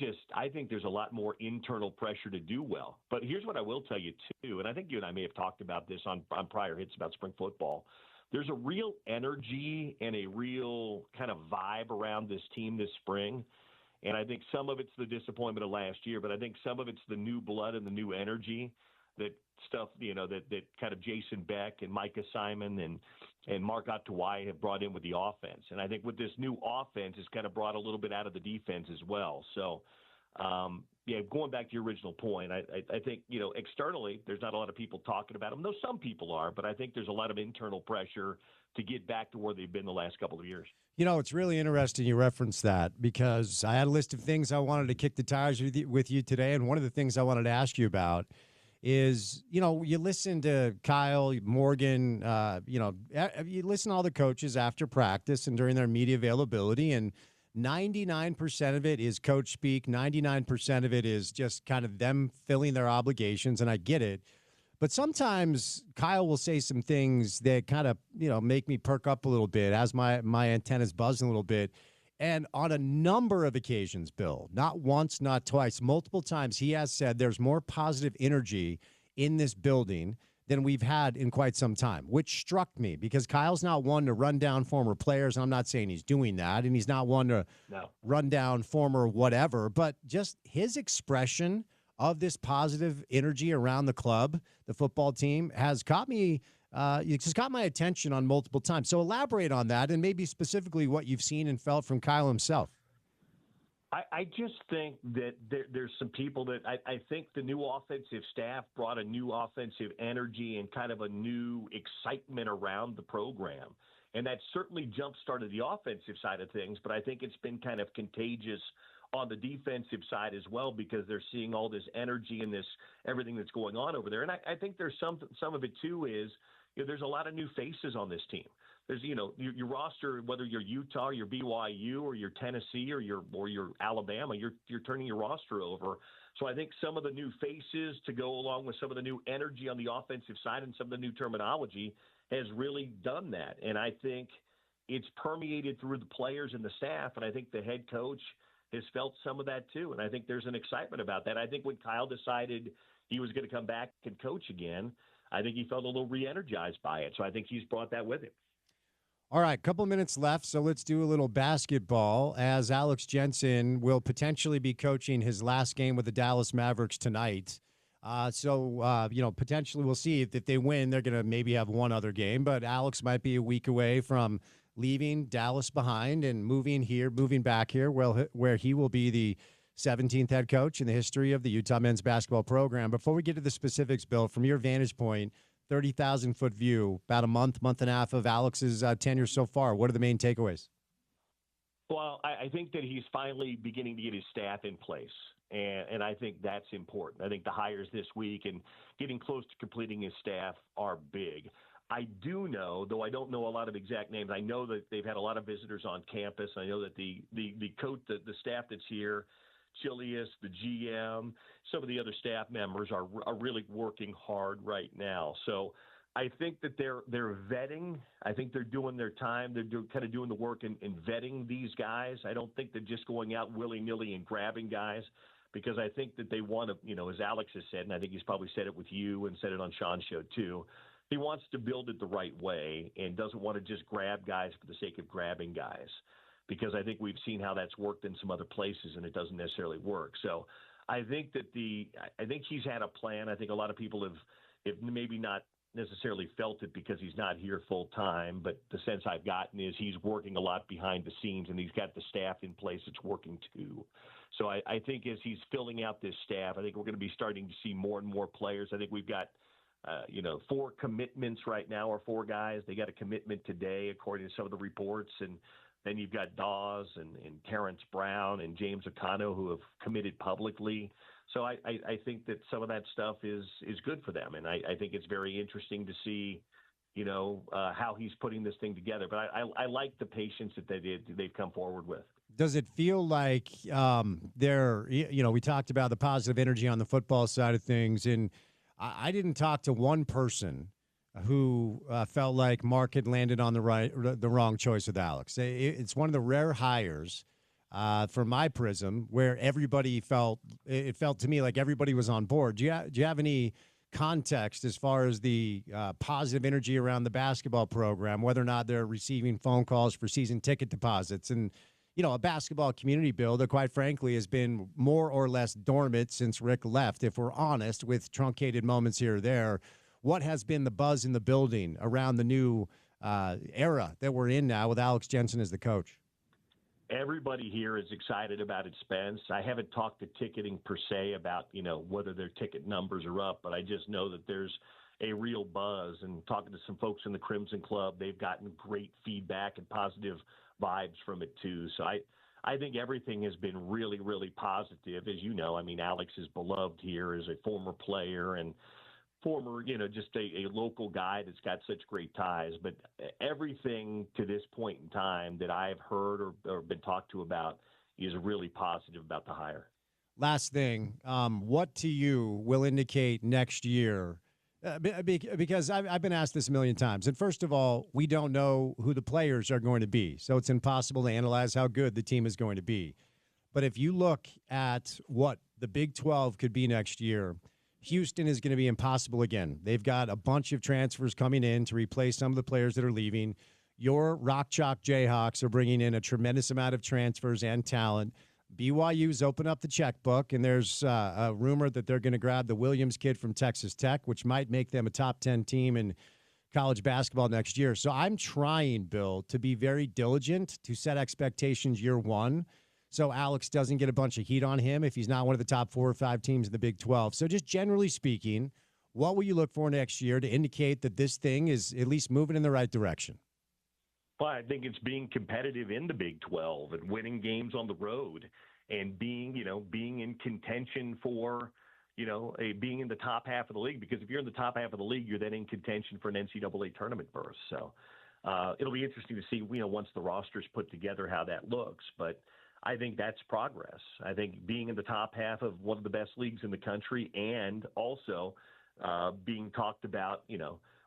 think there's a lot more internal pressure to do well. But here's what I will tell you, too, and I think you and I may have talked about this on prior hits about spring football. There's a real energy and a real kind of vibe around this team this spring. And I think some of it's the disappointment of last year, but I think some of it's the new blood and the new energy. That stuff, that kind of Jason Beck and Micah Simon and Mark Atawai have brought in with the offense. And I think with this new offense, it's kind of brought a little bit out of the defense as well. So, going back to your original point, I think, externally, there's not a lot of people talking about them, though some people are, but I think there's a lot of internal pressure to get back to where they've been the last couple of years. It's really interesting you referenced that because I had a list of things I wanted to kick the tires with you today. And one of the things I wanted to ask you about is, you listen to Kyle, Morgan, you listen to all the coaches after practice and during their media availability, and 99% of it is coach speak. 99% of it is just kind of them filling their obligations, and I get it. But sometimes Kyle will say some things that kind of, make me perk up a little bit as my antennas buzzing a little bit. And on a number of occasions, Bill, not once, not twice, multiple times, he has said there's more positive energy in this building than we've had in quite some time, which struck me because Kyle's not one to run down former players. I'm not saying he's doing that, and he's not one to run down former whatever, but just his expression of this positive energy around the club, the football team, has caught me. It's just got my attention on multiple times. So elaborate on that and maybe specifically what you've seen and felt from Kyle himself. I just think that there's some people that I think the new offensive staff brought a new offensive energy and kind of a new excitement around the program. And that certainly jump-started the offensive side of things, but I think it's been kind of contagious on the defensive side as well because they're seeing all this energy and this everything that's going on over there. And I think there's some of it, too, is there's a lot of new faces on this team. There's, your roster, whether you're Utah, or you're BYU, or you're Tennessee, or you're Alabama, you're turning your roster over. So I think some of the new faces to go along with some of the new energy on the offensive side and some of the new terminology has really done that. And I think it's permeated through the players and the staff, and I think the head coach has felt some of that too. And I think there's an excitement about that. I think when Kyle decided he was going to come back and coach again, I think he felt a little re-energized by it. So I think he's brought that with him. All right, couple minutes left, so let's do a little basketball as Alex Jensen will potentially be coaching his last game with the Dallas Mavericks tonight. Potentially we'll see if they win, they're going to maybe have one other game, but Alex might be a week away from leaving Dallas behind and moving back here, where he will be the 17th head coach in the history of the Utah men's basketball program. Before we get to the specifics, Bill, from your vantage point, 30,000-foot view, about a month and a half of Alex's tenure so far. What are the main takeaways? Well, I think that he's finally beginning to get his staff in place, and I think that's important. I think the hires this week and getting close to completing his staff are big. I do know, though I don't know a lot of exact names, I know that they've had a lot of visitors on campus. I know that the coach, the staff that's here, Chilius, the GM, some of the other staff members are really working hard right now. So I think that they're vetting. I think they're doing their time. They're kind of doing the work in vetting these guys. I don't think they're just going out willy-nilly and grabbing guys because I think that they want to, as Alex has said, and I think he's probably said it with you and said it on Sean's show too, he wants to build it the right way and doesn't want to just grab guys for the sake of grabbing guys. Because I think we've seen how that's worked in some other places and it doesn't necessarily work. So I think that I think he's had a plan. I think a lot of people have maybe not necessarily felt it because he's not here full time, but the sense I've gotten is he's working a lot behind the scenes and he's got the staff in place that's working too. So I think as he's filling out this staff, I think we're going to be starting to see more and more players. I think we've got 4 commitments right now, or 4 guys. They got a commitment today, according to some of the reports, and then you've got Dawes and Terrence Brown and James O'Connor who have committed publicly. So I think that some of that stuff is good for them. And I think it's very interesting to see, how he's putting this thing together. But I like the patience that they've come forward with. Does it feel like we talked about the positive energy on the football side of things, and I didn't talk to one person who felt like Mark had landed on the wrong choice with Alex. It's one of the rare hires from my prism where everybody felt to me like everybody was on board. Do you have any context as far as the positive energy around the basketball program, whether or not they're receiving phone calls for season ticket deposits and, a basketball community build that, quite frankly, has been more or less dormant since Rick left, if we're honest, with truncated moments here or there. What has been the buzz in the building around the new era that we're in now with Alex Jensen as the coach? Everybody here is excited about it, Spence. I haven't talked to ticketing per se about, whether their ticket numbers are up, but I just know that there's a real buzz. And talking to some folks in the Crimson Club, they've gotten great feedback and positive vibes from it too. So I think everything has been really, really positive. As you know, Alex is beloved here as a former player and former, just a local guy that's got such great ties. But everything to this point in time that I've heard or been talked to about is really positive about the hire. Last thing, what to you will indicate next year? Because I've been asked this a million times. And first of all, we don't know who the players are going to be. So it's impossible to analyze how good the team is going to be. But if you look at what the Big 12 could be next year, Houston is going to be impossible again. They've got a bunch of transfers coming in to replace some of the players that are leaving. Your Rock Chalk Jayhawks are bringing in a tremendous amount of transfers and talent. BYU's open up the checkbook, and there's a rumor that they're going to grab the Williams kid from Texas Tech, which might make them a top 10 team in college basketball next year. So I'm trying, Bill, to be very diligent to set expectations year one so Alex doesn't get a bunch of heat on him if he's not one of the top 4 or 5 teams in the Big 12. So just generally speaking, what will you look for next year to indicate that this thing is at least moving in the right direction? Well, I think it's being competitive in the Big 12 and winning games on the road and being in contention for, being in the top half of the league. Because if you're in the top half of the league, you're then in contention for an NCAA tournament berth. So it'll be interesting to see, once the roster's put together, how that looks. But I think that's progress. I think being in the top half of one of the best leagues in the country and also being talked about,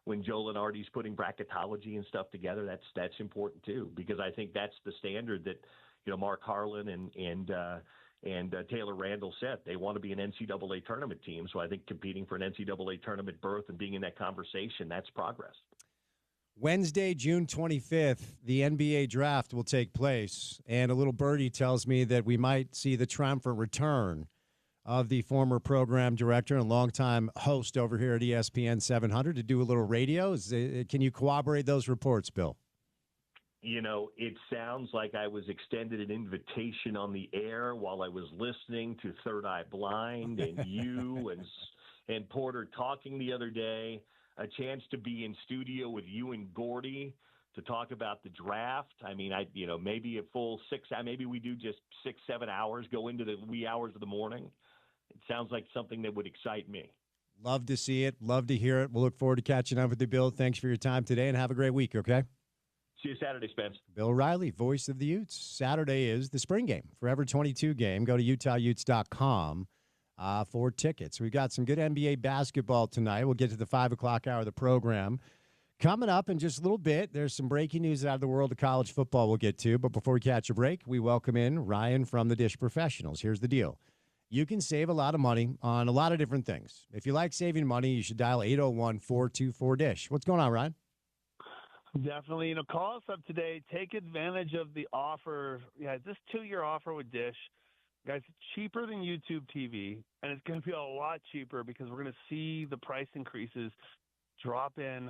when Joe Lenardi's putting bracketology and stuff together, that's important too, because I think that's the standard that, Mark Harlan and Taylor Randall set. They want to be an NCAA tournament team. So I think competing for an NCAA tournament berth and being in that conversation, that's progress. Wednesday, June 25th, the NBA draft will take place, and a little birdie tells me that we might see the triumphant return of the former program director and longtime host over here at ESPN 700 to do a little radio. Can you corroborate those reports, Bill? It sounds like I was extended an invitation on the air while I was listening to Third Eye Blind and you and Porter talking the other day. A chance to be in studio with you and Gordy to talk about the draft. I mean, maybe a full 6 hours, maybe we do just 6-7 hours, go into the wee hours of the morning. It sounds like something that would excite me. Love to see it. Love to hear it. We'll look forward to catching up with you, Bill. Thanks for your time today, and have a great week, okay? See you Saturday, Spence. Bill Riley, voice of the Utes. Saturday is the spring game, Forever 22 game. Go to UtahUtes.com for tickets. We've got some good NBA basketball tonight. We'll get to the 5 o'clock hour of the program. Coming up in just a little bit, there's some breaking news out of the world of college football we'll get to. But before we catch a break, we welcome in Ryan from the Dish Professionals. Here's the deal. You can save a lot of money on a lot of different things. If you like saving money, you should dial 801-424-DISH. What's going on, Ryan? Definitely. Call us up today. Take advantage of the offer. Yeah, this 2-year offer with Dish. Guys, it's cheaper than YouTube TV, and it's going to be a lot cheaper because we're going to see the price increases drop in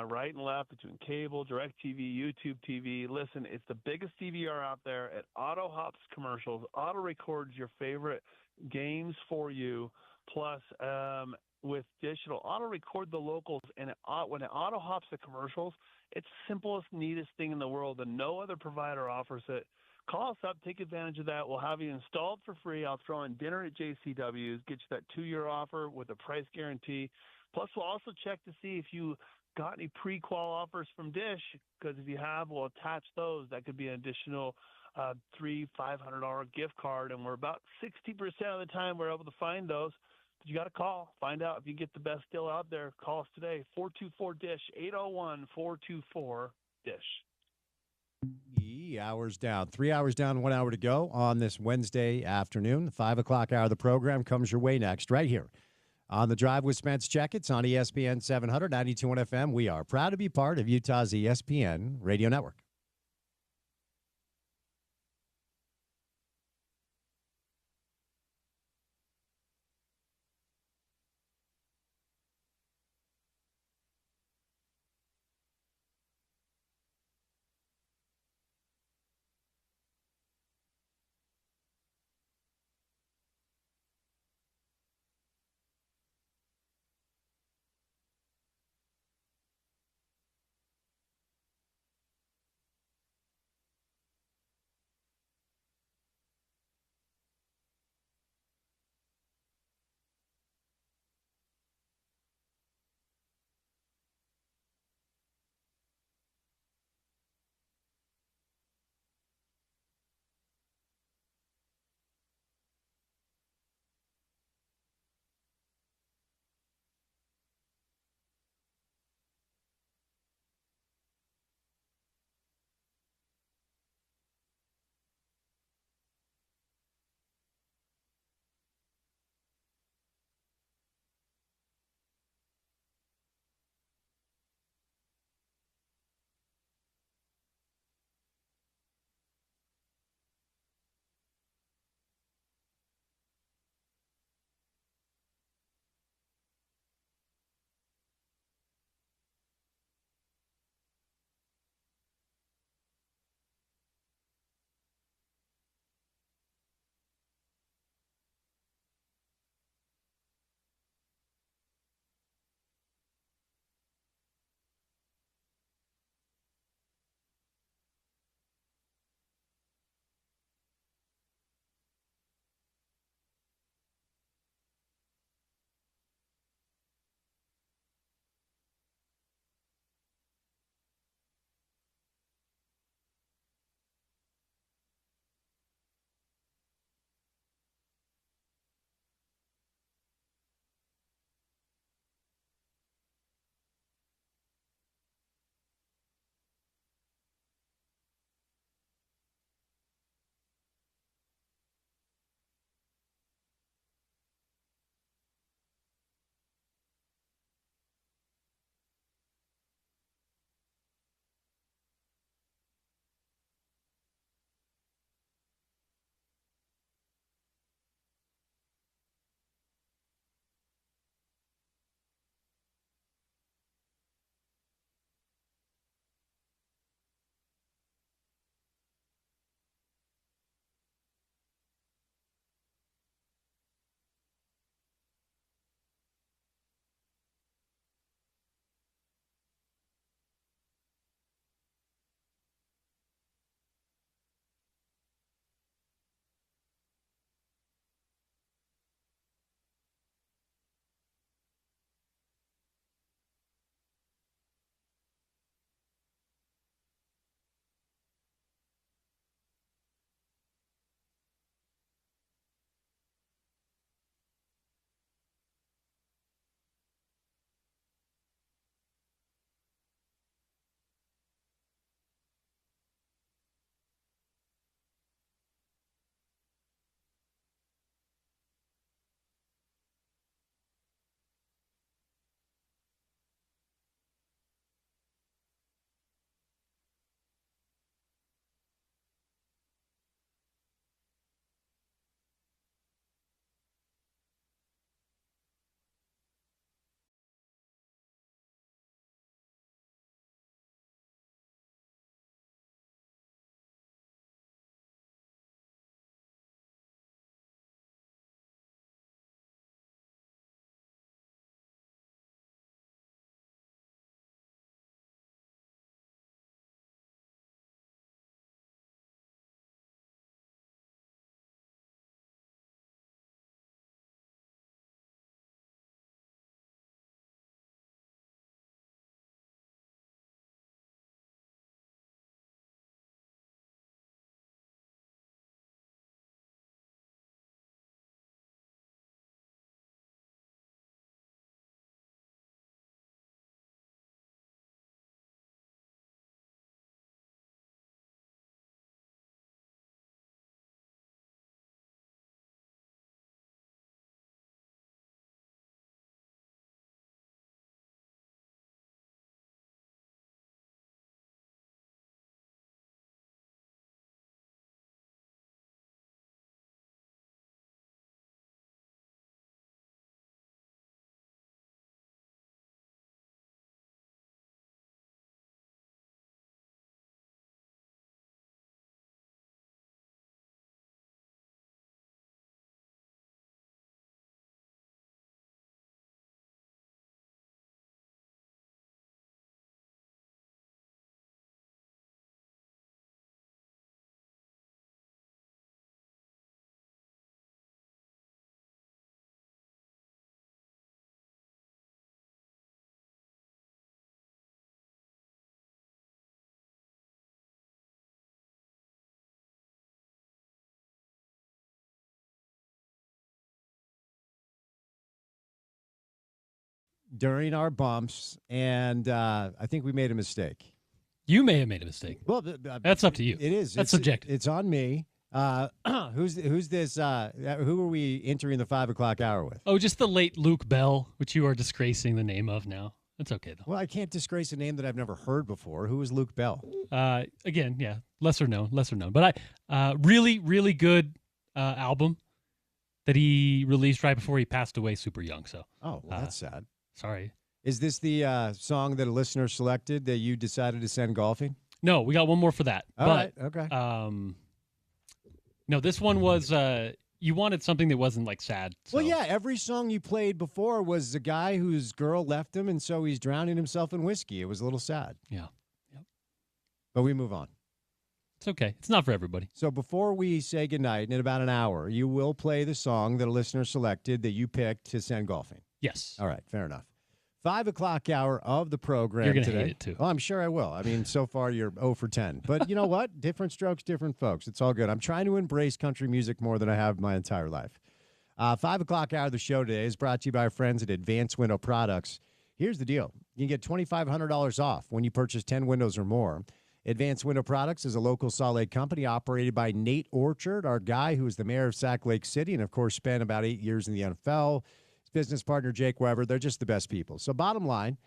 right and left between cable, DirecTV, YouTube TV. Listen, it's the biggest DVR out there. It auto-hops commercials, auto-records your favorite games for you, plus with Dish, it'll auto-record the locals, and when it auto-hops the commercials, it's the simplest, neatest thing in the world, and no other provider offers it. Call us up, take advantage of that. We'll have you installed for free. I'll throw in dinner at JCW's, get you that 2-year offer with a price guarantee. Plus, we'll also check to see if you got any pre-qual offers from Dish, because if you have, we'll attach those. That could be an additional $300-$500 gift card, and we're about 60% of the time we're able to find those. But you got to call. Find out if you get the best deal out there. Call us today, 424-DISH, 801-424-DISH. Hours down. 3 hours down, 1 hour to go on this Wednesday afternoon. The 5 o'clock hour of the program comes your way next, right here on The Drive with Spence Checketts on ESPN 700, 92.1 FM. We are proud to be part of Utah's ESPN radio network. during our bumps, and I think we made a mistake. You may have made a mistake. Well, that's up to you. It is. That's subjective. It's on me. Who's this? Who are we entering the 5 o'clock hour with? Oh, just the late Luke Bell, which you are disgracing the name of now. That's okay, though. Well, I can't disgrace a name that I've never heard before. Who is Luke Bell? Again, yeah, lesser known. But really, really good album that he released right before he passed away super young. So, well, that's sad. Sorry. Is this the song that a listener selected that you decided to send golfing? No, we got one more for that. All right, okay. No, this one was you wanted something that wasn't like sad. So. Well, yeah, every song you played before was a guy whose girl left him, and so he's drowning himself in whiskey. It was a little sad. Yeah. Yep. But we move on. It's okay. It's not for everybody. So before we say goodnight, in about an hour, you will play the song that a listener selected that you picked to send golfing. Yes. All right, fair enough. 5 o'clock hour of the program You're gonna today. hate it, too. Oh, I'm sure I will. I mean, so far you're 0 for 10. But you know what? Different strokes, different folks. It's all good. I'm trying to embrace country music more than I have my entire life. 5 o'clock hour of the show today is brought to you by our friends at Advanced Window Products. Here's the deal. You can get $2,500 off when you purchase 10 windows or more. Advanced Window Products is a local Salt Lake company operated by Nate Orchard, our guy who is the mayor of Sac Lake City and, of course, spent about 8 years in the NFL. Business partner Jake Weber. They're just the best people. So bottom line,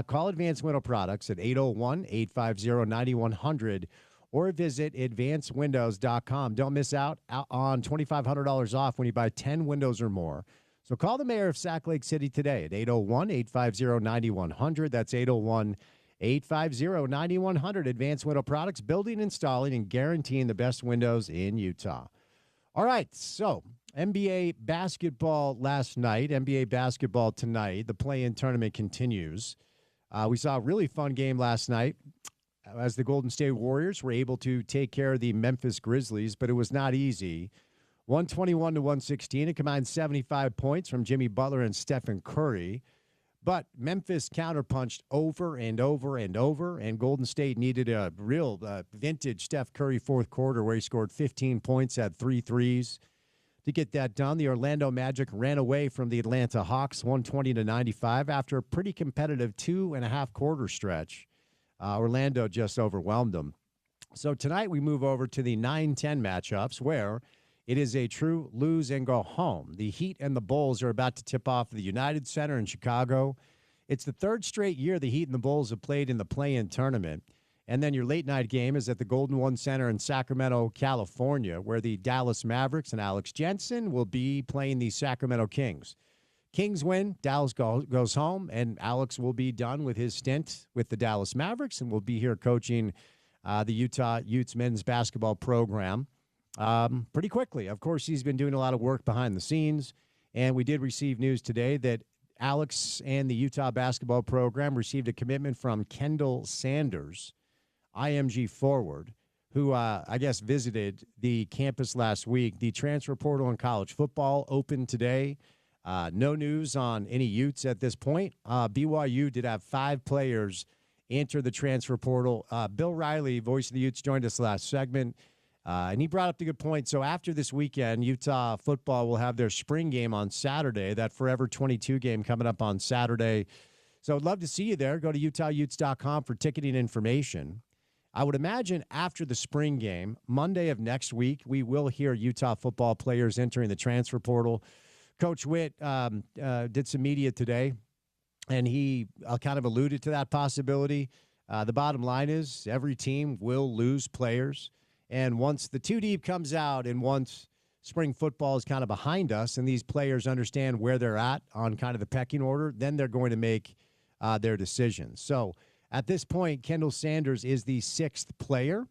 call Advanced Window Products at 801-850-9100 or visit advancedwindows.com. Don't miss out on $2,500 off when you buy 10 windows or more. So call the mayor of Sac Lake City today at 801-850-9100. That's 801-850-9100. Advanced Window Products, building, installing, and guaranteeing the best windows in Utah. All right, so NBA basketball last night, NBA basketball tonight. The play-in tournament continues. We saw a really fun game last night as the Golden State Warriors were able to take care of the Memphis Grizzlies, but it was not easy. 121-116. It combined 75 points from Jimmy Butler and Stephen Curry. But Memphis counterpunched over and over and over, and Golden State needed a real vintage Steph Curry fourth quarter where he scored 15 points, had 3 threes. To get that done, the Orlando Magic ran away from the Atlanta Hawks 120-95 after a pretty competitive 2.5-quarter stretch. Orlando just overwhelmed them. So tonight we move over to the 9-10 matchups where it is a true lose and go home. The Heat and the Bulls are about to tip off at the United Center in Chicago. It's the third straight year the Heat and the Bulls have played in the play-in tournament. And then your late-night game is at the Golden One Center in Sacramento, California, where the Dallas Mavericks and Alex Jensen will be playing the Sacramento Kings. Kings win, Dallas goes home, and Alex will be done with his stint with the Dallas Mavericks and will be here coaching the Utah Utes men's basketball program pretty quickly. Of course, he's been doing a lot of work behind the scenes, and we did receive news today that Alex and the Utah basketball program received a commitment from Kendall Sanders, IMG forward, who I guess visited the campus last week. The transfer portal in college football opened today. No news on any Utes at this point. BYU did have 5 players enter the transfer portal. Bill Riley, voice of the Utes, joined us last segment, and he brought up the good point. So after this weekend, Utah football will have their spring game on Saturday, that Forever 22 game coming up on Saturday. So I'd love to see you there. Go to utahutes.com for ticketing information. I would imagine after the spring game, Monday of next week, we will hear Utah football players entering the transfer portal. Coach Witt did some media today, and he kind of alluded to that possibility. The bottom line is every team will lose players. And once the 2 deep comes out and once spring football is kind of behind us and these players understand where they're at on kind of the pecking order, then they're going to make their decisions. So at this point, Kendall Sanders is the 6th player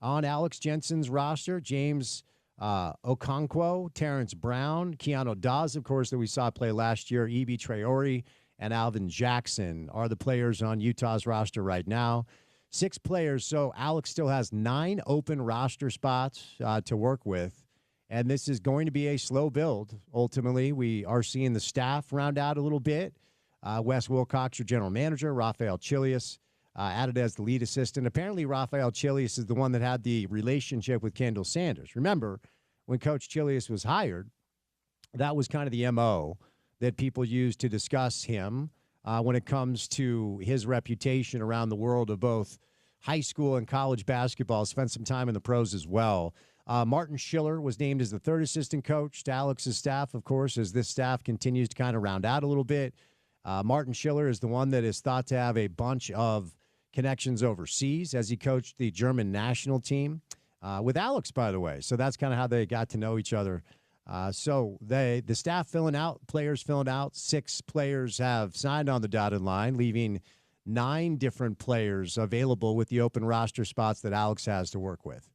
on Alex Jensen's roster. James Okonkwo, Terrence Brown, Keanu Dawes, of course, that we saw play last year, E.B. Traore, and Alvin Jackson are the players on Utah's roster right now. 6 players, so Alex still has 9 open roster spots to work with, and this is going to be a slow build. Ultimately, we are seeing the staff round out a little bit. Wes Wilcox, your general manager, Rafael Chilius, added as the lead assistant. Apparently, Rafael Chilius is the one that had the relationship with Kendall Sanders. Remember, when Coach Chilius was hired, that was kind of the MO that people used to discuss him when it comes to his reputation around the world of both high school and college basketball. Spent some time in the pros as well. Martin Schiller was named as the third assistant coach to Alex's staff, of course, as this staff continues to kind of round out a little bit. Martin Schiller is the one that is thought to have a bunch of connections overseas, as he coached the German national team with Alex, by the way. So that's kind of how they got to know each other. So the staff filling out, players filling out. 6 players have signed on the dotted line, leaving 9 different players available with the open roster spots that Alex has to work with.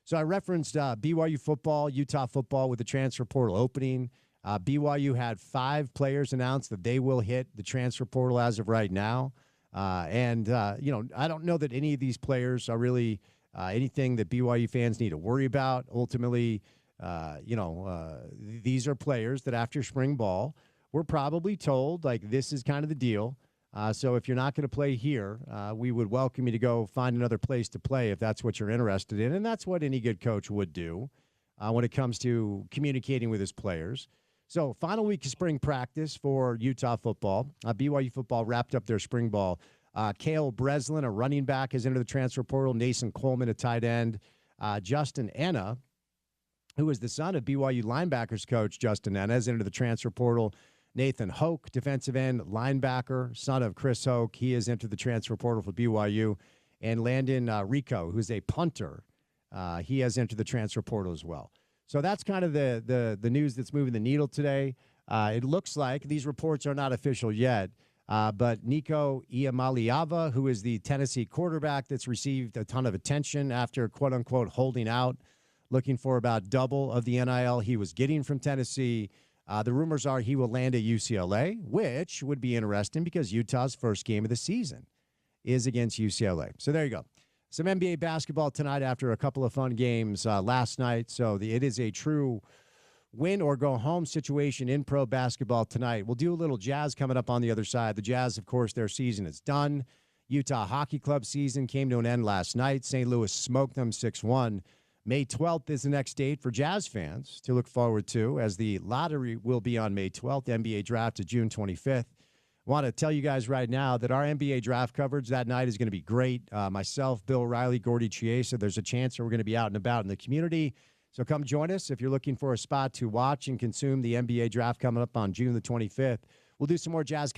So I referenced BYU football, Utah football with the transfer portal opening. BYU had 5 players announced that they will hit the transfer portal as of right now. I don't know that any of these players are really anything that BYU fans need to worry about. Ultimately, these are players that after spring ball, we're probably told, like, this is kind of the deal. So if you're not going to play here, we would welcome you to go find another place to play if that's what you're interested in. And that's what any good coach would do when it comes to communicating with his players. So final week of spring practice for Utah football. BYU football wrapped up their spring ball. Cale Breslin, a running back, has entered the transfer portal. Nason Coleman, a tight end. Justin Enna, who is the son of BYU linebackers coach Justin Enna, has entered the transfer portal. Nathan Hoke, defensive end, linebacker, son of Chris Hoke. He has entered the transfer portal for BYU. And Landon Rico, who's a punter, he has entered the transfer portal as well. So that's kind of the news that's moving the needle today. It looks like these reports are not official yet, but Nico Iamaleava, who is the Tennessee quarterback that's received a ton of attention after, quote-unquote, holding out, looking for about double of the NIL he was getting from Tennessee. The rumors are he will land at UCLA, which would be interesting because Utah's first game of the season is against UCLA. So there you go. Some NBA basketball tonight after a couple of fun games last night. So it is a true win or go home situation in pro basketball tonight. We'll do a little Jazz coming up on the other side. The Jazz, of course, their season is done. Utah Hockey Club season came to an end last night. St. Louis smoked them 6-1. May 12th is the next date for Jazz fans to look forward to, as the lottery will be on May 12th. NBA draft is June 25th. I want to tell you guys right now that our NBA draft coverage that night is going to be great. Myself, Bill Riley, Gordy Chiesa, there's a chance that we're going to be out and about in the community. So come join us if you're looking for a spot to watch and consume the NBA draft coming up on June the 25th. We'll do some more Jazz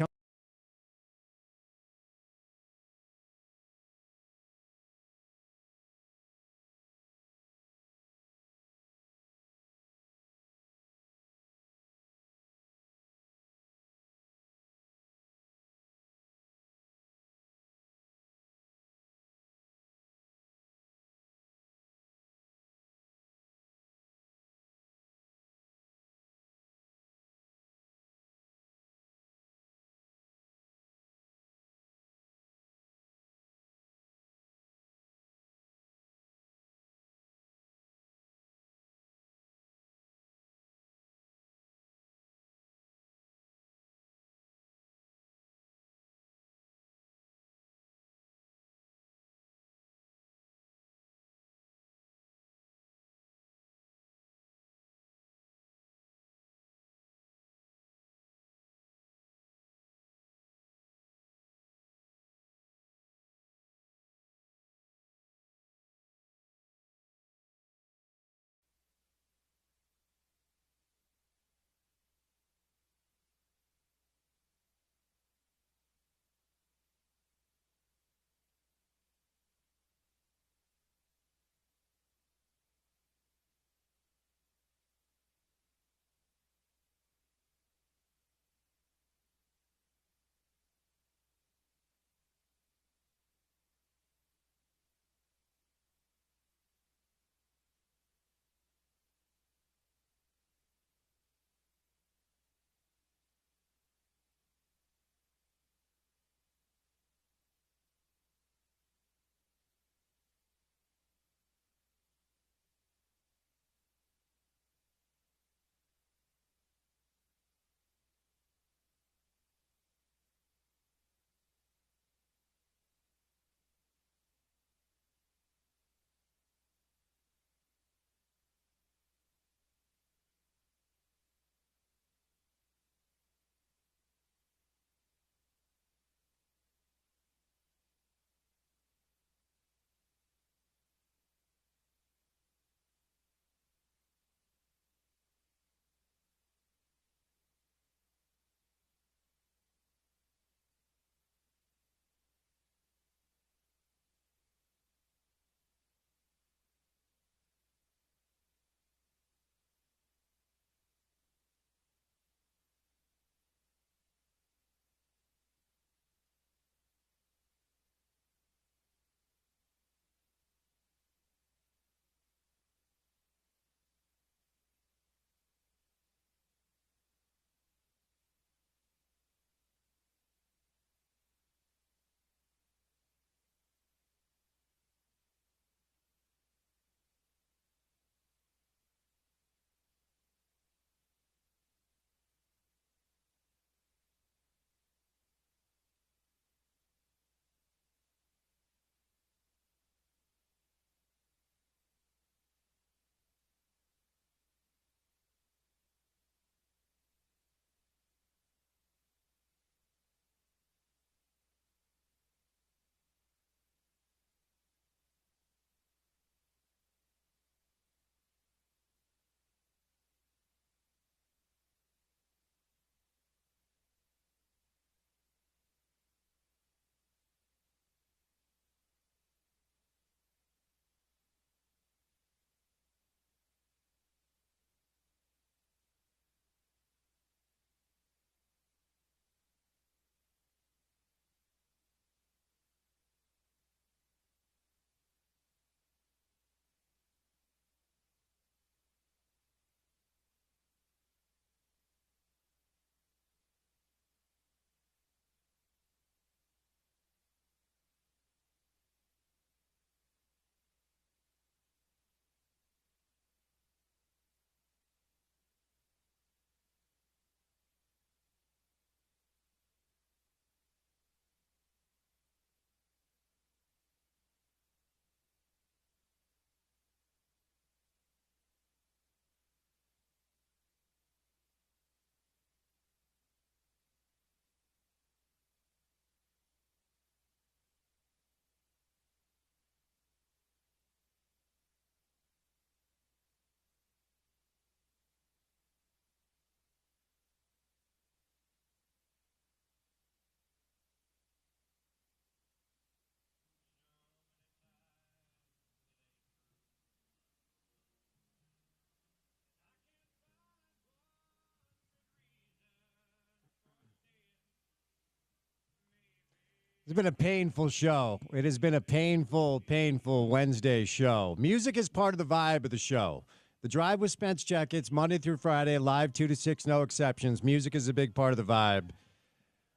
It's been a painful show. It has been a painful, painful Wednesday show. Music is part of the vibe of the show. The Drive with Spence Checketts, Monday through Friday, live 2 to 6, no exceptions. Music is a big part of the vibe.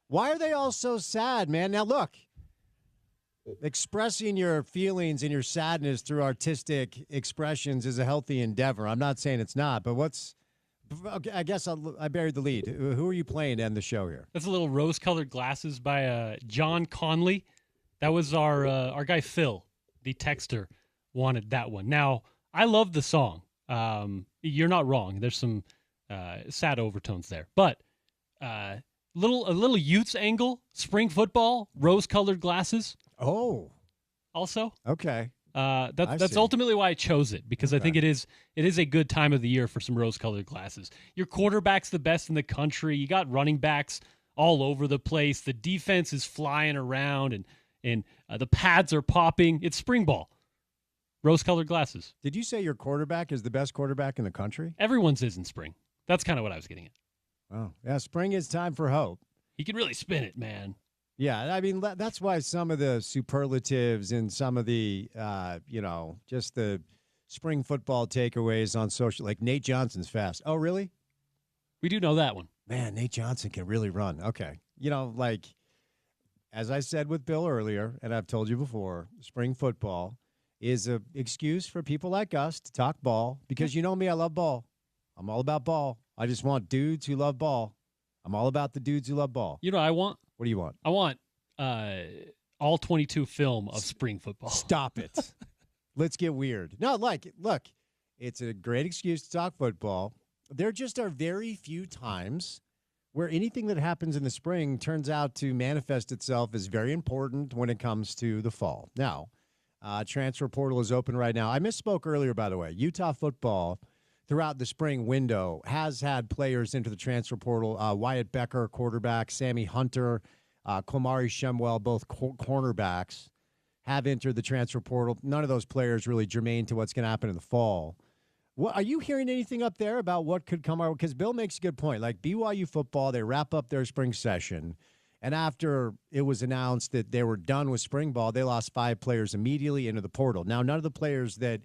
Why are they all so sad, man? Now, look, expressing your feelings and your sadness through artistic expressions is a healthy endeavor. I'm not saying it's not, but okay, I guess I buried the lead. Who are you playing to end the show here? That's a little rose-colored glasses by John Conley. That was our guy Phil, the texter, wanted that one. Now, I love the song. You're not wrong. There's some sad overtones there, but a little Utes angle, spring football, rose-colored glasses. Oh, also okay. That's ultimately why I chose it, because I think it is a good time of the year for some rose-colored glasses. Your quarterback's the best in the country. You got running backs all over the place. The defense is flying around, and the pads are popping. It's spring ball. Rose-colored glasses. Did you say your quarterback is the best quarterback in the country? Everyone's is in spring. That's kind of what I was getting at. Oh, yeah, spring is time for hope. He can really spin it, man. Yeah, I mean, that's why some of the superlatives and some of the, just the spring football takeaways on social, like Nate Johnson's fast. Oh, really? We do know that one. Man, Nate Johnson can really run. Okay. As I said with Bill earlier, and I've told you before, spring football is an excuse for people like us to talk ball, because you know me, I love ball. I'm all about ball. I just want dudes who love ball. I'm all about the dudes who love ball. You know what I want? What do you want? I want all 22 film of spring football. Stop it. Let's get weird. No, look, it's a great excuse to talk football. There just are very few times where anything that happens in the spring turns out to manifest itself as very important when it comes to the fall. Now, transfer portal is open right now. I misspoke earlier, by the way. Utah football throughout the spring window has had players into the transfer portal. Wyatt Becker, quarterback, Sammy Hunter, Komari Shemwell, both cornerbacks, have entered the transfer portal. None of those players really germane to what's going to happen in the fall. What, are you hearing anything up there about what could come our way? Because Bill makes a good point. Like BYU football, they wrap up their spring session, and after it was announced that they were done with spring ball, they lost 5 players immediately into the portal. Now, none of the players that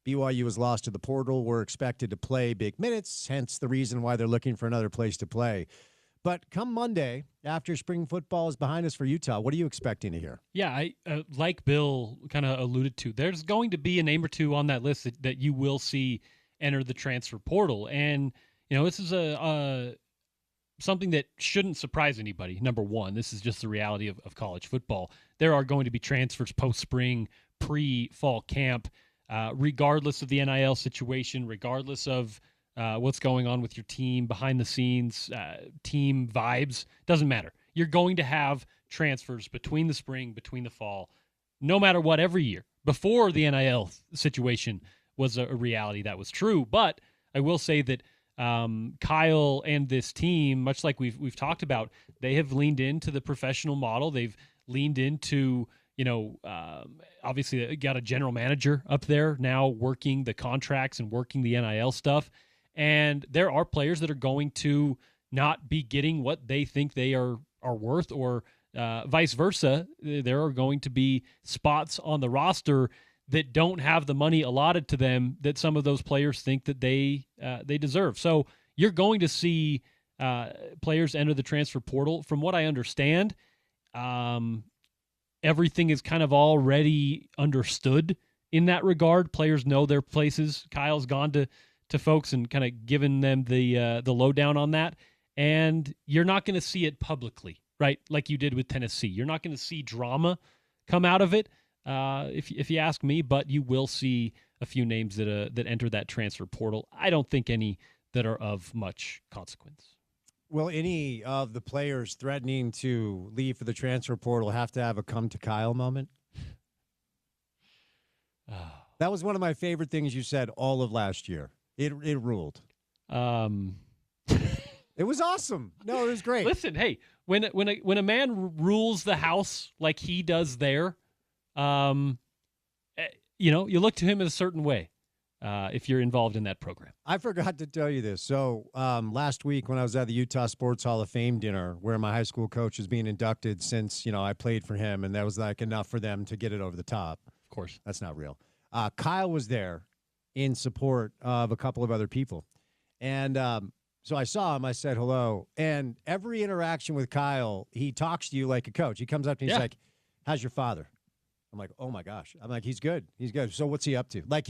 BYU has lost to the portal were expected to play big minutes, hence the reason why they're looking for another place to play. But come Monday, after spring football is behind us for Utah, what are you expecting to hear? Yeah, I like Bill kind of alluded to, there's going to be a name or two on that list that you will see enter the transfer portal. And, this is something that shouldn't surprise anybody. Number one, this is just the reality of college football. There are going to be transfers post-spring, pre-fall camp, regardless of the NIL situation, regardless of what's going on with your team, behind the scenes, team vibes, doesn't matter. You're going to have transfers between the spring, between the fall, no matter what, every year. Before the NIL situation was a reality, that was true. But I will say that Kyle and this team, much like we've talked about, they have leaned into the professional model. They've leaned into obviously they got a general manager up there now working the contracts and working the NIL stuff. And there are players that are going to not be getting what they think they are worth, or vice versa. There are going to be spots on the roster that don't have the money allotted to them that some of those players think that they deserve. So you're going to see players enter the transfer portal. From what I understand, everything is kind of already understood in that regard. Players know their places. Kyle's gone to folks and kind of given them the lowdown on that. And you're not going to see it publicly, right? Like you did with Tennessee. You're not going to see drama come out of it, if you ask me, but you will see a few names that enter that transfer portal. I don't think any that are of much consequence. Will any of the players threatening to leave for the transfer portal have to have a come to Kyle moment? That was one of my favorite things you said all of last year. It ruled. It was awesome. No, it was great. Listen, hey, when a man rules the house like he does there, you look to him in a certain way. if you're involved in that program. I forgot to tell you this. So last week when I was at the Utah Sports Hall of Fame dinner where my high school coach is being inducted since, I played for him, and that was like enough for them to get it over the top. Of course. That's not real. Kyle was there in support of a couple of other people. And so I saw him. I said hello. And every interaction with Kyle, he talks to you like a coach. He comes up to me, he's like, how's your father? I'm like, oh, my gosh. I'm like, he's good. He's good. So what's he up to? Like,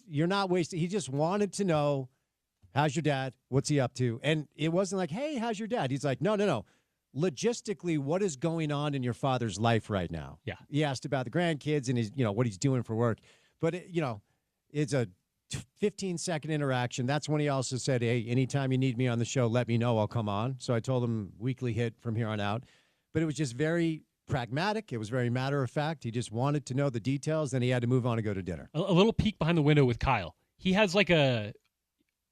you're not wasting. He just wanted to know, how's your dad? What's he up to? And it wasn't like, hey, how's your dad? He's like, no. Logistically, what is going on in your father's life right now? Yeah. He asked about the grandkids and his, what he's doing for work. But, it's a 15-second interaction. That's when he also said, hey, anytime you need me on the show, let me know. I'll come on. So I told him weekly hit from here on out. But it was just very pragmatic. It was very matter of fact. He just wanted to know the details. Then he had to move on and go to dinner. A little peek behind the window with Kyle. He has like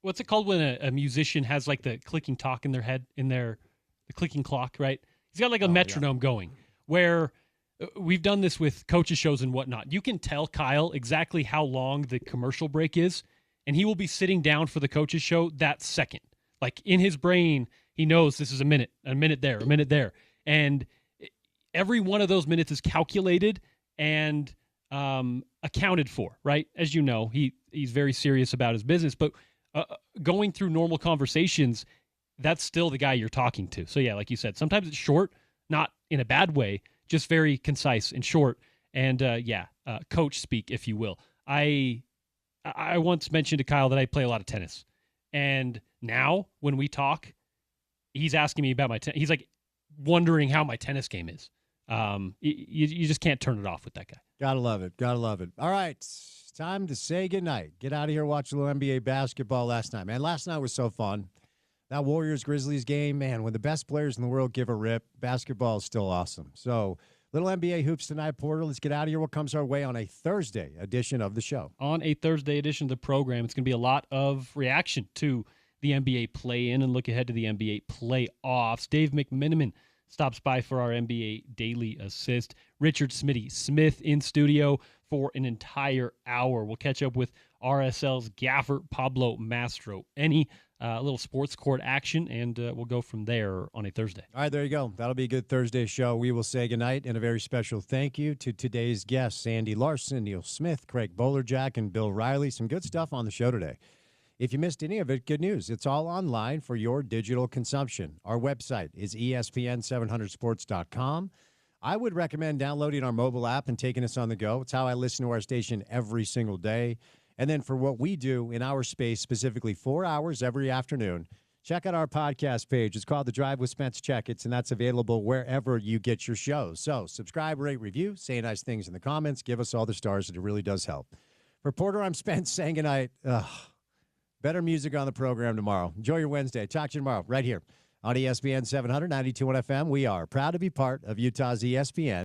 what's it called when a musician has like the clicking talk in their head, the clicking clock, right? He's got like a metronome going where we've done this with coaches shows and whatnot. You can tell Kyle exactly how long the commercial break is, and he will be sitting down for the coaches show that second. Like in his brain, he knows this is a minute there. And every one of those minutes is calculated and accounted for, right? As you know, he's very serious about his business, but going through normal conversations, that's still the guy you're talking to. So yeah, like you said, sometimes it's short, not in a bad way, just very concise and short. And coach speak, if you will. I once mentioned to Kyle that I play a lot of tennis, and now when we talk, he's asking me about my tennis. He's like wondering how my tennis game is. You just can't turn it off with that guy. Gotta love it. All right, time to say goodnight. Get out of here. Watch a little NBA basketball last night, man. Last night was so fun. That Warriors-Grizzlies game, man, when the best players in the world give a rip, basketball is still awesome. So, little NBA hoops tonight, Porter. Let's get out of here. What comes our way on a Thursday edition of the show? On a Thursday edition of the program, it's going to be a lot of reaction to the NBA play-in and look ahead to the NBA playoffs. Dave McMiniman stops by for our NBA Daily Assist. Richard Smitty Smith in studio for an entire hour. We'll catch up with RSL's gaffer, Pablo Mastro. A little sports court action, and we'll go from there on a Thursday. All right, there you go. That'll be a good Thursday show. We will say goodnight and a very special thank you to today's guests, Sandy Larson, Neil Smith, Craig Bowlerjack, and Bill Riley. Some good stuff on the show today. If you missed any of it, good news. It's all online for your digital consumption. Our website is ESPN700sports.com. I would recommend downloading our mobile app and taking us on the go. It's how I listen to our station every single day. And then for what we do in our space, specifically 4 hours every afternoon, check out our podcast page. It's called The Drive with Spence Checketts, and that's available wherever you get your shows. So subscribe, rate, review, say nice things in the comments. Give us all the stars. It really does help. For Porter, I'm Spence saying goodnight. Better music on the program tomorrow. Enjoy your Wednesday. Talk to you tomorrow right here on ESPN 700, 92.1 FM. We are proud to be part of Utah's ESPN.